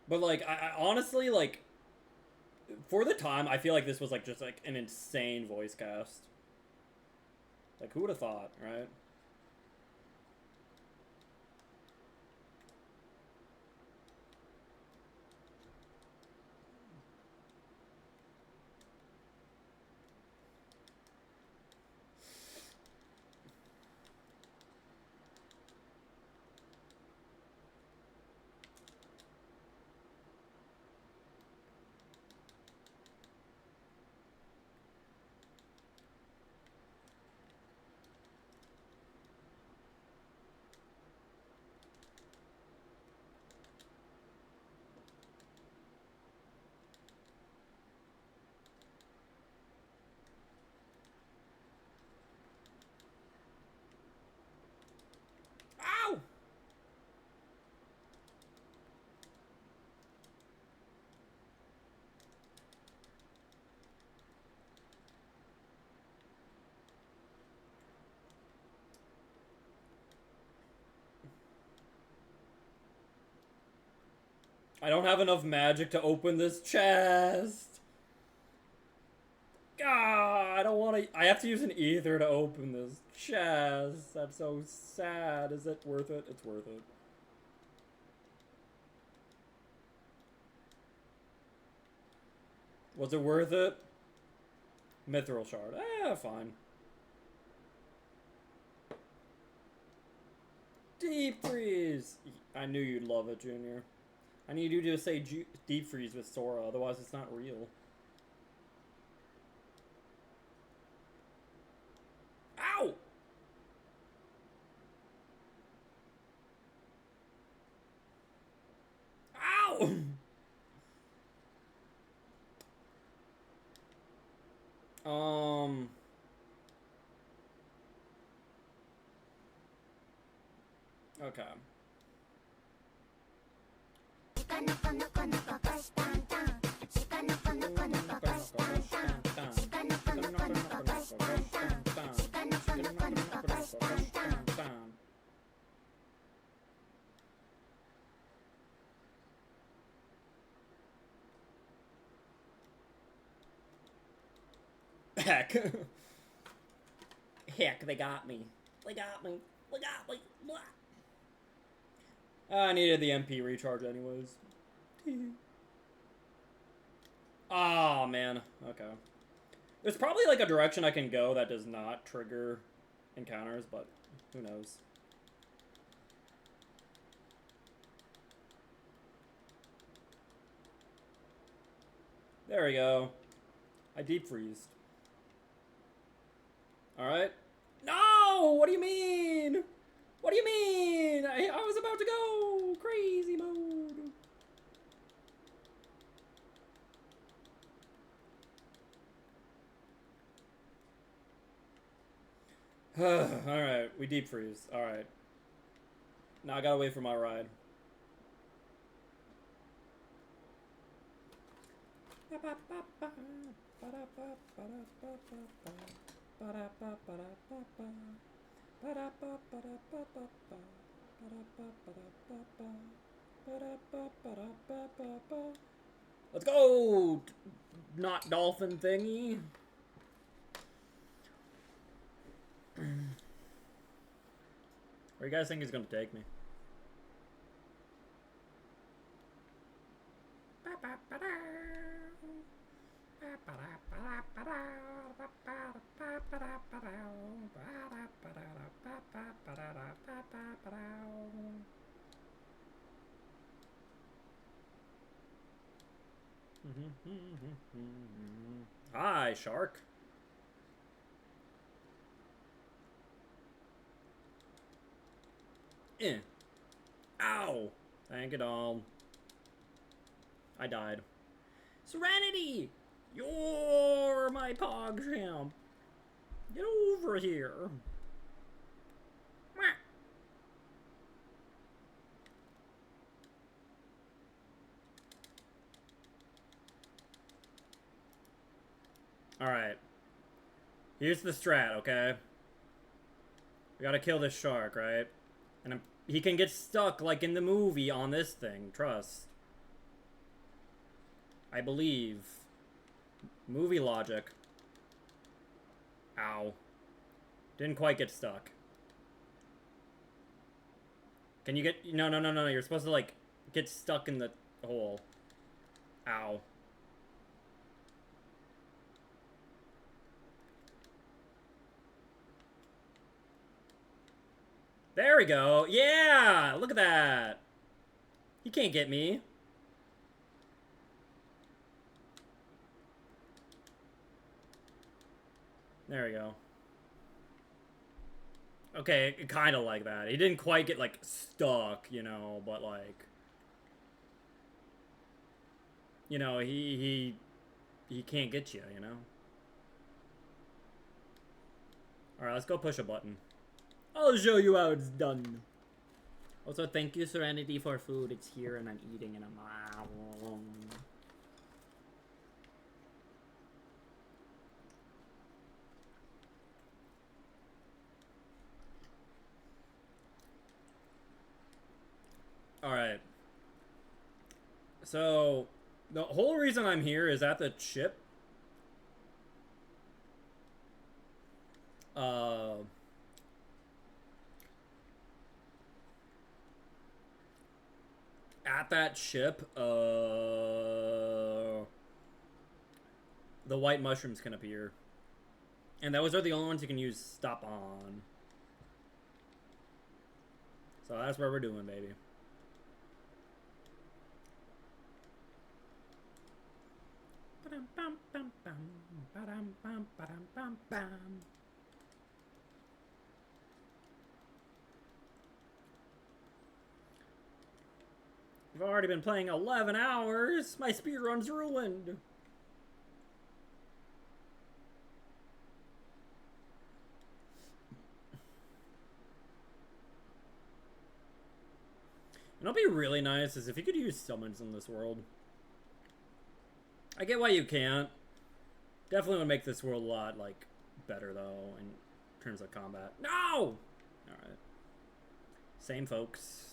Speaker 1: But, like, I honestly, like, for the time, I feel like this was, like, just, like, an insane voice cast. Like, who would have thought, right? Ow! I don't have enough magic to open this chest. God, I don't want to. I have to use an ether to open this chest. That's so sad. Is it worth it? It's worth it. Was it worth it? Mithril shard. Fine. Deep freeze! I knew you'd love it, Junior. I need you to say deep freeze with Sora, otherwise it's not real. Ow! Ow! Okay. Heck. Heck, they got me. They got me. They got me. Blah. I needed the MP recharge anyways. Oh, man. Okay. There's probably like a direction I can go that does not trigger encounters, but who knows. There we go. I deep freezed. Alright. No! What do you mean? What do you mean? I was about to go crazy mode. Alright, we deep freeze. Alright. Now I gotta wait for my ride. Let's go! Not dolphin thingy. Where do you guys think he's gonna take me? Hi, shark. Ow! Thank it all. I died. Serenity! You're my PogChamp. Get over here. Alright. Here's the strat, okay? We gotta kill this shark, right? And he can get stuck like in the movie on this thing, trust. I believe. Movie logic. Ow. Didn't quite get stuck. Can you get... No, no, no, no, you're supposed to, like, get stuck in the hole. Ow. There we go. Yeah! Look at that. He can't get me. There we go. Okay, kind of like that. He didn't quite get, like, stuck, you know, but, like... You know, he can't get you, you know? Alright, let's go push a button. I'll show you how it's done. Also, thank you, Serenity, for food. It's here, and I'm eating, and I'm... Alright. So, the whole reason I'm here is at the ship. At that ship, the white mushrooms can appear. And those are the only ones you can use stop on. So that's what we're doing, baby. I've already been playing 11 hours. My speedrun's ruined. And what'd be really nice is if you could use summons in this world. I get why you can't. Definitely would make this world a lot, like, better, though, in terms of combat. No! Alright. Same folks.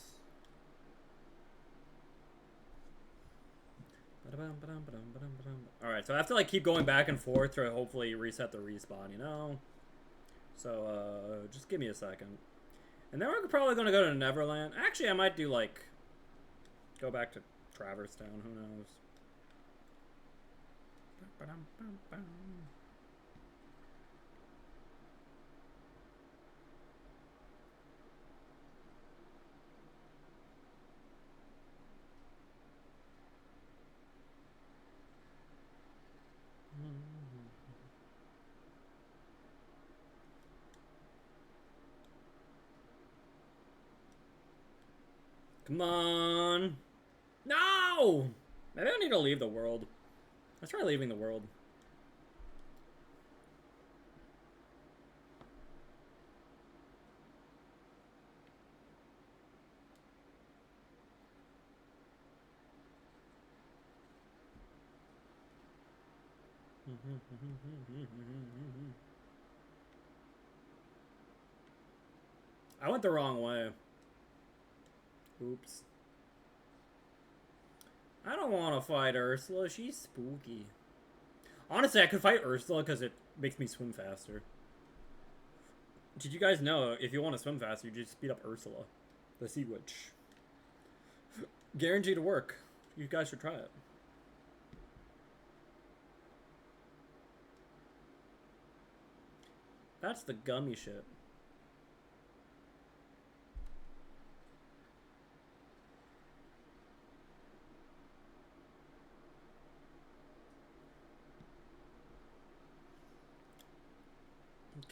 Speaker 1: Alright, so I have to, like, keep going back and forth to hopefully reset the respawn, you know? So, just give me a second. And then we're probably going to go to Neverland. Actually, I might do, like, go back to Traverse Town. Who knows? Come on. No! Maybe I need to leave the world. Let's try leaving the world. I went the wrong way. Oops. I don't want to fight Ursula. She's spooky. Honestly, I could fight Ursula because it makes me swim faster. Did you guys know if you want to swim faster, you just speed up Ursula, the sea witch? Guaranteed to work. You guys should try it. That's the gummy shit.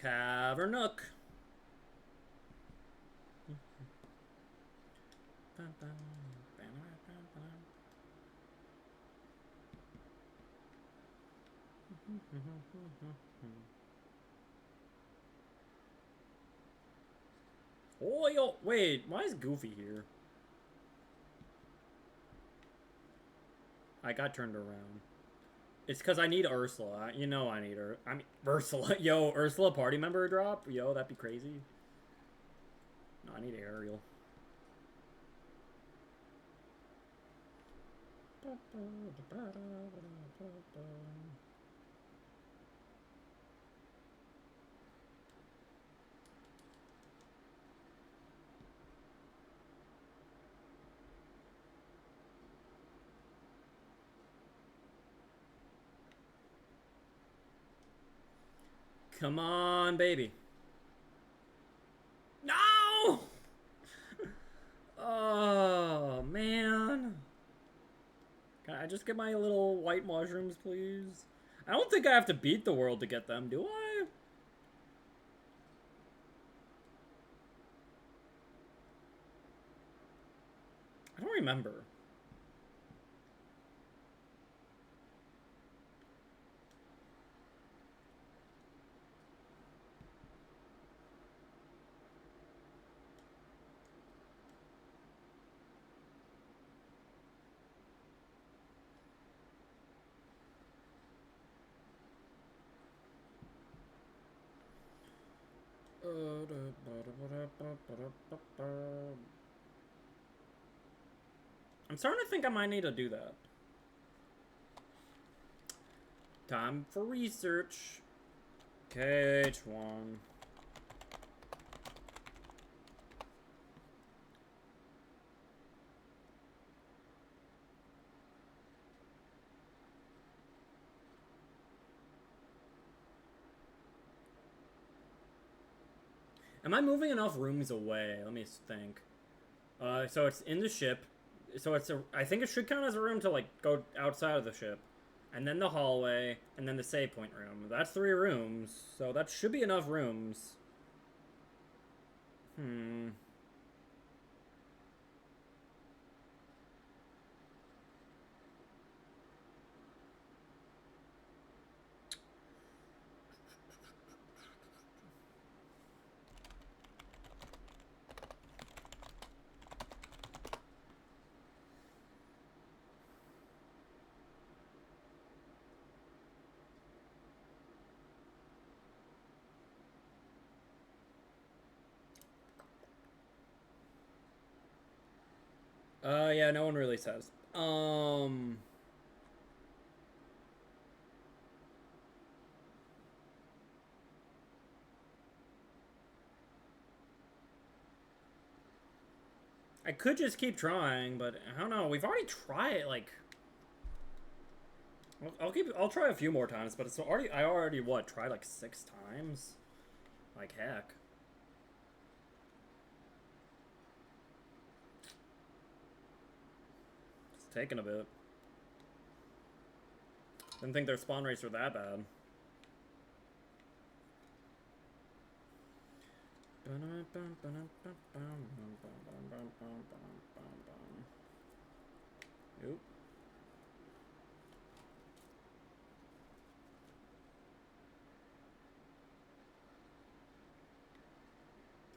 Speaker 1: Cavernook. Oh, yo, wait, why is Goofy here? I got turned around. It's because I need Ursula. You know I need her. I mean, Ursula. Yo, Ursula party member drop? Yo, that'd be crazy. No, I need Ariel. Come on, baby. No! Oh, man. Can I just get my little white mushrooms, please? I don't think I have to beat the world to get them, do I? I don't remember. I'm starting to think I might need to do that. Time for research. KH1. Am I moving enough rooms away? Let me think. So it's in the ship. So I think it should count as a room to like go outside of the ship, and then the hallway, and then the save point room. That's 3 rooms, so that should be enough rooms. Yeah, no one really says. I could just keep trying, but I don't know. We've already tried like. I'll try a few more times, but I already what tried like 6 times. Like heck. It's taking a bit. Didn't think their spawn rates were that bad. Oop.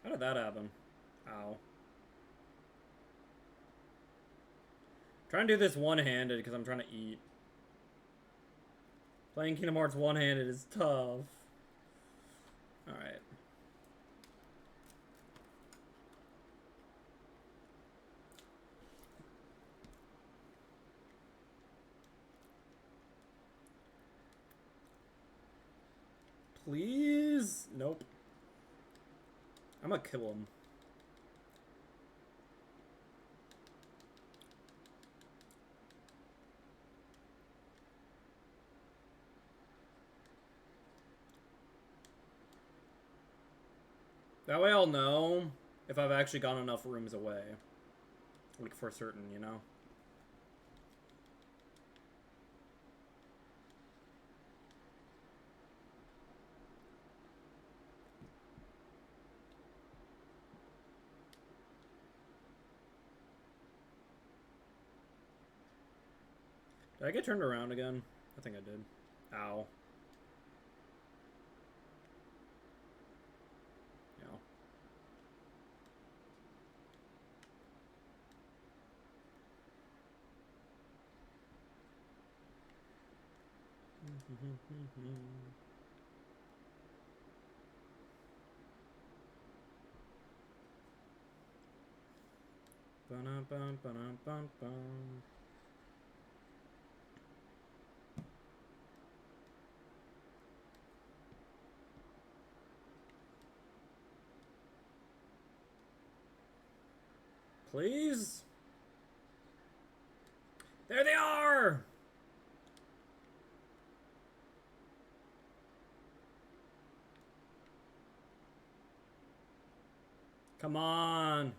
Speaker 1: How did that happen? Ow. Trying to do this one-handed because I'm trying to eat. Playing Kingdom Hearts one-handed is tough. Alright. Please? Nope. I'm gonna kill him. That way I'll know if I've actually gone enough rooms away. Like, for certain, you know? Did I get turned around again? I think I did. Ow. Ow. Ba-na-bum. Please? There they are! Come on.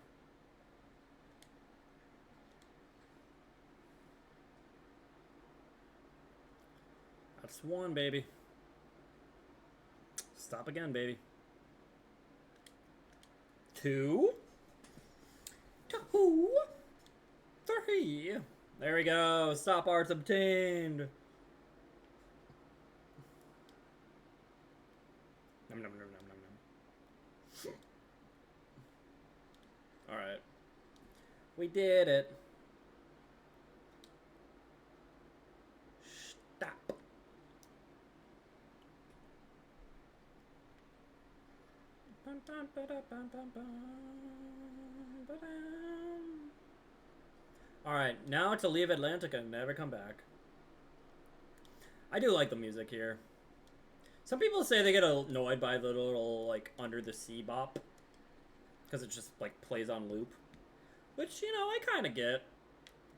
Speaker 1: That's 1, baby. Stop again, baby. 2. 2. 3. There we go. Stop arts obtained. Nom, nom, nom, nom, nom, nom. Alright. We did it. Stop. Alright, now to leave Atlantica and never come back. I do like the music here. Some people say they get annoyed by the little, like, under the sea bop. Because it just, like, plays on loop. Which, you know, I kind of get.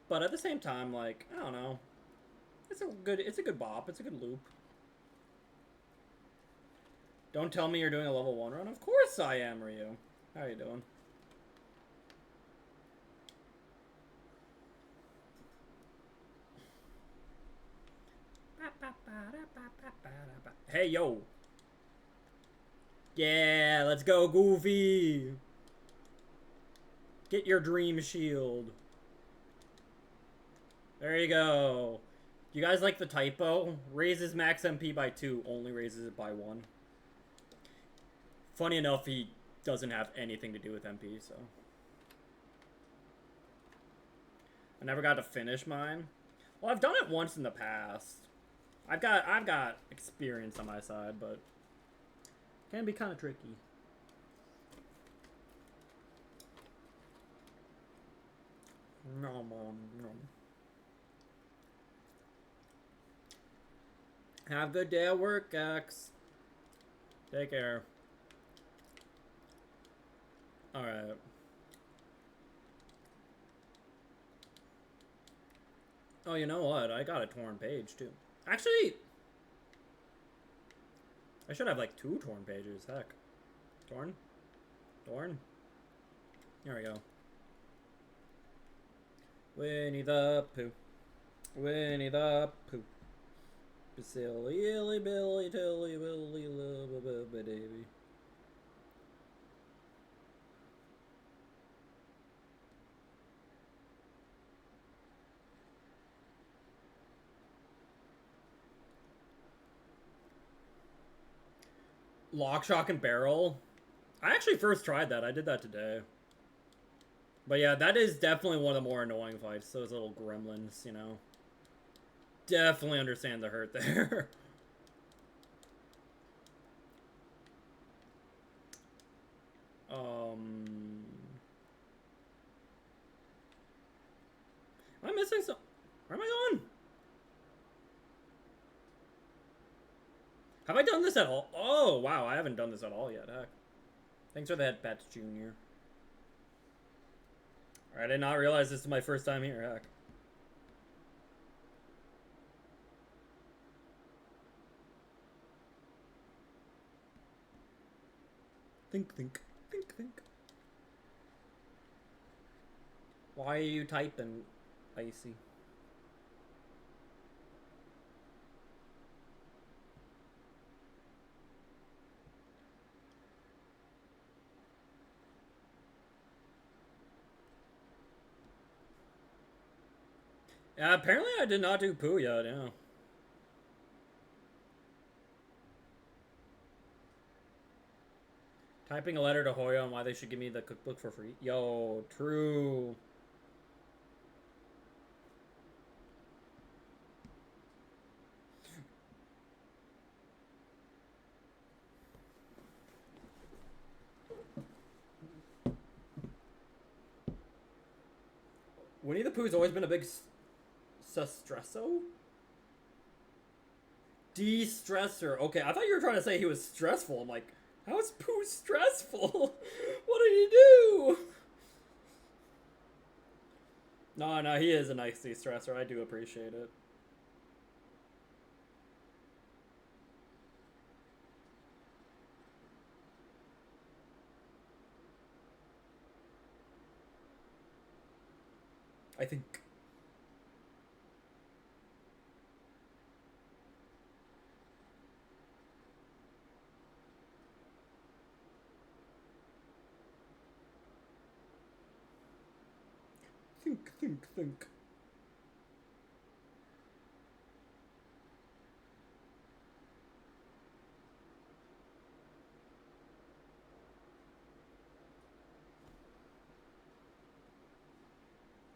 Speaker 1: But at the same time, like, I don't know. It's a good bop. It's a good loop. Don't tell me you're doing a level 1 run. Of course I am, Ryu. How are you doing? Hey, yo. Yeah, let's go, Goofy. Get your dream shield. There you go. You guys like the typo? Raises max MP by 2, only raises it by 1. Funny enough, he doesn't have anything to do with MP, so. I never got to finish mine. Well, I've done it once in the past. I've got experience on my side, but it can be kind of tricky. Nom, nom. Have a good day at work, X. Take care. Alright. Oh, you know what? I got a torn page, too. Actually, I should have, like, 2 torn pages. Heck. Torn? Torn? There we go. Winnie the Pooh. Winnie the Pooh. Silly, illy, billy, tilly, willy, love, baby. Lock, shock, and barrel. I actually first tried that. I did that today. But yeah, that is definitely one of the more annoying fights. Those little gremlins, you know. Definitely understand the hurt there. Am I missing some? Where am I going? Have I done this at all? Oh, wow, I haven't done this at all yet. Heck. Thanks for that, Bats Jr. I did not realize this is my first time here. Heck. Think. Why are you typing, Icy? Yeah, apparently I did not do Pooh yet, yeah. Typing a letter to Hoya on why they should give me the cookbook for free. Yo, true. Winnie the Pooh's always been a big stressor? De-stressor. Okay, I thought you were trying to say he was stressful. I'm like, how is Pooh stressful? What did he do? No, he is a nice de-stressor. I do appreciate it. I think. Think.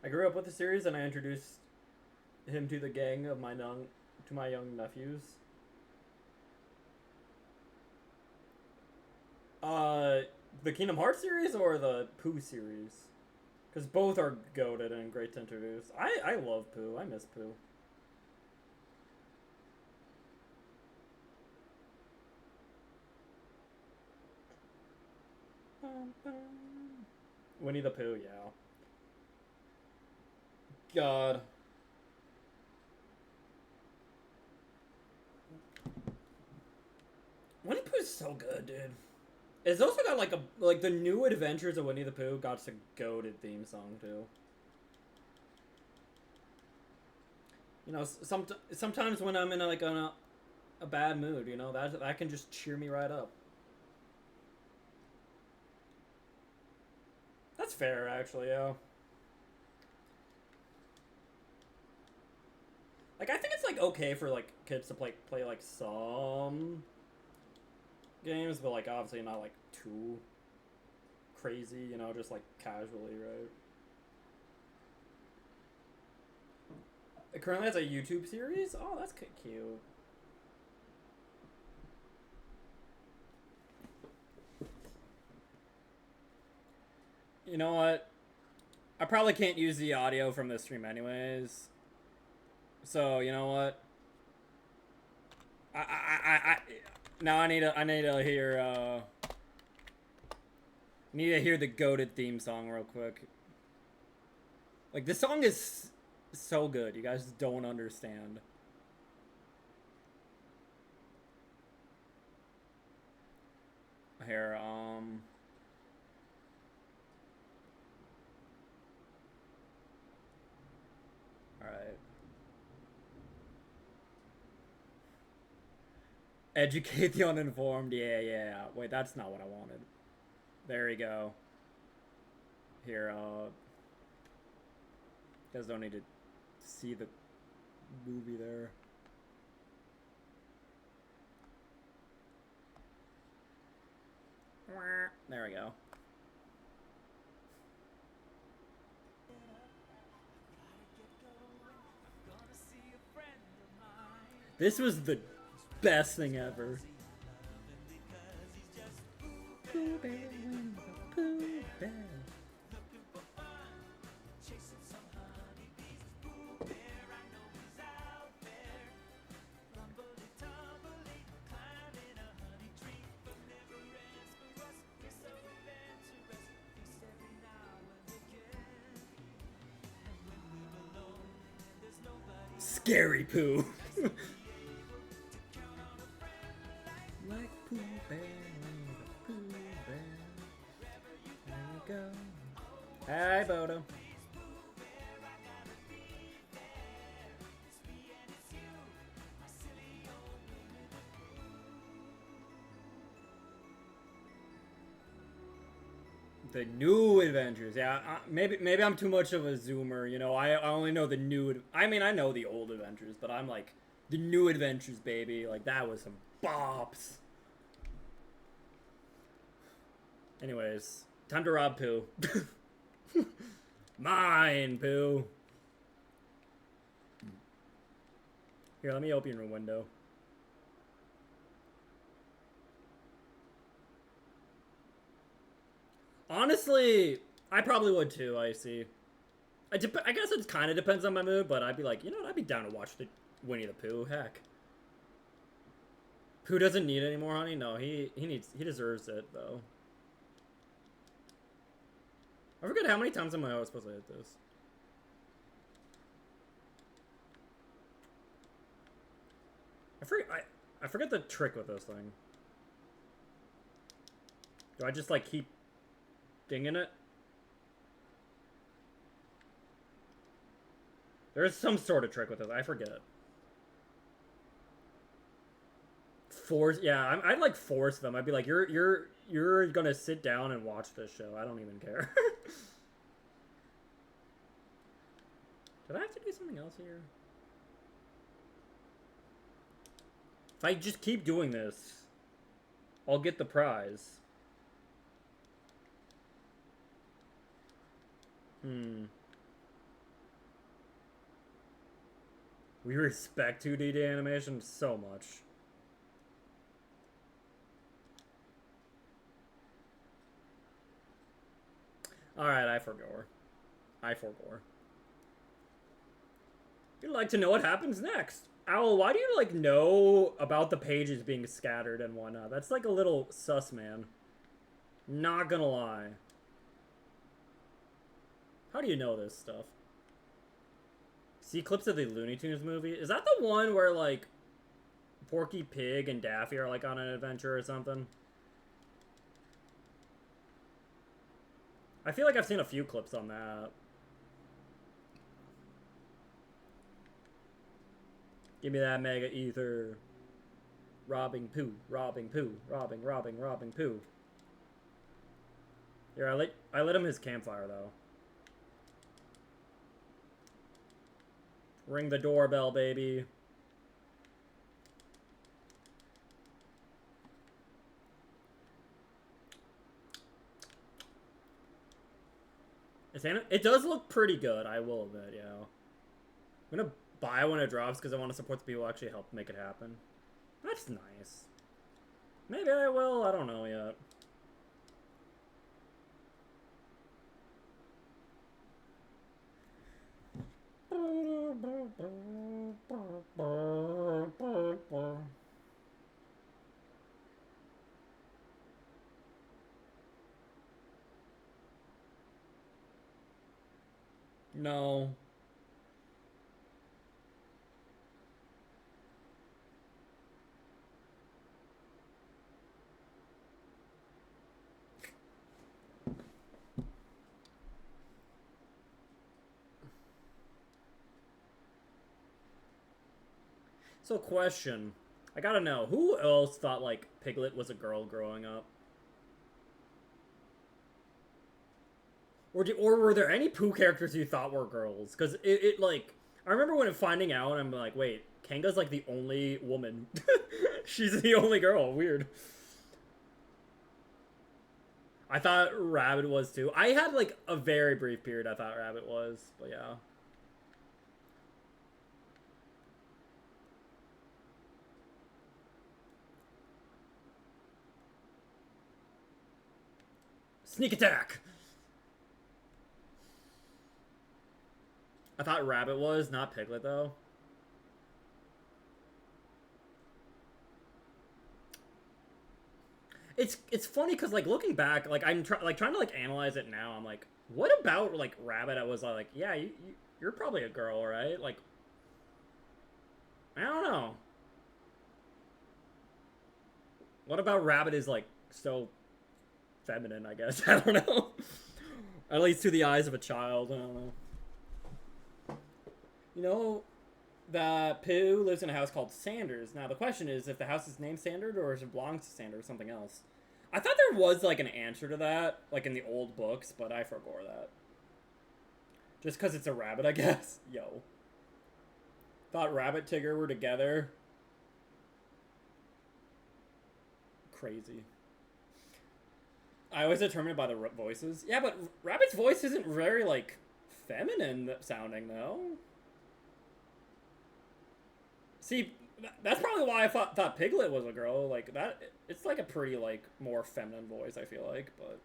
Speaker 1: I grew up with the series and I introduced him to the gang of my young nephews. The Kingdom Hearts series or the Pooh series? Because both are goated and great to introduce. I love Pooh. I miss Pooh. Winnie the Pooh, yeah. God. Winnie the Pooh's so good, dude. It's also got like the New Adventures of Winnie the Pooh got a goated theme song too. You know, sometimes when I'm in a bad mood, you know, that can just cheer me right up. That's fair, actually, yeah. Like, I think it's, like, okay for, like, kids to play like, some games, but, like, obviously not, like, too crazy, you know, just, like, casually, right? It currently has a YouTube series? Oh, that's cute. You know what? I probably can't use the audio from this stream anyways. So, you know what? I now I need to hear the goated theme song real quick. Like, this song is so good. You guys don't understand. Here, alright. Educate the uninformed. Yeah. Wait, that's not what I wanted. There we go. Here, you guys don't need to see the movie there. There we go. This was the best thing ever. Pooh Bear, Pooh Bear. Scary Pooh. Like Pooh Bear, Pooh Bear. There you go. Hi, Bodo. The New Adventures, yeah. Maybe I'm too much of a zoomer, you know. I only know the new. I mean, I know the old Adventures, but I'm like the New Adventures, baby. Like, that was some bops. Anyways, time to rob Pooh. Mine, Pooh. Here, let me open your window. Honestly, I probably would too, I see. I guess it kind of depends on my mood, but I'd be like, you know what, I'd be down to watch the Winnie the Pooh, heck. Pooh doesn't need any more honey? No, he deserves it, though. I forget how many times am I supposed to hit this. I forget the trick with this thing. Do I just, like, keep dinging it? There's some sort of trick with this. I forget. Force, yeah, I'd like force them. I'd be like, you're gonna sit down and watch this show. I don't even care. Did I have to do something else here? If I just keep doing this, I'll get the prize. We respect 2D animation so much. Alright, I forgore. You'd like to know what happens next. Owl, why do you, like, know about the pages being scattered and whatnot? That's, like, a little sus, man. Not gonna lie. How do you know this stuff? See clips of the Looney Tunes movie? Is that the one where, like, Porky Pig and Daffy are, like, on an adventure or something? I feel like I've seen a few clips on that. Give me that mega ether. Robbing poo, robbing poo, robbing poo. Here, I lit him his campfire though. Ring the doorbell, baby. It does look pretty good, I will admit, yeah. I'm gonna buy when it drops because I want to support the people who actually help make it happen. That's nice. Maybe I will, I don't know yet. No. So, question. I gotta know, who else thought, like, Piglet was a girl growing up? Or were there any Pooh characters you thought were girls? Because like, I remember when finding out, I'm like, wait, Kanga's, like, the only woman. She's the only girl. Weird. I thought Rabbit was, too. I had, like, a very brief period I thought Rabbit was, but yeah. Sneak attack! I thought Rabbit was, not Piglet, though. It's funny because, like, looking back, like, I'm trying to, like, analyze it now. I'm like, what about, like, Rabbit? I was like, yeah, you're probably a girl, right? Like, I don't know. What about Rabbit is, like, so feminine, I guess. I don't know. At least to the eyes of a child. I don't know. You know that Pooh lives in a house called Sanders. Now, the question is if the house is named Sanders or if it belongs to Sanders or something else. I thought there was, like, an answer to that, like, in the old books, but I forgot that. Just because it's a rabbit, I guess. Yo. Thought Rabbit Tigger were together. Crazy. I always determine it by the voices. Yeah, but Rabbit's voice isn't very, like, feminine sounding, though. See, that's probably why I thought Piglet was a girl. Like, that, it's like a pretty, like, more feminine voice, I feel like, but...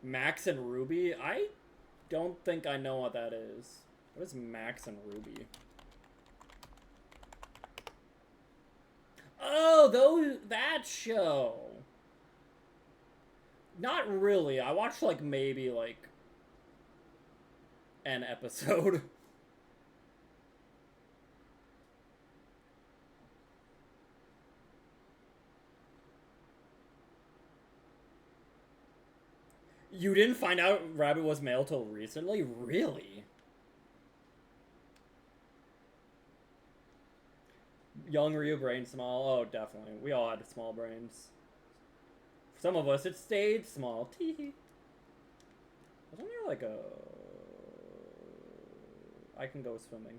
Speaker 1: Max and Ruby? I don't think I know what that is. What is Max and Ruby? Oh, that show. Not really. I watched, like, maybe, like, an episode. You didn't find out Rabbit was male till recently? Really? Young Ryu, brain small. Oh, definitely. We all had small brains. For some of us, it stayed small. Teehee. Wasn't there like a... I can go swimming.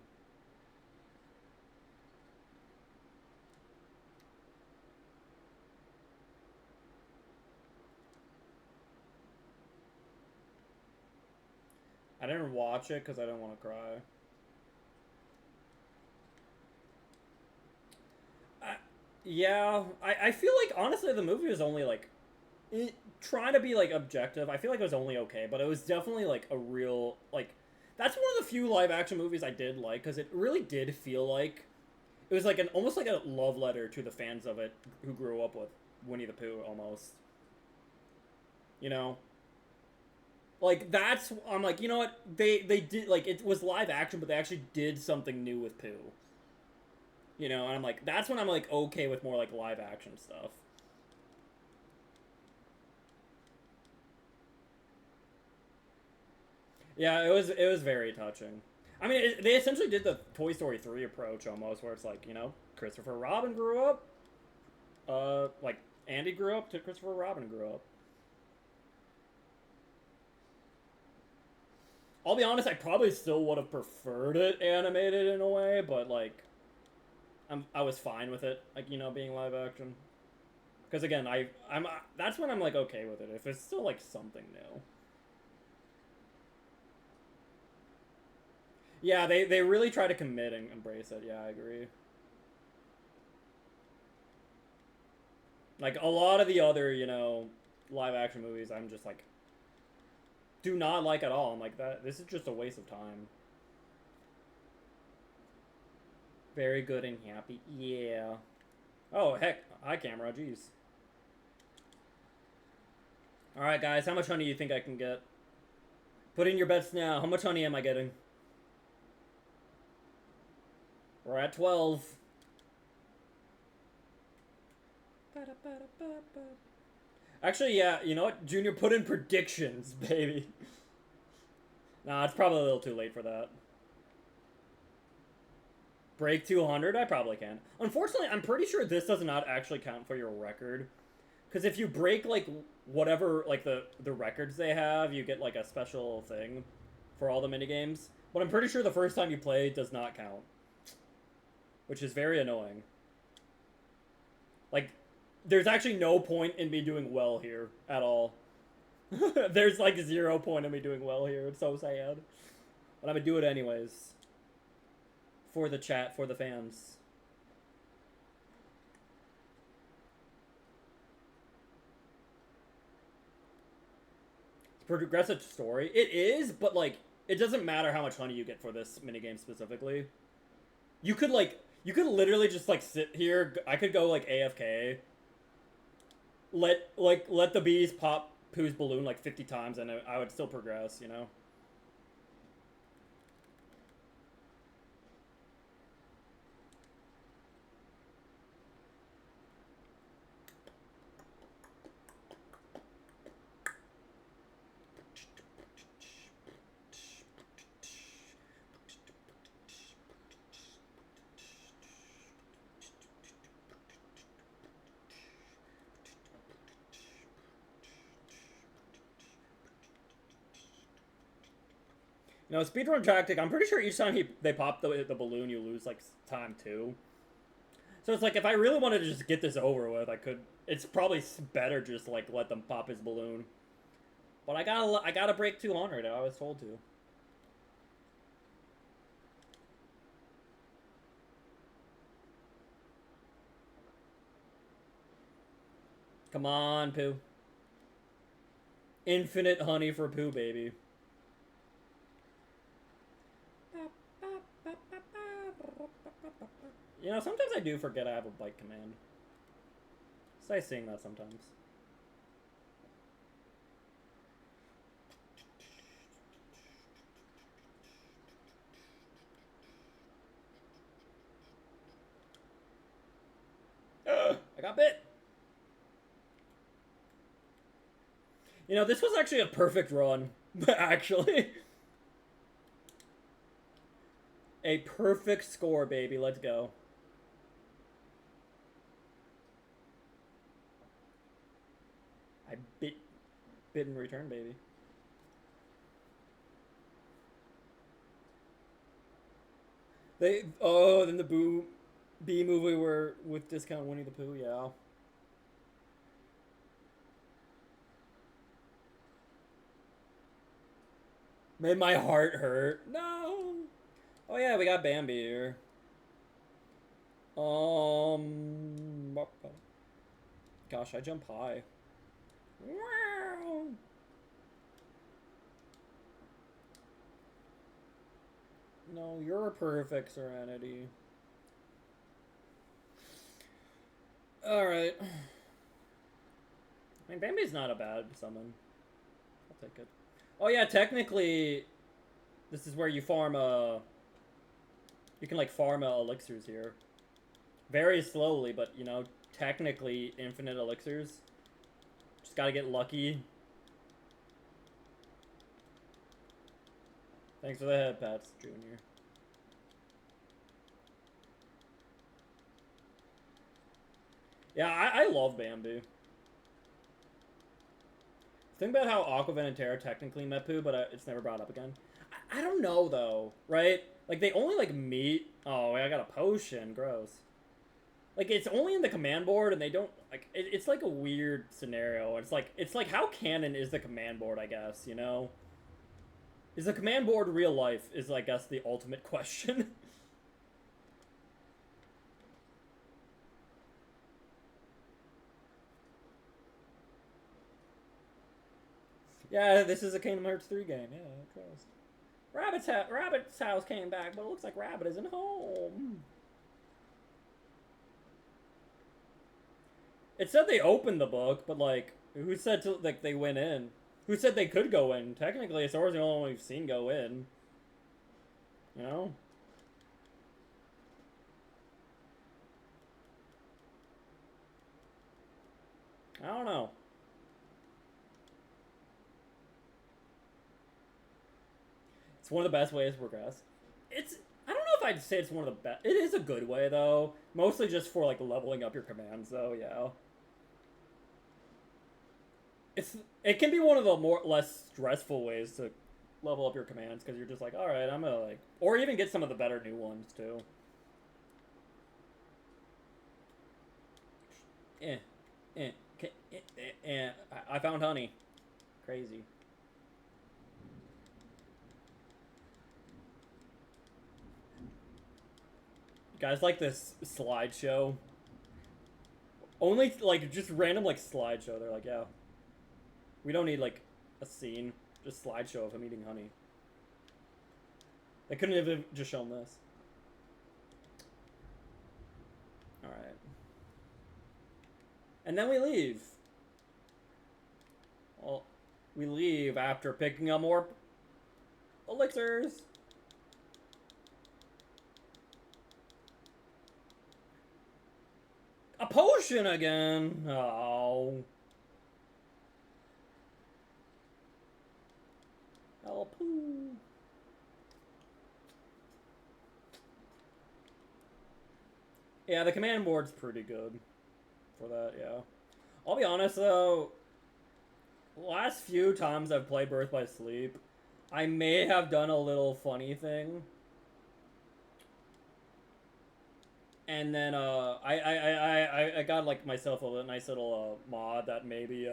Speaker 1: I didn't watch it because I didn't want to cry. Yeah, I feel like, honestly, the movie was only, like, trying to be, like, objective. I feel like it was only okay, but it was definitely, like, a real, like, that's one of the few live-action movies I did like, because it really did feel like, it was, like, almost like a love letter to the fans of it who grew up with Winnie the Pooh, almost. You know? Like, that's, I'm like, you know what, they did, like, it was live action, but they actually did something new with Pooh. You know, and I'm like, that's when I'm, like, okay with more, like, live action stuff. Yeah, it was very touching. I mean, they essentially did the Toy Story 3 approach almost, where it's like, you know, Christopher Robin grew up. Like, Andy grew up to Christopher Robin grew up. I'll be honest, I probably still would have preferred it animated in a way, but, like, I was fine with it, like, you know, being live action. Because, again, that's when I'm, like, okay with it, if it's still, like, something new. Yeah, they really try to commit and embrace it. Yeah, I agree. Like, a lot of the other, you know, live action movies, I'm just like, do not like at all. I'm like, this is just a waste of time. Very good and happy. Yeah. Oh, heck. Hi, camera. Jeez. Alright, guys. How much honey do you think I can get? Put in your bets now. How much honey am I getting? We're at 12. Actually, yeah, you know what? Junior, put in predictions, baby. Nah, it's probably a little too late for that. Break 200? I probably can. Unfortunately, I'm pretty sure this does not actually count for your record. Because if you break, like, whatever, like, the records they have, you get, like, a special thing for all the minigames. But I'm pretty sure the first time you play does not count. Which is very annoying. Like, there's actually no point in me doing well here at all. There's, like, 0 point in me doing well here. It's so sad. But I'm gonna do it anyways. For the chat, for the fans. Progressive story. It is, but, like, it doesn't matter how much honey you get for this minigame specifically. You could literally just, like, sit here. I could go, like, AFK. Let the bees pop Pooh's balloon, like, 50 times, and I would still progress, you know? You know, speedrun tactic, I'm pretty sure each time they pop the balloon, you lose, like, time, too. So it's like, if I really wanted to just get this over with, I could... It's probably better just, like, let them pop his balloon. But I gotta break 200, I was told to. Come on, Pooh. Infinite honey for Pooh, baby. You know, sometimes I do forget I have a bite command. It's nice seeing that sometimes. I got bit! You know, this was actually a perfect run. Actually. A perfect score, baby. Let's go. I bit in return, baby. Then the B movie were with discount Winnie the Pooh, yeah. Made my heart hurt. No. Oh yeah, we got Bambi here. Gosh, I jump high. Wow. No, you're a perfect Serenity. Alright. I mean, Bambi's not a bad summon. I'll take it. Oh yeah, technically, this is where you farm you can, like, farm elixirs here. Very slowly, but, you know, technically infinite elixirs. Just gotta get lucky. Thanks for the head pats, Junior. Yeah, I love Bambi. Think about how Aquaman and Terra technically met Pooh, but it's never brought up again. I don't know, though, right? Like, they only, like, meet... Oh, I got a potion. Gross. Like, it's only in the command board, and they don't... Like, it's like a weird scenario. It's like, how canon is the command board, I guess, you know? Is the command board real life, is, I guess, the ultimate question. Yeah, this is a Kingdom Hearts 3 game. Yeah, trust. Rabbit's house came back, but it looks like Rabbit isn't home. It said they opened the book, but like, who said like they went in? Who said they could go in? Technically, Sora's the only one we've seen go in. You know? I don't know. It's one of the best ways to progress. I don't know if I'd say it's one of the best. It is a good way, though. Mostly just for, like, leveling up your commands, though, yeah. It can be one of the less stressful ways to level up your commands, because you're just like, alright, I'm gonna, like... Or even get some of the better new ones, too. I found honey. Crazy. Guys like this slideshow. Only, like, just random, like, slideshow. They're like, yeah. We don't need, like, a scene. Just slideshow of him eating honey. They couldn't have just shown this. Alright. And then we leave. Well, we leave after picking up more elixirs. A potion again. Oh. Help. Yeah, the command board's pretty good for that, yeah. I'll be honest, though. Last few times I've played Birth by Sleep, I may have done a little funny thing. And then, I got, like, myself a nice little, mod that maybe,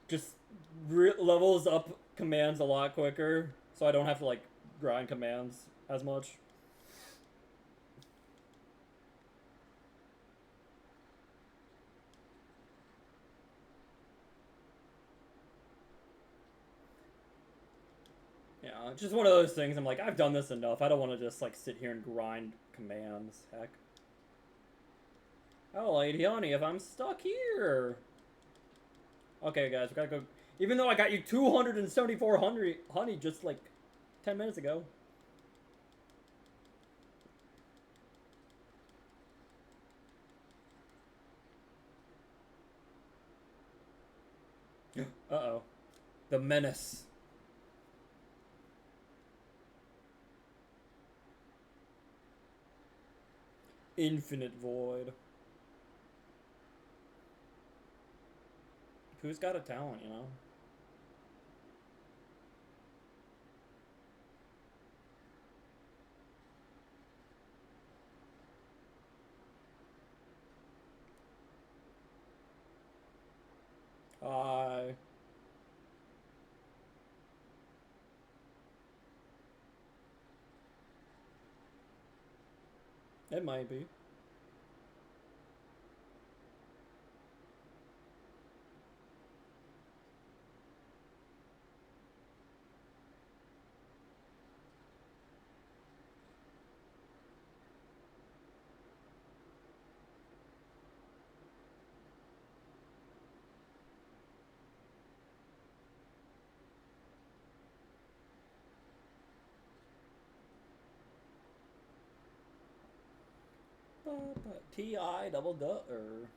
Speaker 1: just levels up commands a lot quicker, so I don't have to, like, grind commands as much. Yeah, just one of those things, I'm like, I've done this enough, I don't want to just, like, sit here and grind commands, heck. Oh, Lady Honey, if I'm stuck here. Okay, guys, we gotta go. Even though I got you 274 honey just like 10 minutes ago. Uh-oh. The menace. Infinite void. Who's got a talent, you know? Hi. It might be. T.I. double gutter.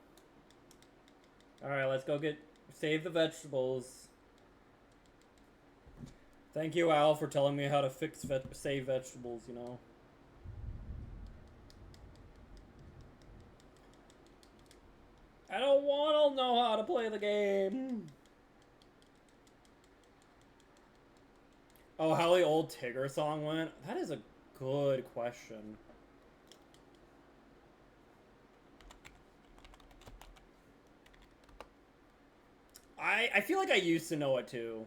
Speaker 1: Alright, let's go save the vegetables. Thank you, Al, for telling me how to save vegetables, you know. I don't want to know how to play the game. Oh, how the old Tigger song went? That is a good question. I feel like I used to know it too.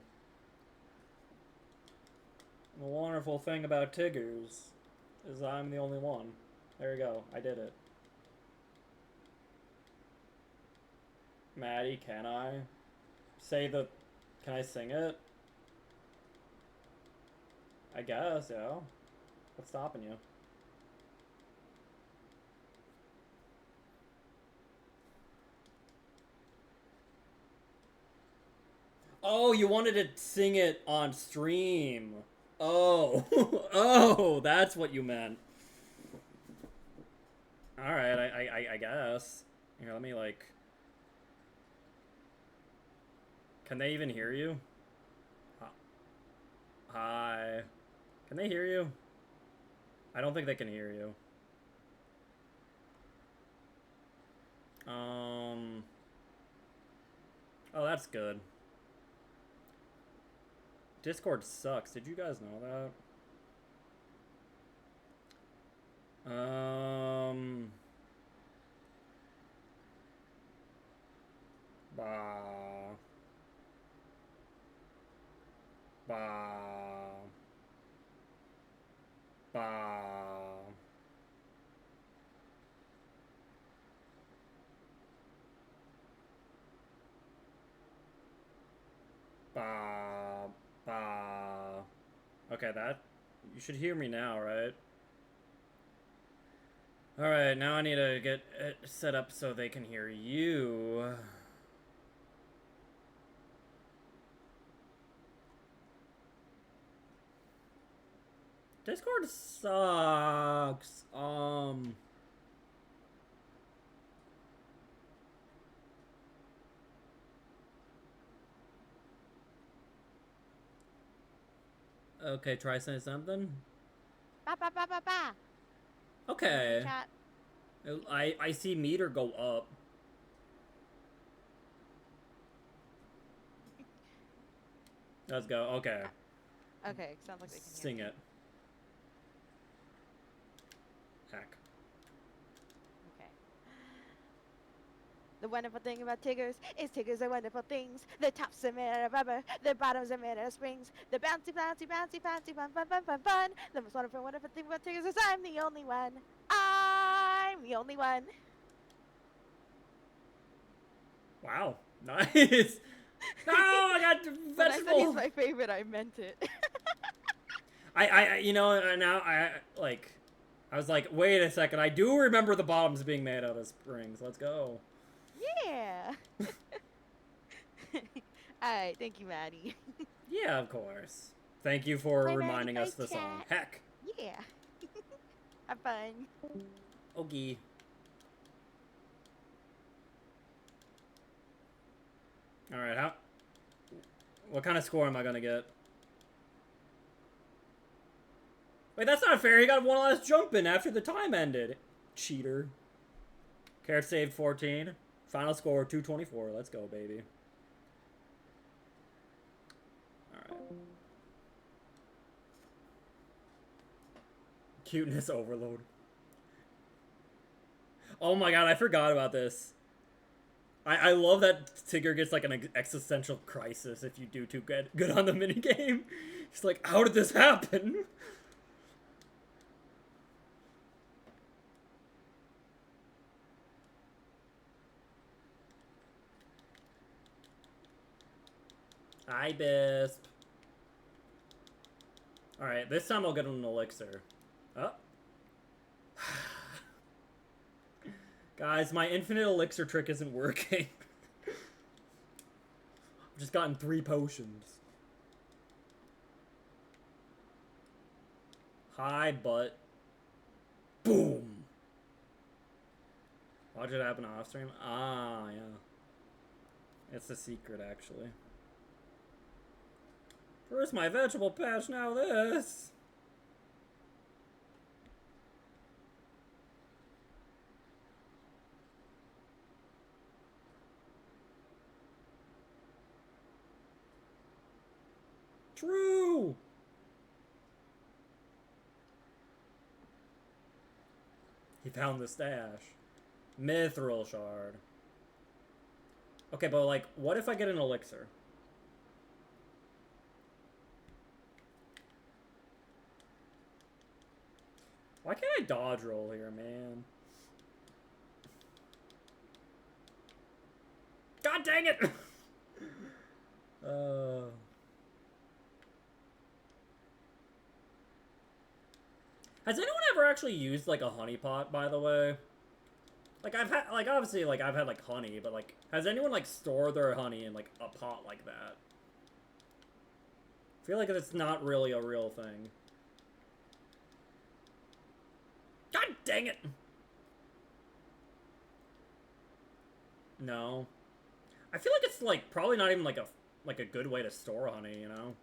Speaker 1: The wonderful thing about Tiggers is I'm the only one. There you go. I did it. Maddie, can I? Can I sing it? I guess, yeah. What's stopping you? Oh, you wanted to sing it on stream. Oh. Oh, that's what you meant. Alright, I guess. Here, let me, like... Can they even hear you? Hi. Can they hear you? I don't think they can hear you. Oh, that's good. Discord sucks. Did you guys know that? Bah. Bah. Bah. Bah. Bah. Okay, that... You should hear me now, right? Alright, now I need to get it set up so they can hear you. Discord sucks. Okay, try saying something.
Speaker 2: Ba ba ba ba ba.
Speaker 1: Okay.
Speaker 2: Chat.
Speaker 1: I see meter go up. Let's go. Okay.
Speaker 2: Okay, sounds like they can hear
Speaker 1: Sing
Speaker 2: me.
Speaker 1: it. Heck.
Speaker 2: Okay. The wonderful thing about Tiggers is Tiggers are wonderful things. The tops are made out of rubber, the bottoms are made out of springs. The bouncy, bouncy, bouncy, bouncy, fun, fun, fun, fun, fun. The most wonderful, wonderful thing about Tiggers is I'm the only one. I'm the only one.
Speaker 1: Wow. Nice. No, I got
Speaker 2: When I said he's
Speaker 1: vegetable.
Speaker 2: my favorite, I meant it.
Speaker 1: You know, now I was like, wait a second. I do remember the bottoms being made out of springs. Let's go.
Speaker 2: Yeah. Alright, thank you, Maddie.
Speaker 1: Yeah, of course. Thank you for
Speaker 2: Bye, Maddie,
Speaker 1: reminding
Speaker 2: bye,
Speaker 1: us the song.
Speaker 2: chat.
Speaker 1: Heck.
Speaker 2: Yeah. Have fun.
Speaker 1: Okay. Alright, what kind of score am I gonna get? Wait, that's not fair. He got one last jump in after the time ended. Cheater. Carrot saved 14. Final score 224. Let's go, baby. Alright. Cuteness overload. Oh my god, I forgot about this. I love that Tigger gets like an existential crisis if you do too good on the minigame. He's like, how did this happen? Hi, Bisp. Alright, this time I'll get an elixir. Oh. Guys, my infinite elixir trick isn't working. I've just gotten 3 potions. Hi, butt. Boom! Watch it happen off stream. Ah, yeah. It's a secret, actually. First my vegetable patch, now this. True! He found the stash. Mithril shard. Okay, but like, what if I get an elixir? Why can't I dodge roll here, man? God dang it! Has anyone ever actually used like a honey pot, by the way? Like I've had, like obviously, like I've had like honey, but like, has anyone like stored their honey in like a pot like that? I feel like it's not really a real thing. God dang it! No. I feel like it's like probably not even like a good way to store honey, you know?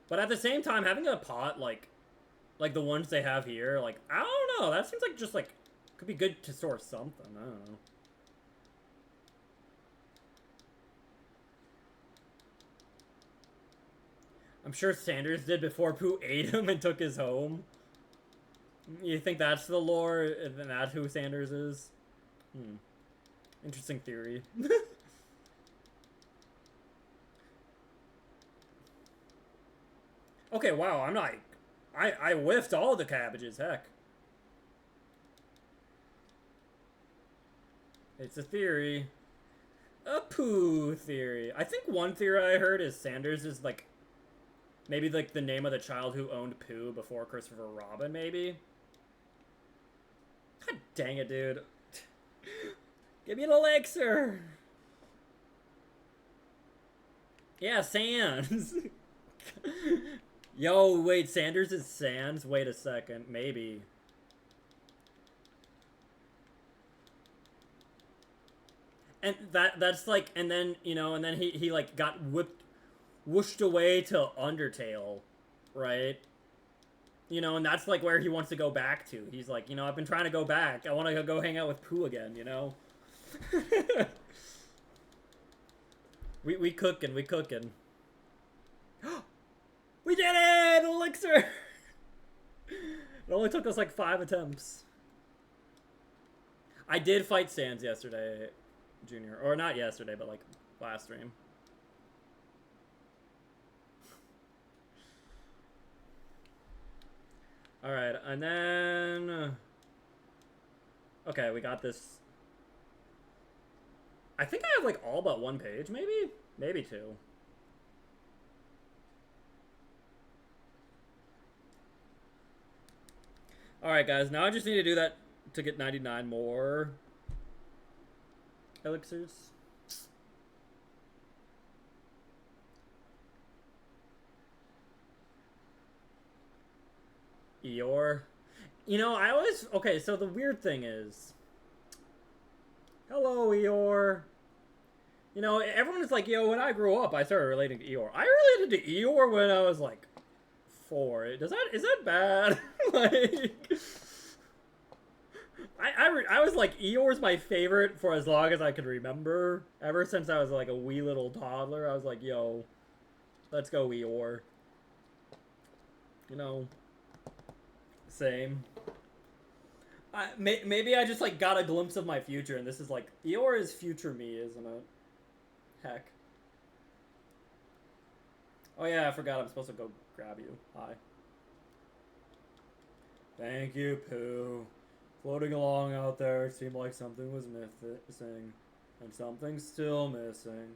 Speaker 1: But at the same time, having a pot like the ones they have here, like I don't know, that seems like just like could be good to store something. I don't know. I'm sure Sanders did before Pooh ate him and took his home. You think that's the lore, and that's who Sanders is? Interesting theory. Okay, wow, I'm not... I whiffed all the cabbages, heck. It's a theory. A Pooh theory. I think one theory I heard is Sanders is like... maybe like the name of the child who owned Pooh before Christopher Robin, maybe? God dang it, dude. Give me an elixir! Yeah, Sans! Yo, wait, Sanders is Sans? Wait a second, maybe. And that's like, and then, you know, and then he like got whooshed away to Undertale, right? You know, and that's like where he wants to go back to. He's like, you know, I've been trying to go back. I want to go hang out with Pooh again, you know? we cooking, we cooking. We did it! Elixir! It only took us like 5 attempts. I did fight Sans yesterday, Junior. Or not yesterday, but like last stream. Alright, and then... okay, we got this. I think I have like all but one page, maybe? Maybe 2. Alright, guys, now I just need to do that to get 99 more elixirs. Eeyore. You know, I always... okay, so the weird thing is... hello, Eeyore. You know, everyone is like, yo, when I grew up, I started relating to Eeyore. I related to Eeyore when I was like 4. Is that bad? Like, I was like, Eeyore's my favorite for as long as I could remember. Ever since I was like a wee little toddler, I was like, yo, let's go Eeyore. You know, same. Maybe I just like got a glimpse of my future, and this is like, Eeyore is future me, isn't it? Heck. Oh yeah, I forgot I'm supposed to go grab you. Hi. Thank you, Pooh. Floating along out there, it seemed like something was missing. And something's still missing.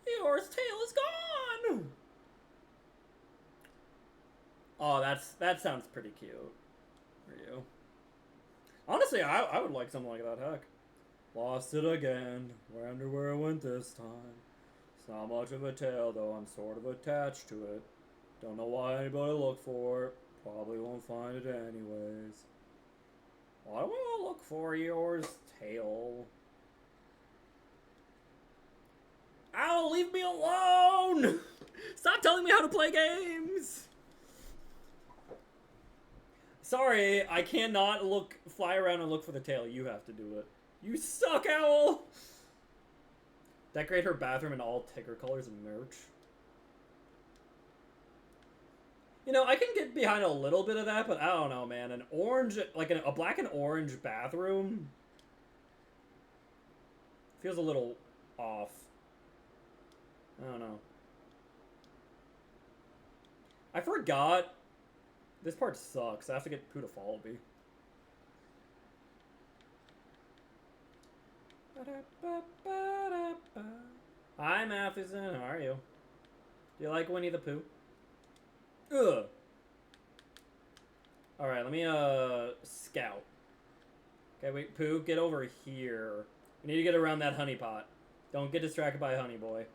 Speaker 1: Eeyore's tail is gone! Oh, that sounds pretty cute. For you. Honestly, I would like something like that, heck. Lost it again. Wonder where it went this time. It's not much of a tail, though I'm sort of attached to it. Don't know why anybody look for it. Probably won't find it anyways. Why do we all look for Eeyore's tail? Ow, leave me alone! Stop telling me how to play games! Sorry, I cannot fly around and look for the tail. You have to do it. You suck, Owl! Decorate her bathroom in all Tigger colors and merch. You know, I can get behind a little bit of that, but I don't know, man. An orange, like a black and orange bathroom feels a little off. I don't know. I forgot. This part sucks. I have to get Pooh to follow me. Hi, Matheson. How are you? Do you like Winnie the Pooh? Ugh. Alright, let me, scout. Okay, wait, Pooh, get over here. We need to get around that honey pot. Don't get distracted by Honey Boy.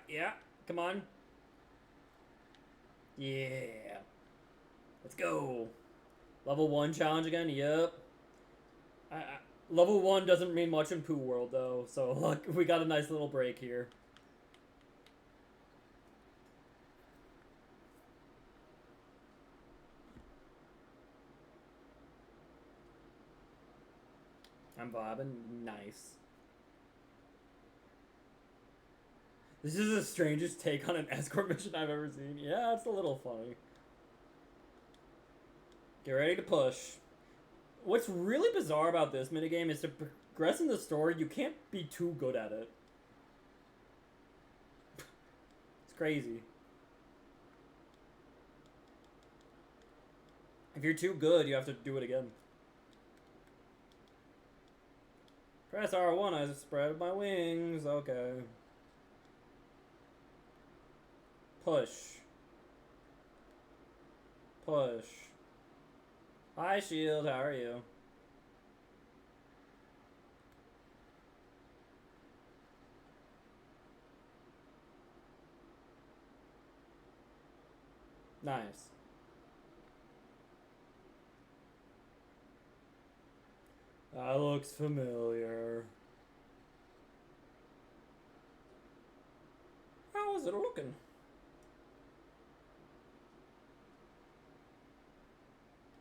Speaker 1: Yeah. Come on. Yeah. Let's go. Level 1 challenge again? Yep. Level 1 doesn't mean much in Pooh World, though, so look, we got a nice little break here. I'm vibing. Nice. This is the strangest take on an escort mission I've ever seen. Yeah, it's a little funny. Get ready to push. What's really bizarre about this minigame is to progress in the story, you can't be too good at it. It's crazy. If you're too good, you have to do it again. Press R1, I spread my wings. Okay. Push. Push. Hi, Shield. How are you? Nice. That looks familiar. How is it looking?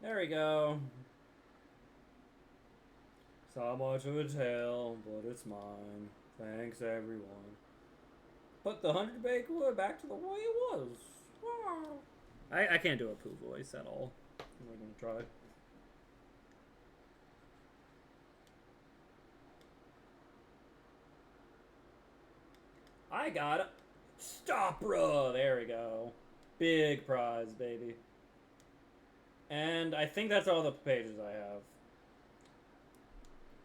Speaker 1: There we go. So much of a tail, but it's mine. Thanks, everyone. Put the 100 baked wood back to the way it was. I can't do a Pooh voice at all. I'm not gonna try. I got it. Stop, bruh. There we go. Big prize, baby. And I think that's all the pages I have.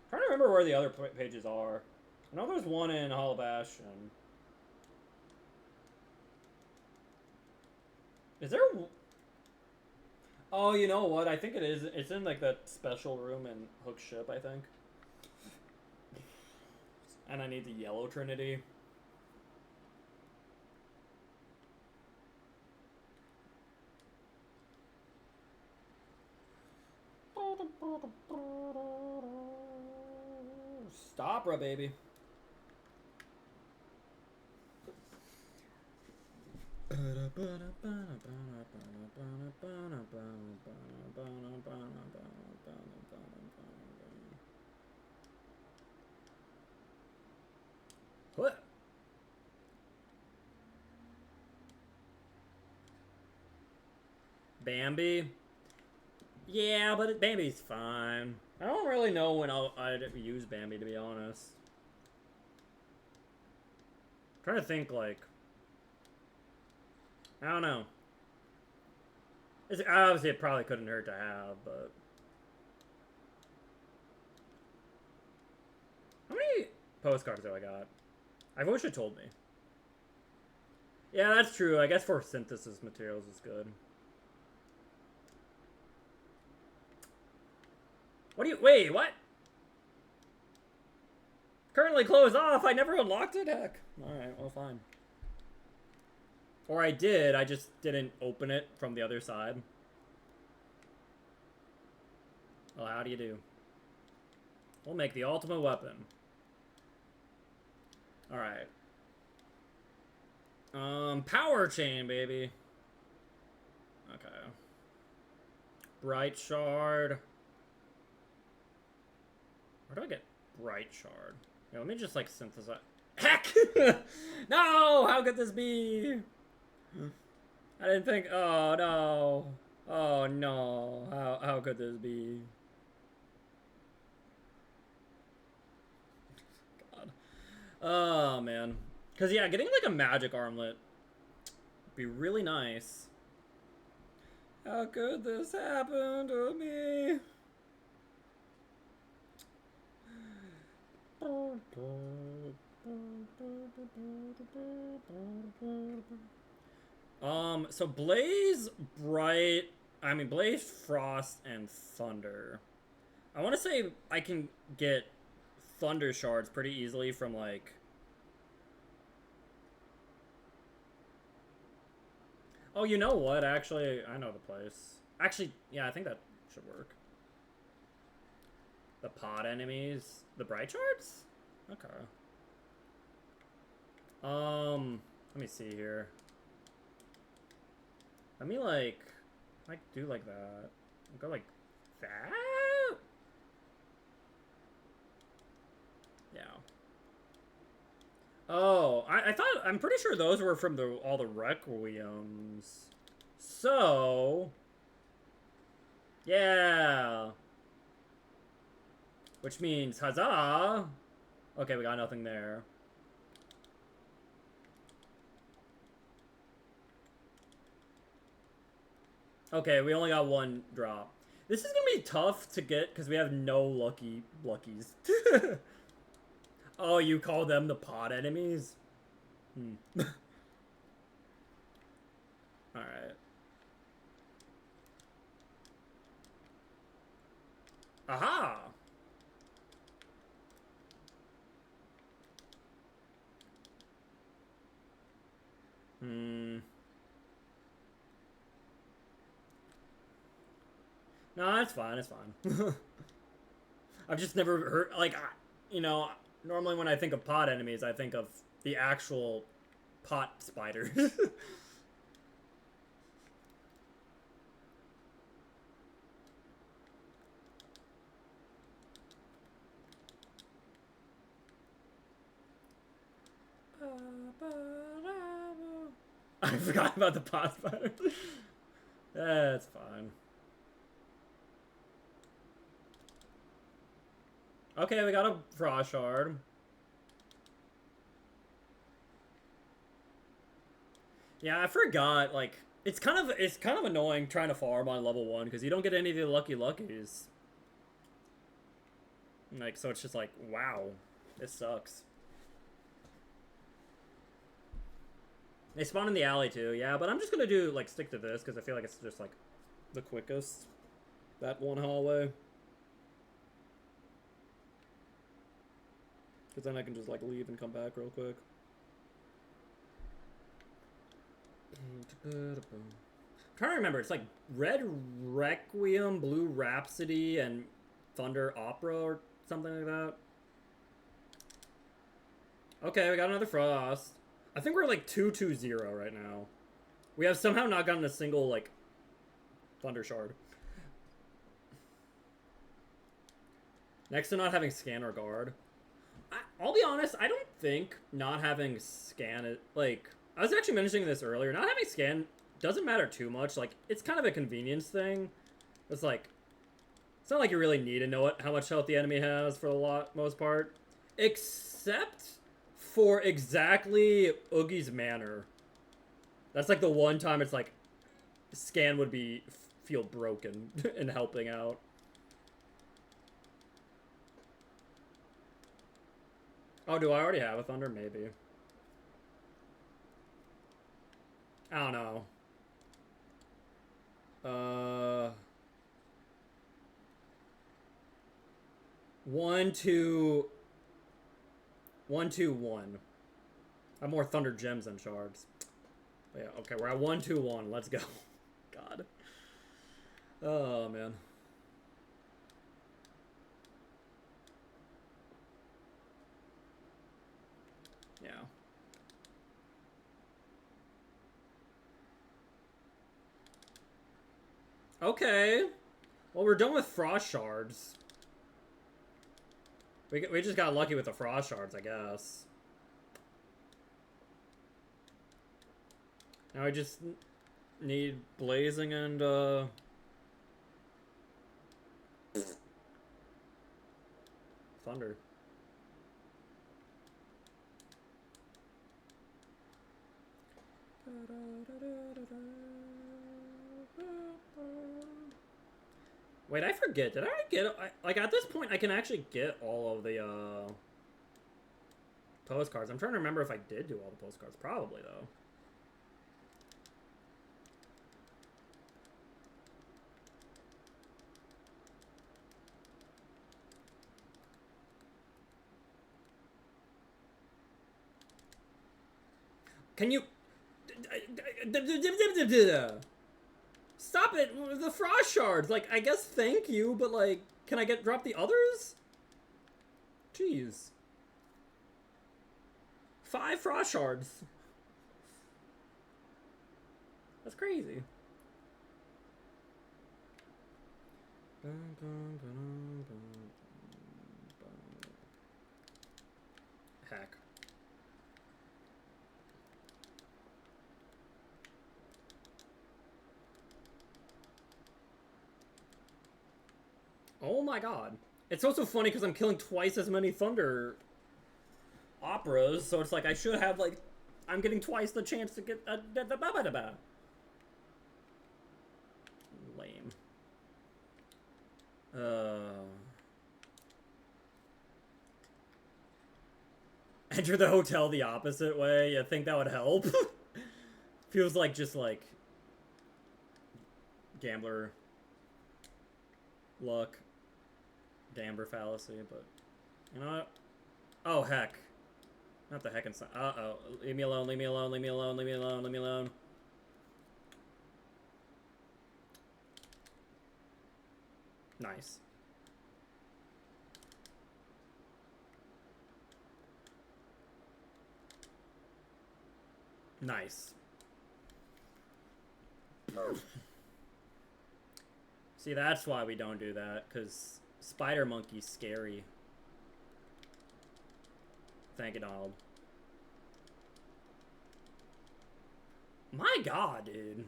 Speaker 1: I'm trying to remember where the other pages are. I know there's one in Hollow Bash and... Is there... Oh, you know what? I think it is. It's in, like, that special room in Hook's ship, I think. And I need the Yellow Trinity. Stop, bruh, baby. What? Bambi? Yeah, but Bambi's fine. I don't really know when I'd use Bambi, to be honest. I'm trying to think, like... I don't know. Obviously, it probably couldn't hurt to have, but... How many postcards do I got? I wish it told me. Yeah, that's true. I guess for synthesis materials is good. What do you... Wait, what? Currently closed off. I never unlocked it. Heck. All right. Well, fine. Or I did. I just didn't open it from the other side. Well, how do you do? We'll make the ultimate weapon. All right. Power chain, baby. Okay. Bright shard. Where do I get bright shard? Yeah, let me just like synthesize. Heck! No! How could this be? I didn't think. Oh no! Oh no! How could this be? God. Oh man. Cause yeah, getting like a magic armlet would be really nice. How could this happen to me? So Blaze, Blaze, Frost, and Thunder. I want to say I can get Thunder shards pretty easily from like... Oh, you know what? Actually, I know the place. Actually, yeah, I think that should work. The pod enemies. The bright shards? Okay. Let me see here. Let me like do like that. Go like that? Yeah. Oh, I'm pretty sure those were from all the Requiems. So, yeah. Which means, huzzah! Okay, we got nothing there. Okay, we only got one drop. This is gonna be tough to get because we have no luckies. Oh, you call them the pod enemies? Alright. Aha! No, it's fine, it's fine. I've just never heard, like, you know, normally when I think of pod enemies, I think of the actual pot spiders. I forgot about the pot spider. That's fine. Okay, we got a frost shard. Yeah, I forgot, like, it's kind of annoying trying to farm on level 1 because you don't get any of the luckies. Like, so it's just like, wow, this sucks. They spawn in the alley too, yeah, but I'm just gonna do, like, stick to this because I feel like it's just, like, the quickest. That one hallway. Because then I can just, like, leave and come back real quick. I'm trying to remember, it's like Red Requiem, Blue Rhapsody, and Thunder Opera or something like that. Okay, we got another Frost. I think we're like 2-2-0 right now. We have somehow not gotten a single, like, Thunder Shard. Next to not having Scan or Guard. I'll be honest, I don't think not having Scan, like, I was actually mentioning this earlier, not having Scan doesn't matter too much. Like, it's kind of a convenience thing. It's like, it's not like you really need to know how much health the enemy has for the most part. Except for exactly Oogie's Manor. That's like the one time it's like, Scan would feel broken in helping out. Oh, do I already have a Thunder? Maybe. I don't know. 1, 2... 1, 2, 1. I have more Thunder Gems than shards. But yeah, okay, we're at 1, 2, 1. Let's go. God. Oh, man. Yeah. Okay. Well, we're done with Frost Shards. We just got lucky with the Frost Shards, I guess. Now I just need Blazing and, Thunder. Wait, I forget. Did I already get... like, at this point, I can actually get all of the, postcards. I'm trying to remember if I did do all the postcards. Probably, though. Can you... Stop it! The Frost Shards! Like, I guess thank you, but, like, can I drop the others? Jeez. 5 Frost Shards. That's crazy. Heck. Oh my god. It's also funny because I'm killing twice as many Thunder Operas, so it's like I should have, like, I'm getting twice the chance to get a lame. Enter the hotel the opposite way. You think that would help? Feels like just like gambler luck, gambler fallacy, but you know what? Oh heck. Not the heck inside. Uh-oh. Leave me alone, leave me alone, leave me alone, leave me alone, leave me alone. Nice. Nice. See, that's why we don't do that, because Spider Monkey's scary. Thank you, Donald. My god, dude.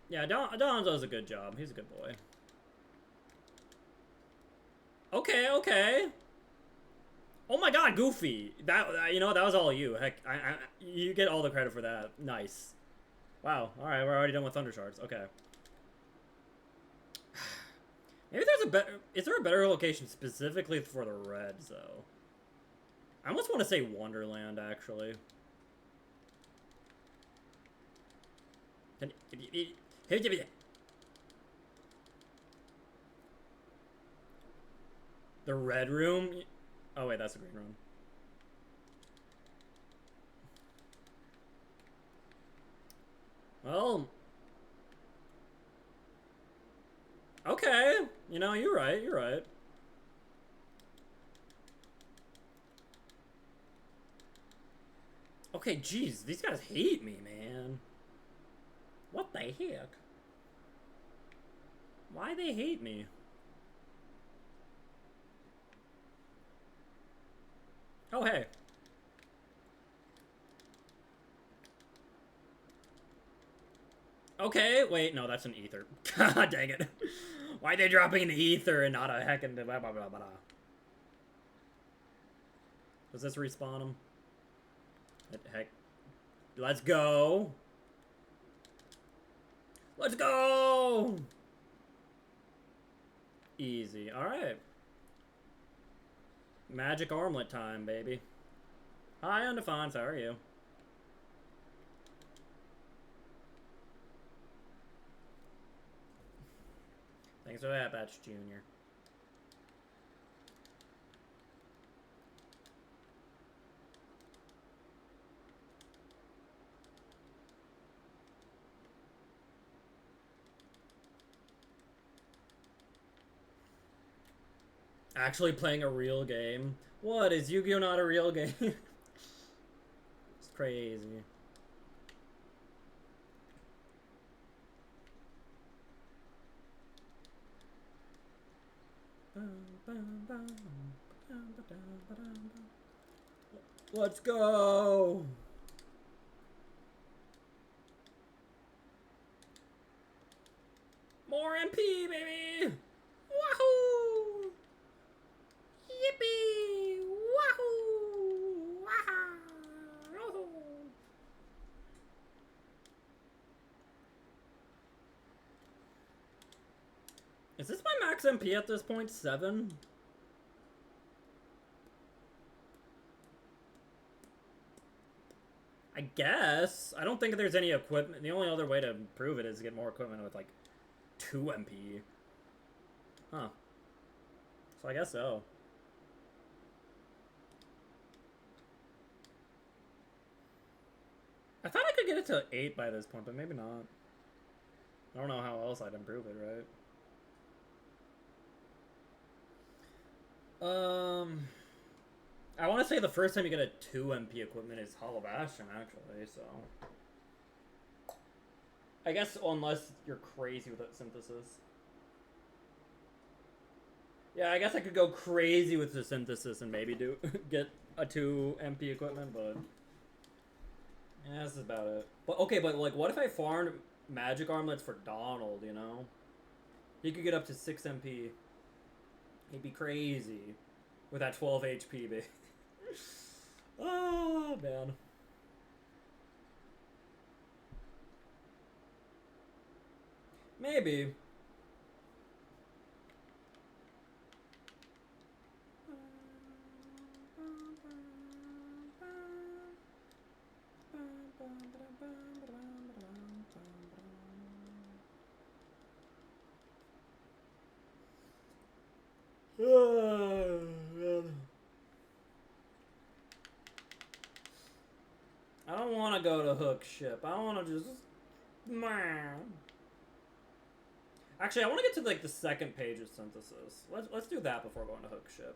Speaker 1: Yeah, Donald does a good job. He's a good boy. Okay, okay. Oh my god, Goofy! That you know, that was all you. Heck, you get all the credit for that. Nice. Wow. All right, we're already done with Thunder Shards. Okay. Maybe there's a better. Is there a better location specifically for the Reds though? I almost want to say Wonderland actually. The red room? Oh wait, that's the green room. Well, okay. You know, you're right, you're right. Okay, jeez, these guys hate me, man. What the heck? Why they hate me? Oh, hey. Okay, wait, no, that's an ether. God dang it. Why are they dropping an ether and not a heckin' blah, blah, blah, blah. Does this respawn him? Heck. Let's go. Let's go! Easy. Alright. Magic armlet time, baby. Hi, Undefined. How are you? Thanks for that, Batch Junior. Actually playing a real game? What, is Yu-Gi-Oh! Not a real game? It's crazy. Let's go! More MP, baby! Wahoo! Yippee! Wahoo! Wahoo! Is this my max MP at this point? 7? I guess. I don't think there's any equipment. The only other way to improve it is to get more equipment with like 2 MP. Huh. So I guess so. I thought I could get it to 8 by this point, but maybe not. I don't know how else I'd improve it, right? I want to say the first time you get a 2 MP equipment is Hollow Bastion, actually, so... I guess unless you're crazy with that synthesis. Yeah, I guess I could go crazy with the synthesis and maybe do get a 2 MP equipment, but... Yeah, this is about it. But, okay, but, like, what if I farmed magic armlets for Donald, you know? He could get up to 6 MP. He'd be crazy. With that 12 HP, baby. Oh, man. Maybe. I don't want to go to Hook Ship. I want to just... Actually, I want to get to like the second page of synthesis. Let's do that before going to Hook Ship.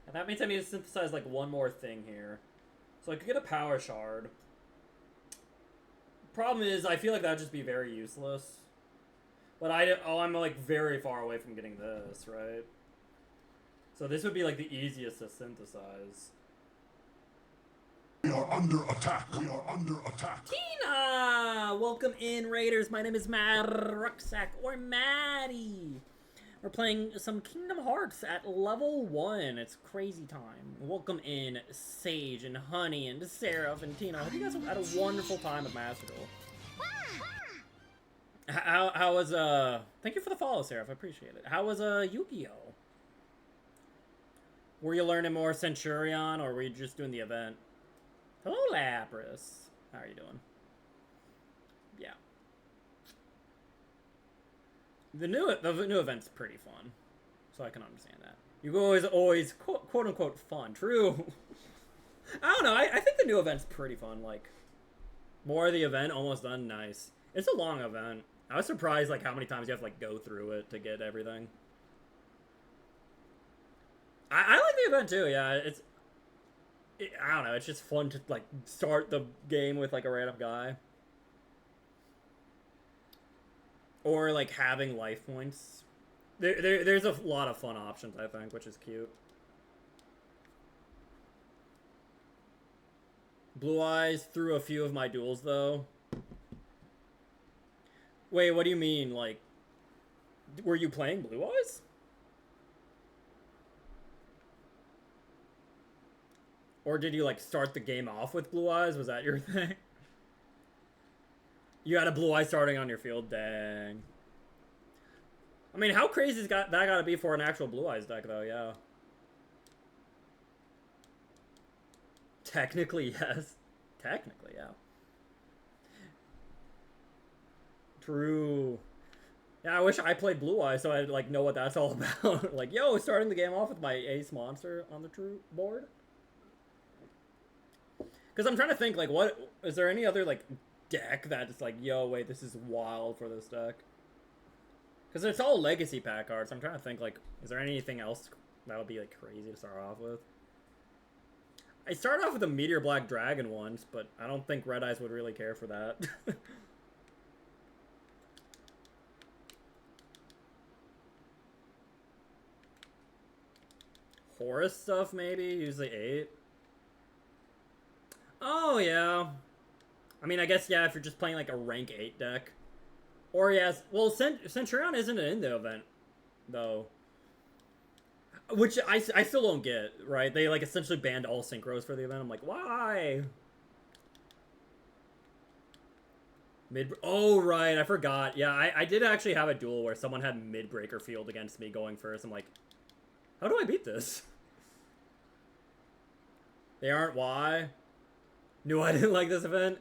Speaker 1: And that means I need to synthesize like one more thing here. So I could get a power shard. Problem is, I feel like that'd just be very useless. But I'm like very far away from getting this, right? So this would be like the easiest to synthesize.
Speaker 4: We are under attack. We are under attack.
Speaker 1: Tina! Welcome in, Raiders. My name is Mad Rucksack, or Maddie. We're playing some Kingdom Hearts at level 1. It's crazy time. Welcome in, Sage and Honey and Seraph and Tina. I hope you guys have had a wonderful time at Master Duel. How was, thank you for the follow, Seraph. I appreciate it. How was, Yu-Gi-Oh? Were you learning more Centurion, or were you just doing the event? Hello, Lapras. How are you doing? Yeah. The new event's pretty fun, so I can understand that. You always quote unquote fun. True. I don't know. I think the new event's pretty fun. Like, more of the event, almost done. Nice. It's a long event. I was surprised like how many times you have to like go through it to get everything. I like the event too. Yeah, I don't know, it's just fun to, like, start the game with, like, a random guy. Or, like, having life points. There's a lot of fun options, I think, which is cute. Blue Eyes through a few of my duels, though. Wait, what do you mean? Like, were you playing Blue Eyes? Or did you, like, start the game off with Blue Eyes? Was that your thing? You had a Blue Eye starting on your field? Dang. I mean, how crazy is that gotta be for an actual Blue Eyes deck, though? Yeah. Technically, yes. Technically, yeah. True. Yeah, I wish I played Blue Eye so I'd like know what that's all about. Like, yo, starting the game off with my ace monster on the true board. Because I'm trying to think, like, what is there any other like deck that's like, yo, wait, this is wild for this deck? Because it's all legacy pack cards. I'm trying to think, like, is there anything else that would be like crazy to start off with? I started off with a Meteor Black Dragon once, but I don't think Red Eyes would really care for that. Horus stuff, maybe? Usually 8. Oh, yeah. I mean, I guess, yeah, if you're just playing, like, a rank 8 deck. Or, yes, well, Centurion isn't in the event, though. Which I still don't get, right? They, like, essentially banned all synchros for the event. I'm like, why? Oh, right, I forgot. Yeah, I did actually have a duel where someone had mid-breaker field against me going first. I'm like, how do I beat this? They aren't why? Knew I didn't like this event?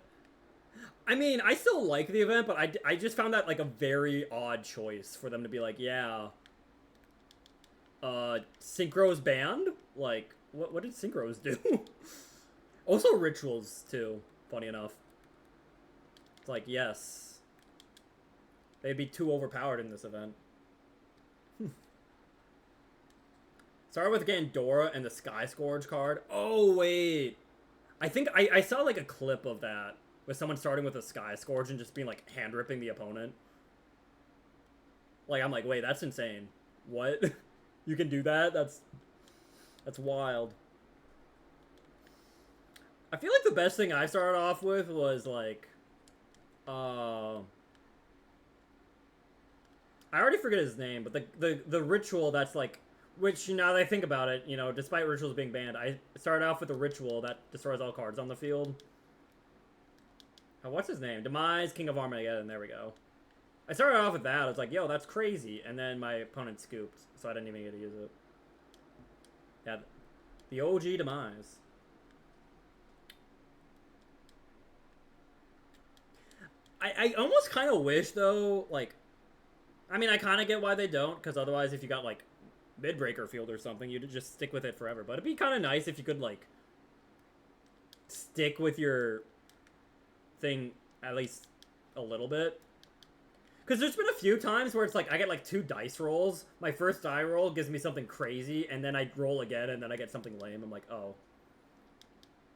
Speaker 1: I mean, I still like the event, but I just found that, like, a very odd choice for them to be like, yeah, Synchro's banned? Like, what did Synchros do? Also Rituals, too, funny enough. It's like, yes. They'd be too overpowered in this event. Started with Gandora and the Sky Scourge card. Oh, wait. I think I saw, like, a clip of that. With someone starting with a Sky Scourge and just being, like, hand-ripping the opponent. Like, I'm like, wait, that's insane. What? You can do that? That's wild. I feel like the best thing I started off with was, like, I already forget his name, but the ritual that's, like, which, now that I think about it, you know, despite rituals being banned, I started off with a ritual that destroys all cards on the field. Oh, what's his name? Demise, King of Armageddon, there we go. I started off with that, I was like, yo, that's crazy, and then my opponent scooped, so I didn't even get to use it. Yeah, the OG Demise. I almost kind of wish, though, like, I mean, I kind of get why they don't, because otherwise if you got, like, mid-breaker field or something, you'd just stick with it forever. But it'd be kind of nice if you could, like, stick with your thing at least a little bit. Because there's been a few times where it's like, I get, like, 2 dice rolls. My first die roll gives me something crazy, and then I roll again, and then I get something lame. I'm like, oh.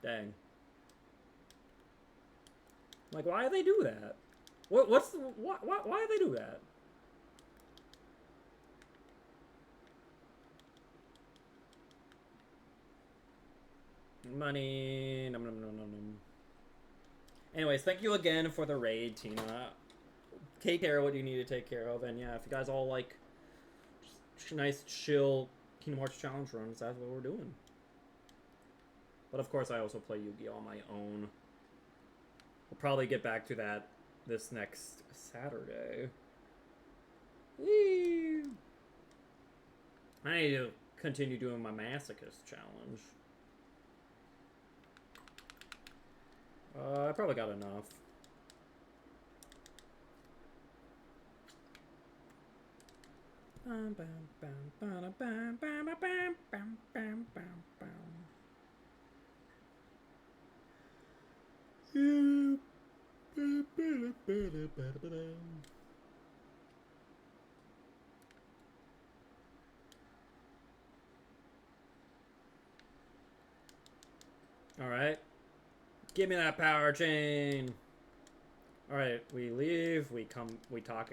Speaker 1: Dang. Like, why do they do that? Why do they do that? Money. Nom, nom, nom, nom, nom. Anyways, thank you again for the raid, Tina. Take care of what you need to take care of, and yeah, if you guys all like nice, chill Kingdom Hearts challenge runs, that's what we're doing. But of course, I also play Yu-Gi-Oh! On my own. We'll probably get back to that this next Saturday. Whee! I need to continue doing my Masochist challenge. I probably got enough. All right. Give me that power chain. All right, we leave. We come. We talk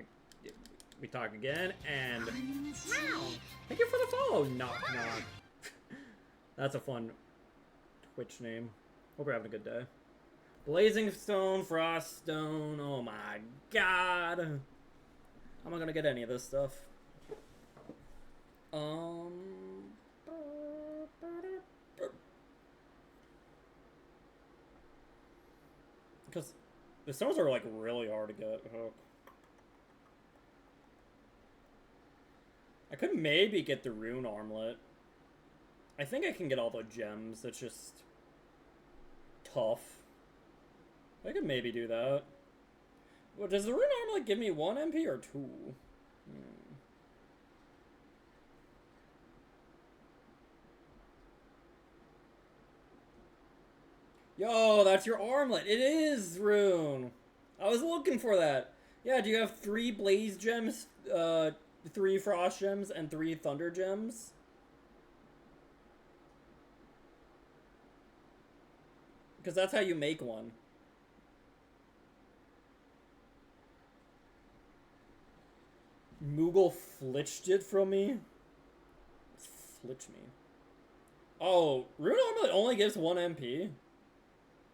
Speaker 1: again, and thank you for the follow. Knock knock. That's a fun Twitch name. Hope you're having a good day. Blazing Stone, Frost Stone. Oh my God. How am I gonna get any of this stuff? Because the stones are like really hard to get. Oh. I could maybe get the rune armlet. I think I can get all the gems. It's just Puff. I could maybe do that. Well, does the Rune Armlet give me 1 MP or 2? Yo, that's your armlet. It is Rune. I was looking for that. Yeah, do you have 3 Blaze Gems, 3 Frost Gems, and 3 Thunder Gems? Because that's how you make one. Moogle flitched it from me? Flitch me. Oh, Rune Armlet only gives 1 MP?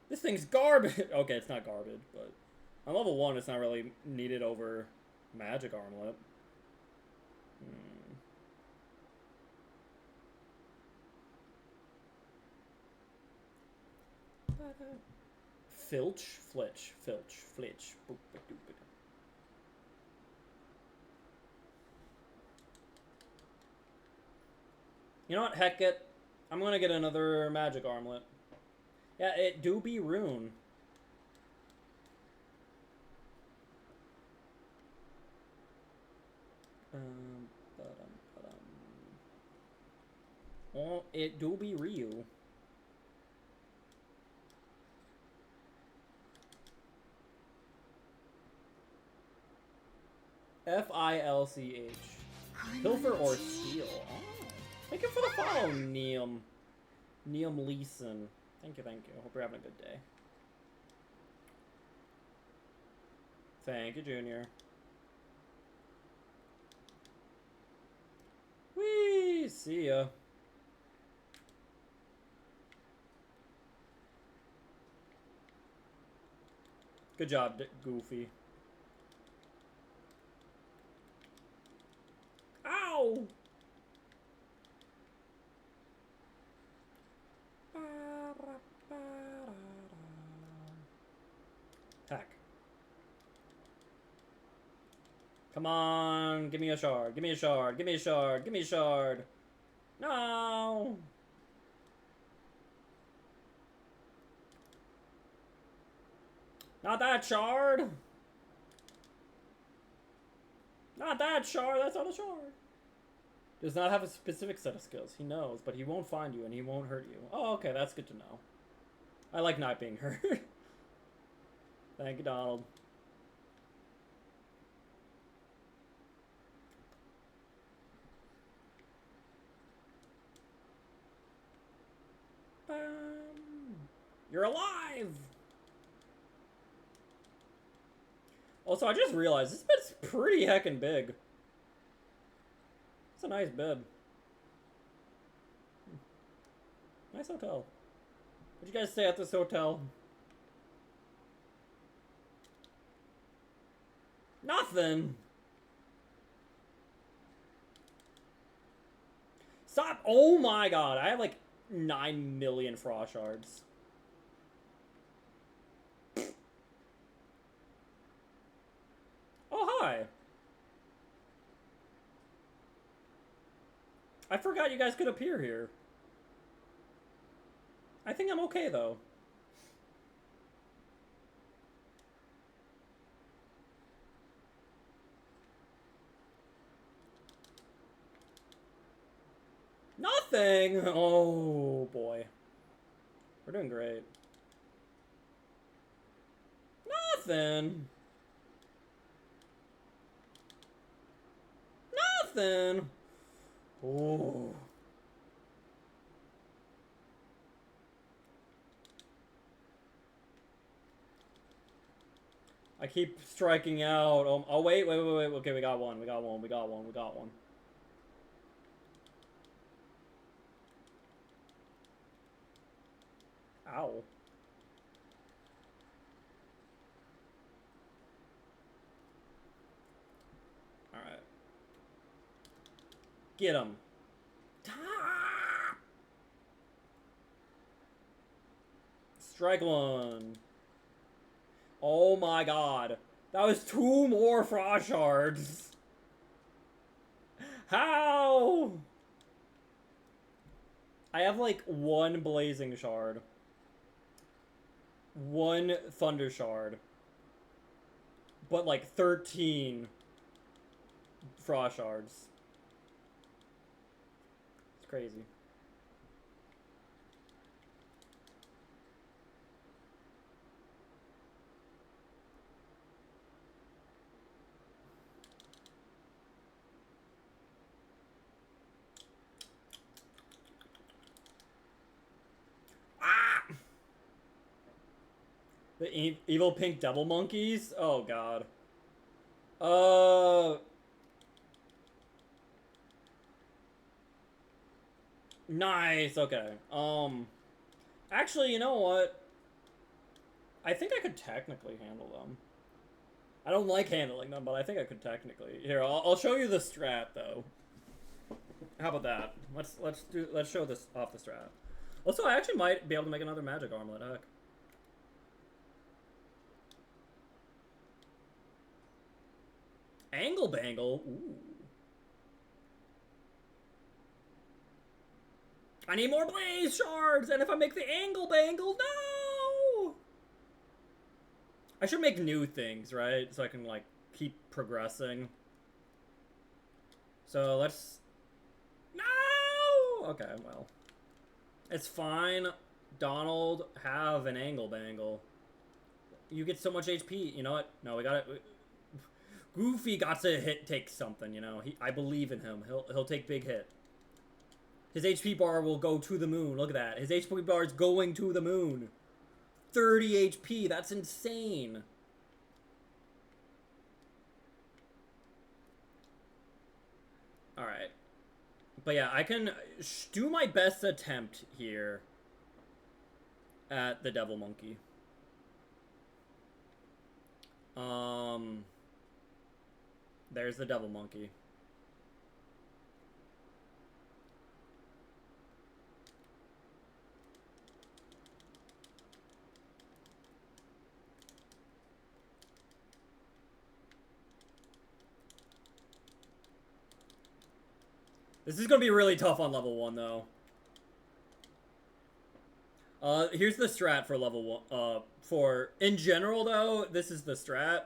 Speaker 1: This thing's garbage! Okay, it's not garbage, but... On level 1, it's not really needed over Magic Armlet. Filch? Flitch. Filch. Flitch. Boop, boop, boop, boop. You know what? Heck it. I'm gonna get another Magic Armlet. Yeah, it do be Rune. Oh, it do be Ryu. Filch. Pilfer or steal. Oh. Thank you for the follow, Neum. Neum Leeson. Thank you, thank you. Hope you're having a good day. Thank you, Junior. Whee! See ya. Good job, Goofy. Ow! Heck. Come on, give me a shard, give me a shard, give me a shard, give me a shard. No! Not that shard! Not that shard, that's not a shard. Does not have a specific set of skills. He knows, but he won't find you and he won't hurt you. Oh, okay, that's good to know. I like not being hurt. Thank you, Donald. You're alive! Also, I just realized this bed's pretty heckin' big. It's a nice bed. Nice hotel. Would you guys stay at this hotel? Nothing! Stop! Oh my god, I have like 9 million frost shards. Oh, hi! I forgot you guys could appear here. I think I'm okay, though. Nothing! Oh, boy. We're doing great. Nothing! Nothing! Oh. I keep striking out. Oh, wait. Okay, we got one. We got one. Ow. Alright. Get him. Strike one. Oh my god. That was 2 more frost shards. How? I have like 1 blazing shard. 1 Thunder Shard, but like 13 Frost Shards. It's crazy. Ah! The evil pink devil monkeys? Oh god. Nice, okay. Actually, you know what? I think I could technically handle them. I don't like handling them, but I think I could technically. Here, I'll show you the strat though. How about that? Let's show this off the strat. Also, I actually might be able to make another magic armlet. Heck. Angle bangle. Ooh. I need more blaze shards, and if I make the angle bangle, no! I should make new things, right? So I can, like, keep progressing. So let's... No! Okay, well. It's fine. Donald, have an angle bangle. You get so much HP. You know what? No, we gotta... Goofy got to take something, you know? I believe in him. He'll take big hit. His HP bar will go to the moon. Look at that. His HP bar is going to the moon. 30 HP. That's insane. Alright. But yeah, I can do my best attempt here at the Devil Monkey. There's the Devil Monkey. This is gonna be really tough on level 1, though. Here's the strat for level 1. In general, though, this is the strat.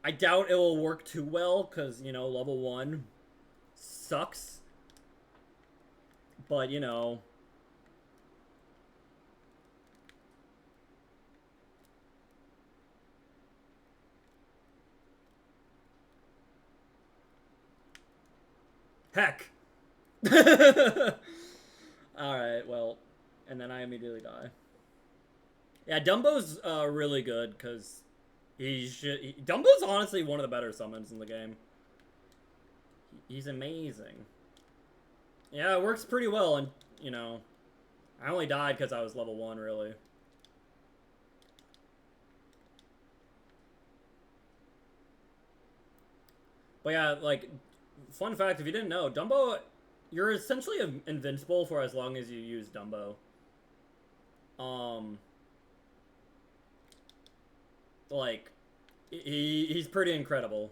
Speaker 1: I doubt it will work too well, because, you know, level 1 sucks. But, you know... Heck! Alright, well... And then I immediately die. Yeah, Dumbo's really good, because... Dumbo's honestly one of the better summons in the game. He's amazing. Yeah, it works pretty well, and, you know... I only died because I was level 1, really. But yeah, like... Fun fact, if you didn't know, Dumbo... You're essentially invincible for as long as you use Dumbo. Like... He's pretty incredible.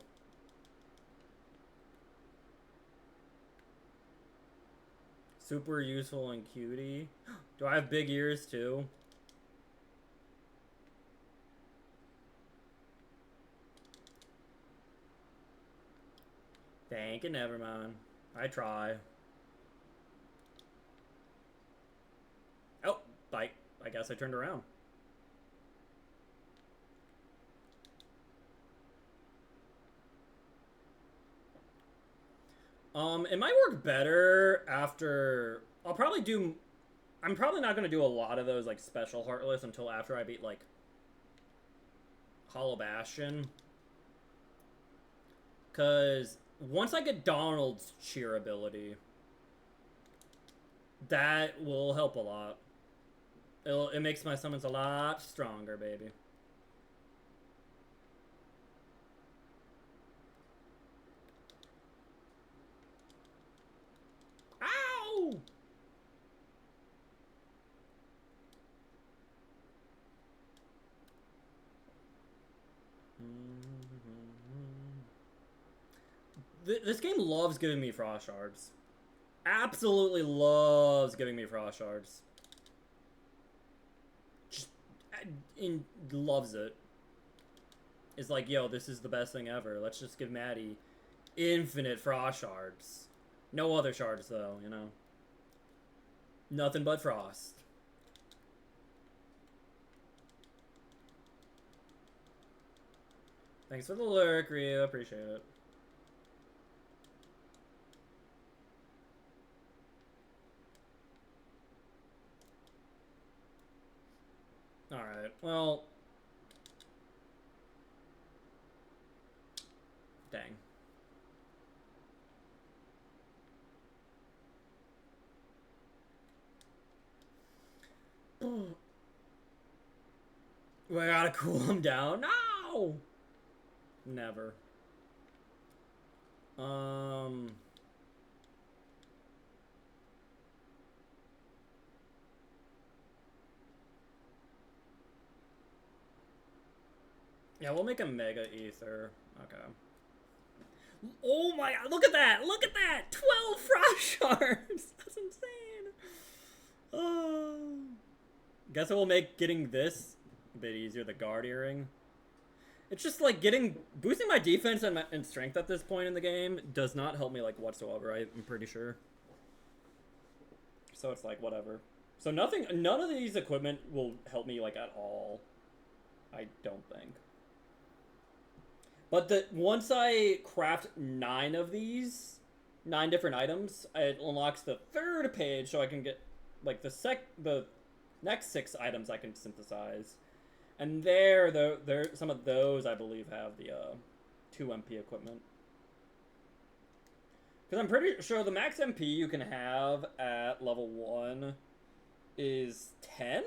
Speaker 1: Super useful and cutie. Do I have big ears too? Thank you, never mind. I try. Oh, I guess I turned around. It might work better after... I'm probably not going to do a lot of those, like, special Heartless until after I beat, like, Hollow Bastion. Because once I get Donald's cheer ability, that will help a lot. It makes my summons a lot stronger, baby. Ow! This game loves giving me Frost Shards. Absolutely loves giving me Frost Shards. loves it. Is like, yo, this is the best thing ever. Let's just give Maddie infinite frost shards. No other shards though, you know. Nothing but frost. Thanks for the lurk, Ryu. Appreciate it. Alright, well. Dang. We gotta cool him down. No! Never. Yeah, we'll make a Mega Ether. Okay. Oh my god, look at that! Look at that! 12 frost shards! That's insane! Oh. Guess it will make getting this a bit easier, the guard earring. It's just like boosting my defense and strength at this point in the game does not help me like whatsoever, I'm pretty sure. So it's like whatever. So none of these equipment will help me like at all. I don't think. But once I craft 9 of these, 9 different items, it unlocks the 3rd page so I can get like the next 6 items I can synthesize. And there some of those I believe have the 2 MP equipment. Because I'm pretty sure the max MP you can have at level 1 is 10?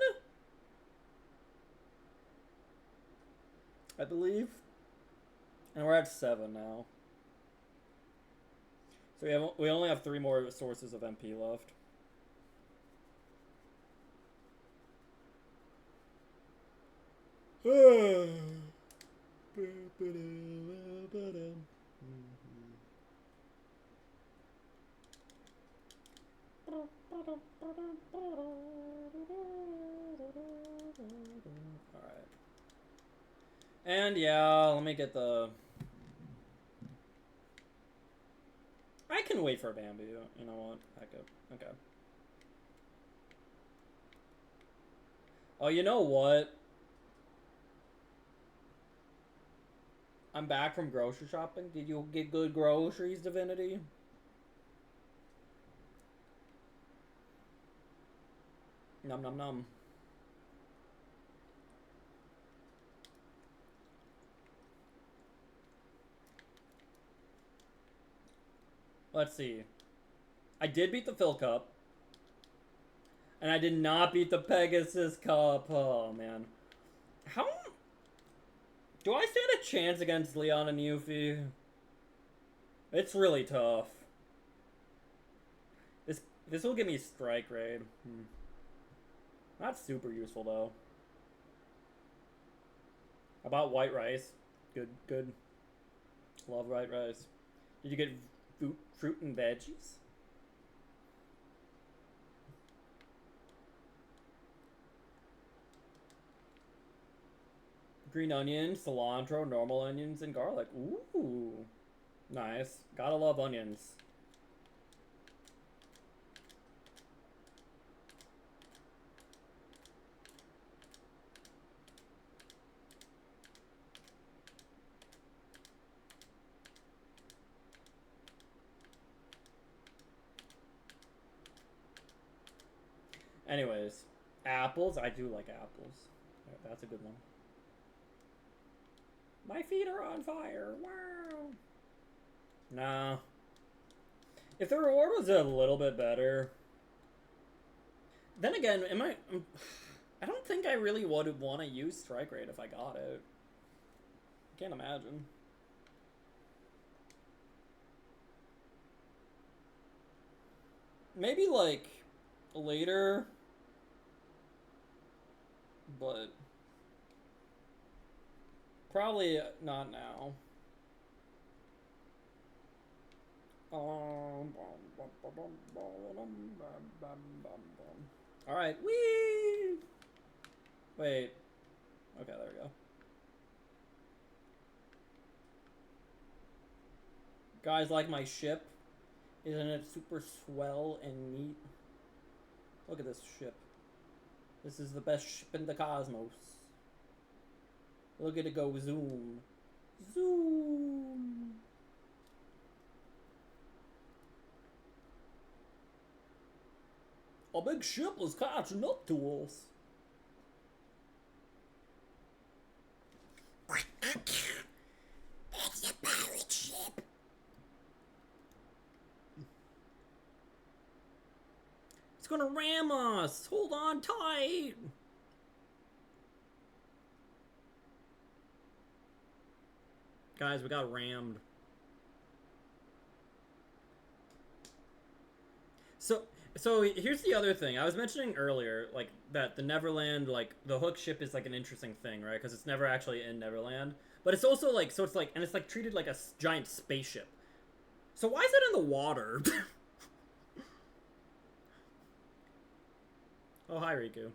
Speaker 1: I believe. And we're at 7 now. So we only have 3 more sources of MP left. Alright. And yeah, let me get the... I can wait for Bambi. You know what? Heck it. Okay. Oh, you know what? I'm back from grocery shopping. Did you get good groceries, Divinity? Nom nom nom. Let's see. I did beat the Phil Cup. And I did not beat the Pegasus Cup. Oh, man. How... Do I stand a chance against Leon and Yuffie? It's really tough. This will give me strike raid. Not super useful, though. About white rice. Good, good. Love white rice. Did you get fruit and veggies? Green onions, cilantro, normal onions, and garlic. Ooh. Nice. Gotta love onions. Anyways, apples. I do like apples. That's a good one. My feet are on fire. Wow. Nah. If the reward was a little bit better. Then again, I don't think I really would want to use strike rate if I got it. I can't imagine. Maybe like later. But probably not now. Alright, whee! Wait. Okay, there we go. Guys, like my ship? Isn't it super swell and neat? Look at this ship. This is the best ship in the cosmos. Look at it go zoom. Zoom. A big ship is catching up to us.
Speaker 5: That's a pirate ship.
Speaker 1: It's gonna ram us. Hold on tight. Guys, we got rammed. So here's the other thing. I was mentioning earlier, like, that the Neverland, like, the Hook ship is, like, an interesting thing, right? Because it's never actually in Neverland. But it's also, like, so it's, like, and it's, like, treated like a giant spaceship. So why is it in the water? Oh, hi, Riku.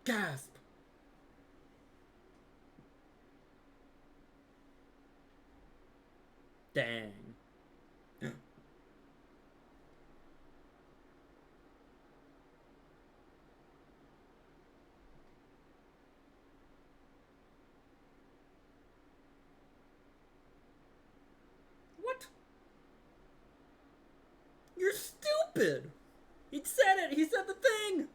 Speaker 1: Gasp! Dang. What? You're stupid! He said it! He said the thing!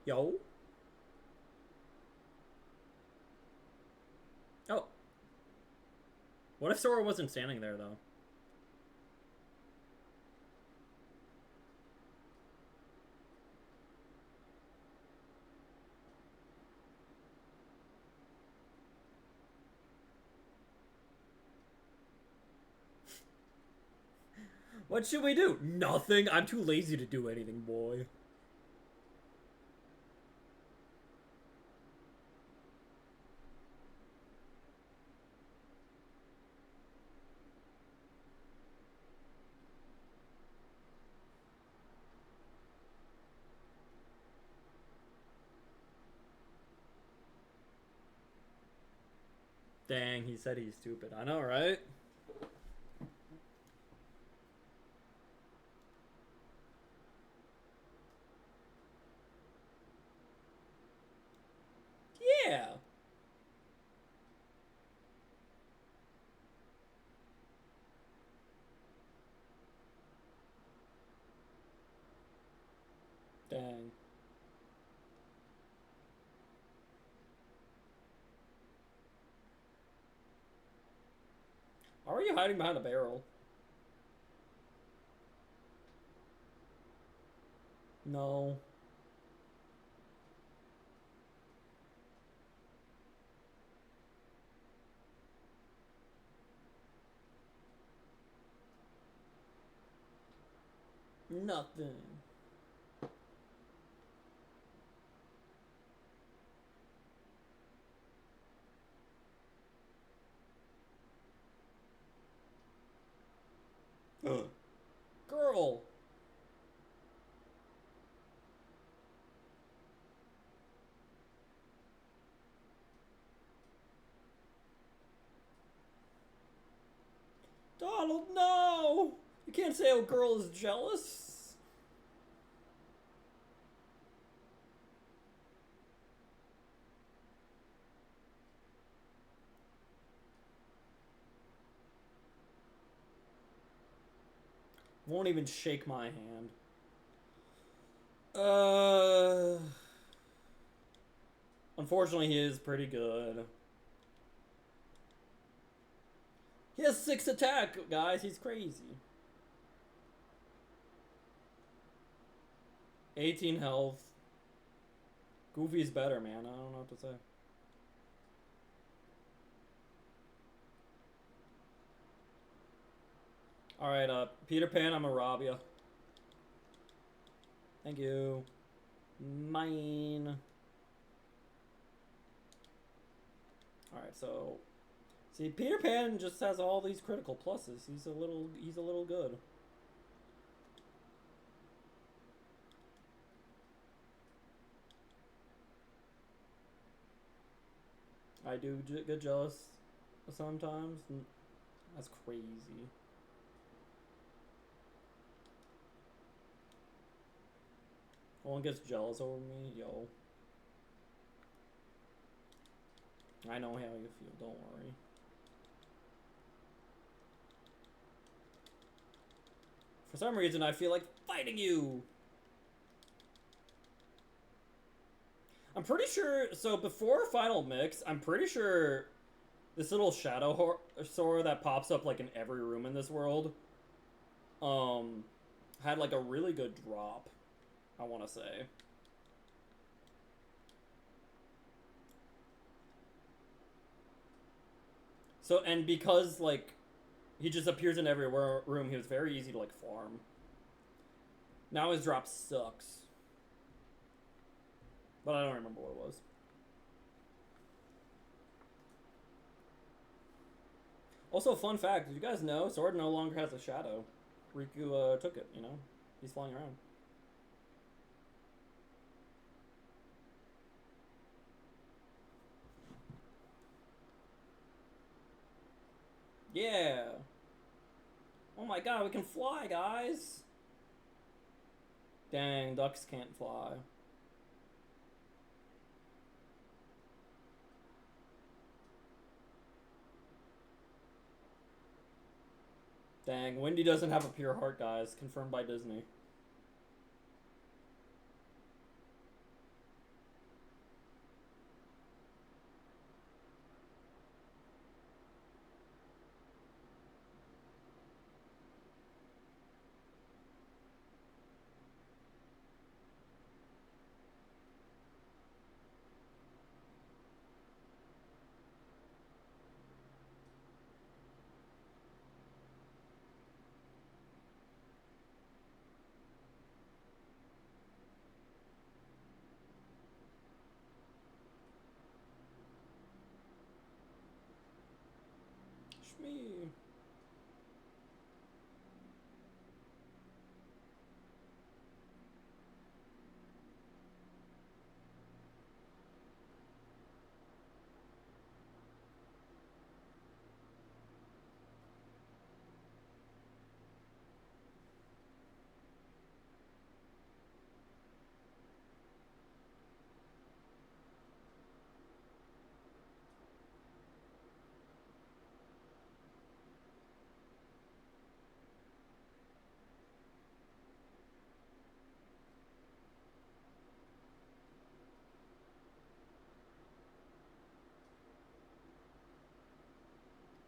Speaker 1: Yo? Oh. What if Sora wasn't standing there, though? What should we do? Nothing. I'm too lazy to do anything, boy. Dang, he said he's stupid. I know, right? Yeah. Dang. How are you hiding behind a barrel? No. Nothing. Girl. Donald, no! You can't say a girl is jealous. Won't even shake my hand. Unfortunately, he is pretty good. He has 6 attack, guys. He's crazy. 18 health. Goofy's better, man. I don't know what to say. Alright, Peter Pan, I'm gonna rob you. Thank you. Mine. Alright, so... See, Peter Pan just has all these critical pluses. He's a little good. I do get jealous sometimes. That's crazy. No one gets jealous over me, yo. I know how you feel, don't worry. For some reason, I feel like fighting you! I'm pretty sure, so before Final Mix, I'm pretty sure this little shadow Sora that pops up like in every room in this world, had like a really good drop, I want to say. So, and because like, he just appears in every room, he was very easy to like farm. Now his drop sucks. But I don't remember what it was. Also, fun fact, did you guys know Sword no longer has a shadow? Riku took it, you know? He's flying around. Yeah! Oh my god, we can fly, guys! Dang, ducks can't fly. Dang, Wendy doesn't have a pure heart, guys. Confirmed by Disney. Shmee.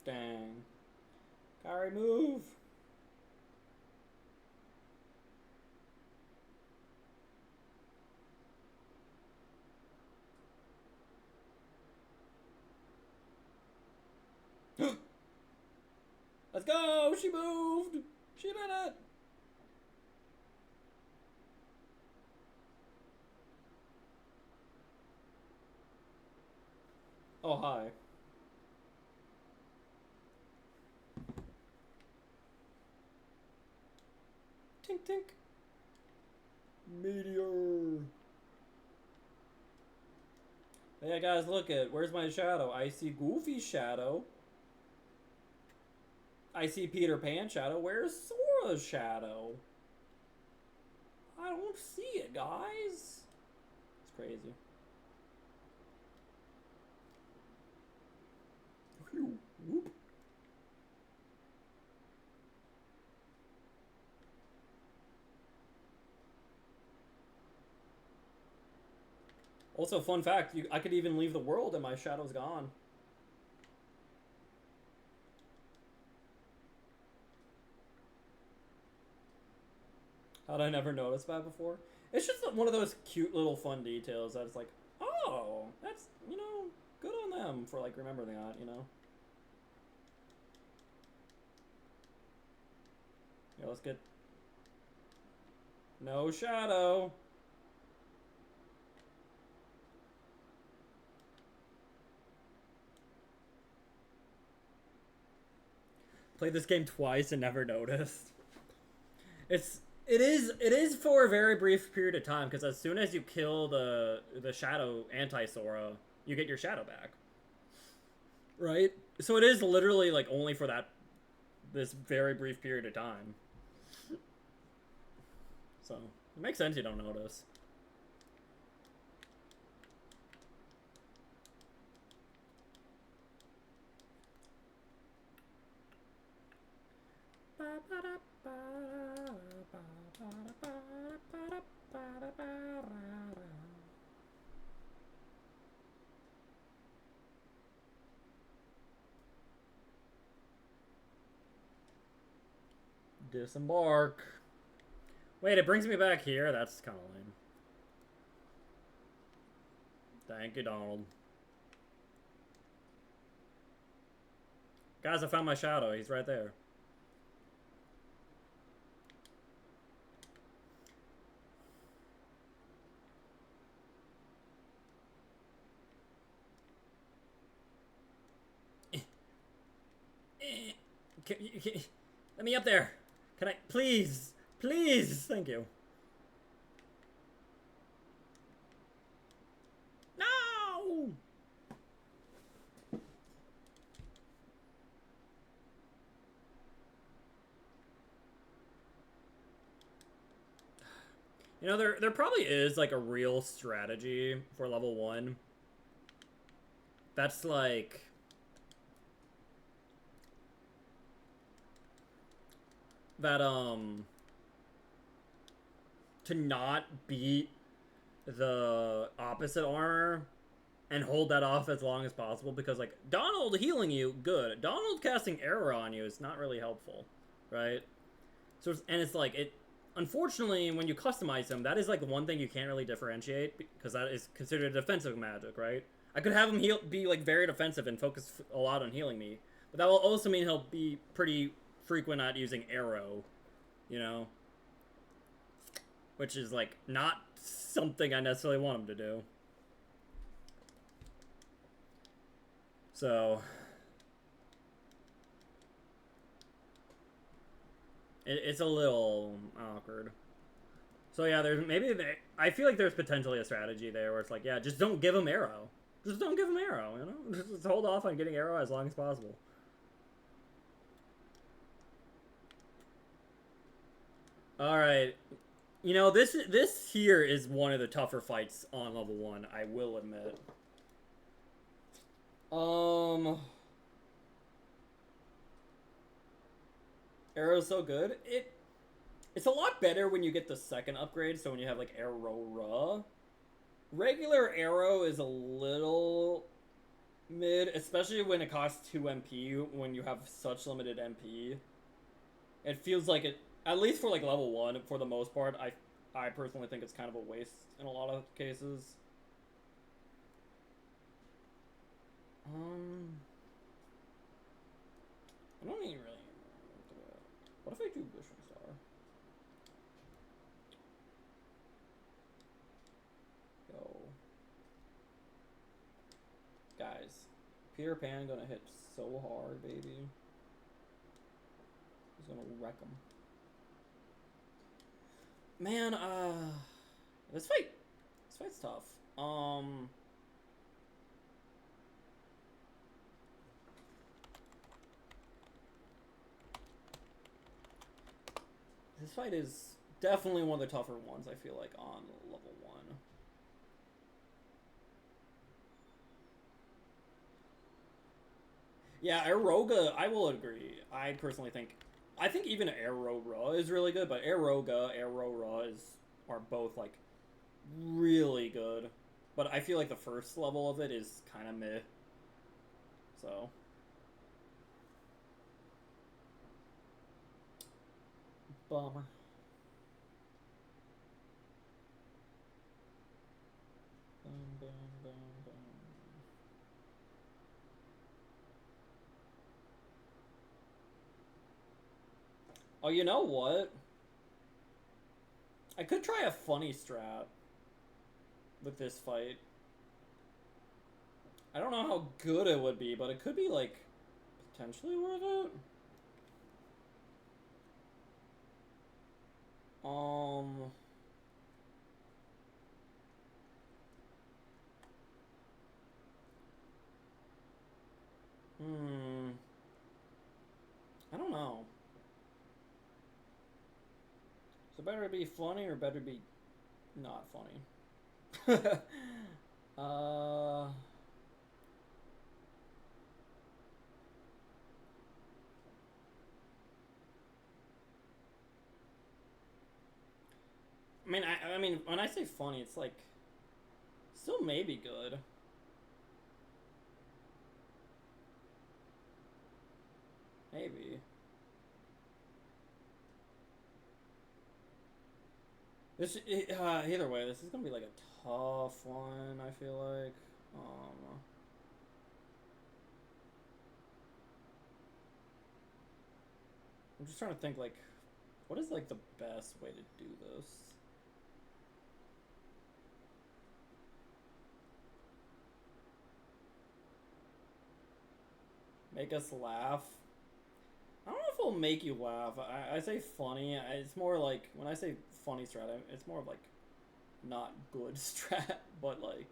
Speaker 1: Dang. Kari, move! Let's go! She moved! She did it! Oh, hi. Tink tink. Meteor. Hey guys, look at where's my shadow? I see Goofy's shadow. I see Peter Pan's shadow. Where's Sora's shadow? I don't see it, guys. It's crazy. Whew, whoop. Also, fun fact, I could even leave the world and my shadow's gone. How'd I never notice that before? It's just one of those cute little fun details that it's like, oh, that's, you know, good on them for like remembering that, you know? Yeah, let's get... No shadow. Played this game twice and never noticed. It is for a very brief period of time, because as soon as you kill the shadow anti-Sora, you get your shadow back. Right? So it is literally like only for this very brief period of time. So it makes sense you don't notice. Disembark. Wait, it brings me back here? That's kind of lame. Thank you, Donald. Guys, I found my shadow. He's right there. Let me up there. Can I? Please. Please. Thank you. No! You know, there probably is, like, a real strategy for level 1. That's, like... That, to not beat the opposite armor and hold that off as long as possible, because, like, Donald healing you, good. Donald casting arrow on you is not really helpful, right? So, and it's like, unfortunately, when you customize him, that is, like, one thing you can't really differentiate, because that is considered defensive magic, right? I could have him be, like, very defensive and focus a lot on healing me, but that will also mean he'll be pretty frequent at using arrow, you know? Which is, like, not something I necessarily want him to do. So... It's a little awkward. So yeah, I feel like there's potentially a strategy there where it's like, yeah, just don't give him arrow. Just don't give him arrow, you know? Just hold off on getting arrow as long as possible. Alright. You know, this here is one of the tougher fights on level 1, I will admit. Arrow's so good. It's a lot better when you get the second upgrade, so when you have, like, Arrow-Ra. Regular Arrow is a little mid, especially when it costs 2 MP, when you have such limited MP. It feels like it, at least for, like, level 1, for the most part, I personally think it's kind of a waste in a lot of cases. I don't even really... What if I do Wishing Star? Yo. Guys. Peter Pan gonna hit so hard, baby. He's gonna wreck him. Man, this fight's tough. This fight is definitely one of the tougher ones, I feel like, on level 1. Yeah, Aeroga, I will agree. I personally think... I think even Arrow-Ra is really good, but Aeroga, Arrow-Ra are both, like, really good. But I feel like the first level of it is kind of meh. So... Bummer. Oh, you know what? I could try a funny strat with this fight. I don't know how good it would be, but it could be, like, potentially worth it. Hmm. I don't know. So better be funny or better be not funny? uh... I mean, when I say funny, it's like still maybe good. Maybe. This either way, this is gonna be like a tough one. I feel like. I'm just trying to think like, what is like the best way to do this? Make us laugh. I don't know if it'll make you laugh. I say funny. It's more like when I say funny strat, it's more of like not good strat, but like.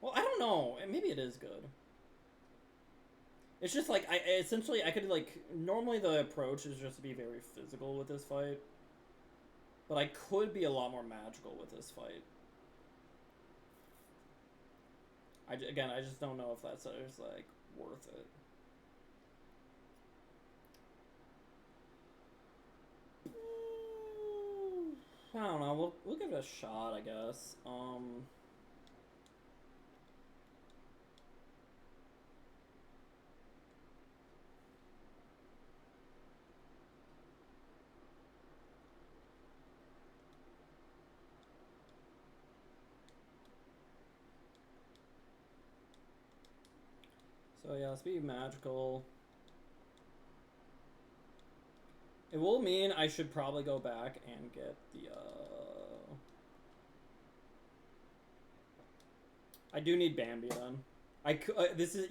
Speaker 1: Well, I don't know. Maybe it is good. It's just like I could like normally the approach is just to be very physical with this fight, but I could be a lot more magical with this fight. Again, I just don't know if that's like worth it. I don't know. We'll give it a shot, I guess. So yeah, let's be magical. It will mean I should probably go back and get the I do need Bambi then. This is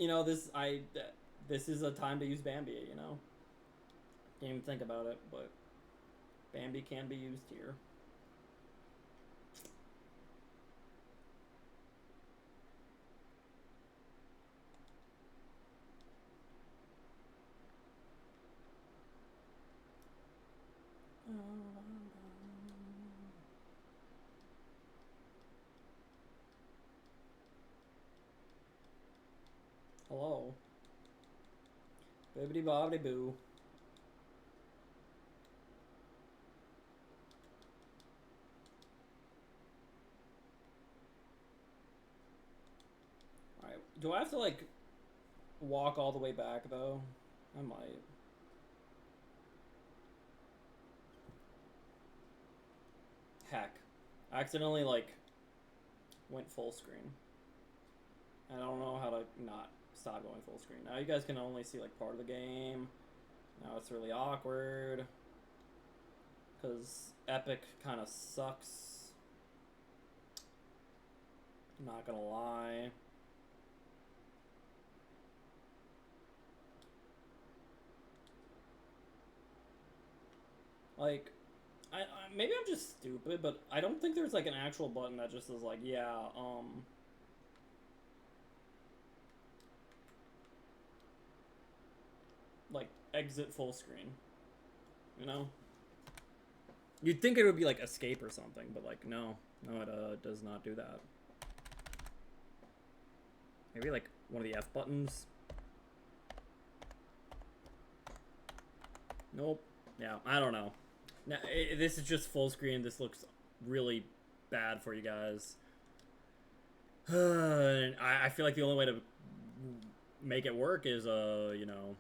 Speaker 1: this is a time to use Bambi, you know. Didn't even think about it, but Bambi can be used here. Hello. Bibbidi bobbidi boo. Alright. Do I have to like walk all the way back though? I might. Heck. I accidentally like went full screen. I don't know how to not stop going full screen. Now you guys can only see like part of the game. Now it's really awkward. Because Epic kind of sucks. Not gonna lie. Like, maybe I'm just stupid, but I don't think there's like an actual button that just is like, yeah, like exit full screen. You know? You'd think it would be like escape or something, but like no, it does not do that. Maybe like one of the F buttons. Nope. Yeah, I don't know. Now, this is just full screen. This looks really bad for you guys. I feel like the only way to make it work is you know,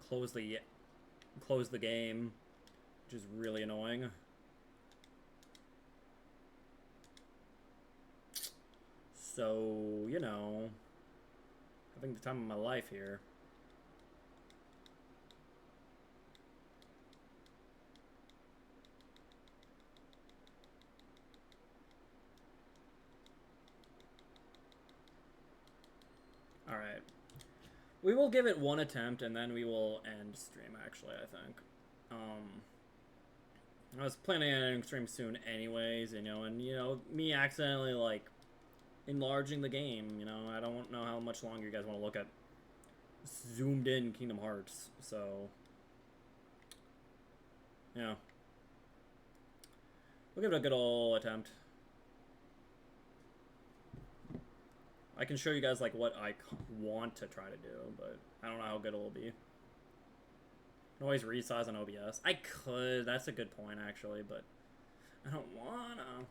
Speaker 1: close the game, which is really annoying. So, you know, Having the time of my life here. Alright. We will give it one attempt and then we will end stream, actually, I think. I was planning on ending stream soon anyways, you know, and, you know, me accidentally, like, enlarging the game, you know, I don't know how much longer you guys want to look at zoomed in Kingdom Hearts, so, yeah. We'll give it a good old attempt. I can show you guys, like, what I want to try to do, but I don't know how good it'll be. I can always resize on OBS. I could, that's a good point, actually, but I don't wanna.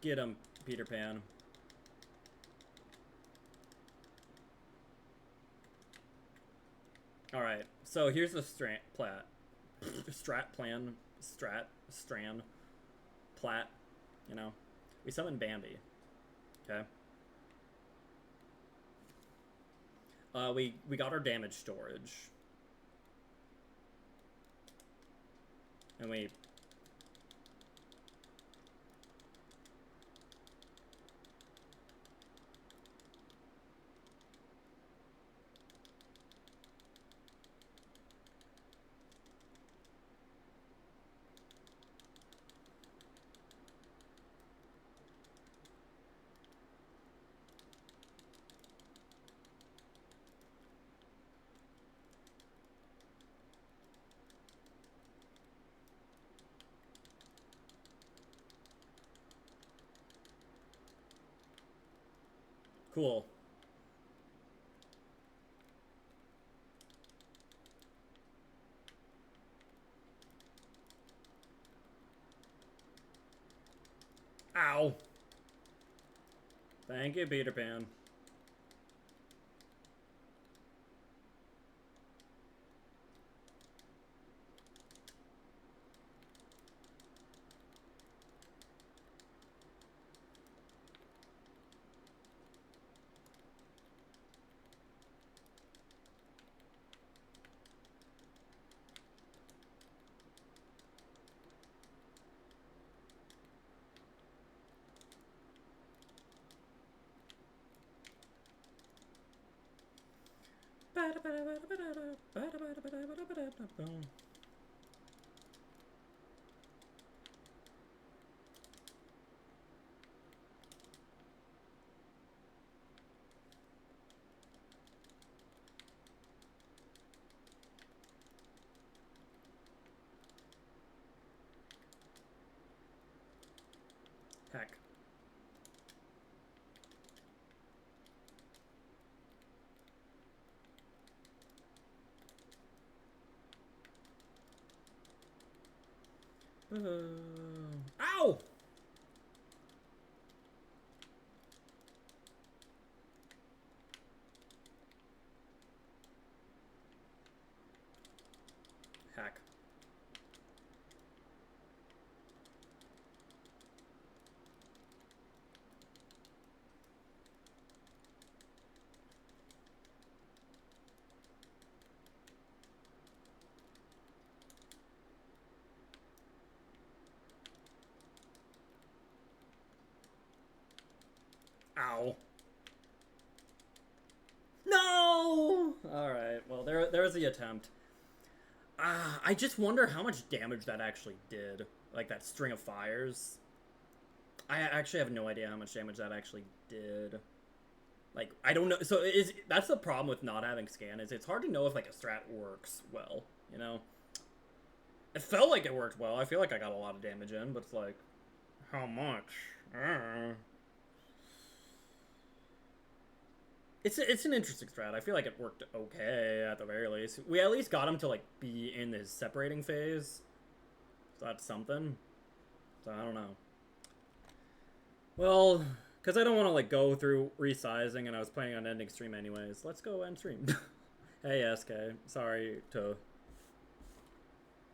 Speaker 1: Get him, Peter Pan. Alright, so here's the strand plat, you know. We summon Bambi. Okay. We got our damage storage. And we... Cool. Ow. Thank you, Peter Pan. Heck. Ow! Heck. Ow. No! Alright, well, there's the attempt. I just wonder how much damage that actually did. Like, that string of fires. I actually have no idea how much damage that actually did. Like, I don't know. So, that's the problem with not having scan, is it's hard to know if, like, a strat works well, you know? It felt like it worked well. I feel like I got a lot of damage in, but it's like, how much? It's an interesting strat. I feel like it worked okay at the very least. We at least got him to, like, be in his separating phase. So that's something. So I don't know. Well, because I don't want to, like, go through resizing, and I was planning on ending stream anyways. Let's go end stream. Hey, SK. Sorry to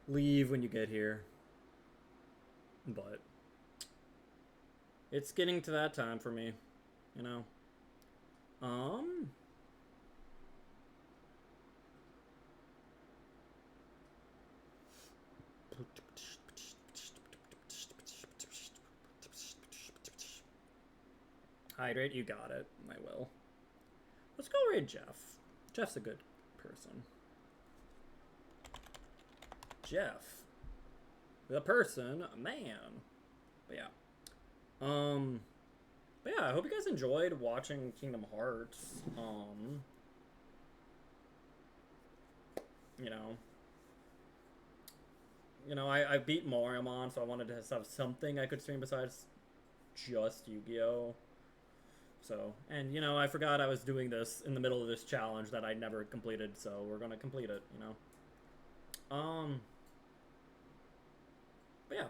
Speaker 1: leave when you get here. But it's getting to that time for me, you know? Um. Hydrate, you got it. I will. Let's go raid Jeff. Jeff's a good person. Jeff. The person, man. But yeah. But yeah, I hope you guys enjoyed watching Kingdom Hearts. You know, I beat Mariamon, so I wanted to have something I could stream besides just Yu-Gi-Oh! So, and you know, I forgot I was doing this in the middle of this challenge that I never completed, so we're gonna complete it, you know. But yeah.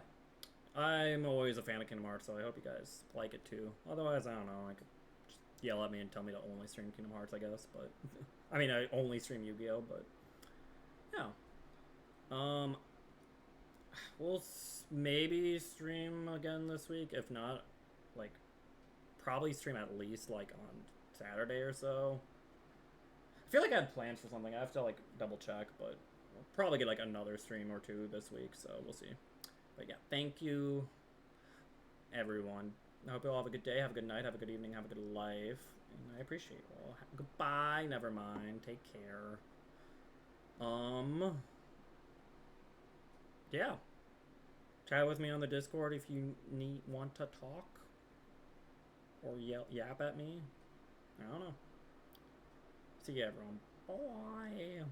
Speaker 1: I'm always a fan of Kingdom Hearts, so I hope you guys like it too. Otherwise, I don't know, I could just yell at me and tell me to only stream Kingdom Hearts, I guess, but... I mean, I only stream Yu-Gi-Oh!, but... Yeah. We'll maybe stream again this week. If not, like, probably stream at least, like, on Saturday or so. I feel like I had plans for something. I have to, like, double check, but we'll probably get, like, another stream or two this week, so we'll see. But yeah, thank you, everyone. I hope you all have a good day, have a good night, have a good evening, have a good life. And I appreciate you all. Goodbye, never mind. Take care. Yeah. Chat with me on the Discord if you want to talk. Or yap at me. I don't know. See you, everyone. Bye.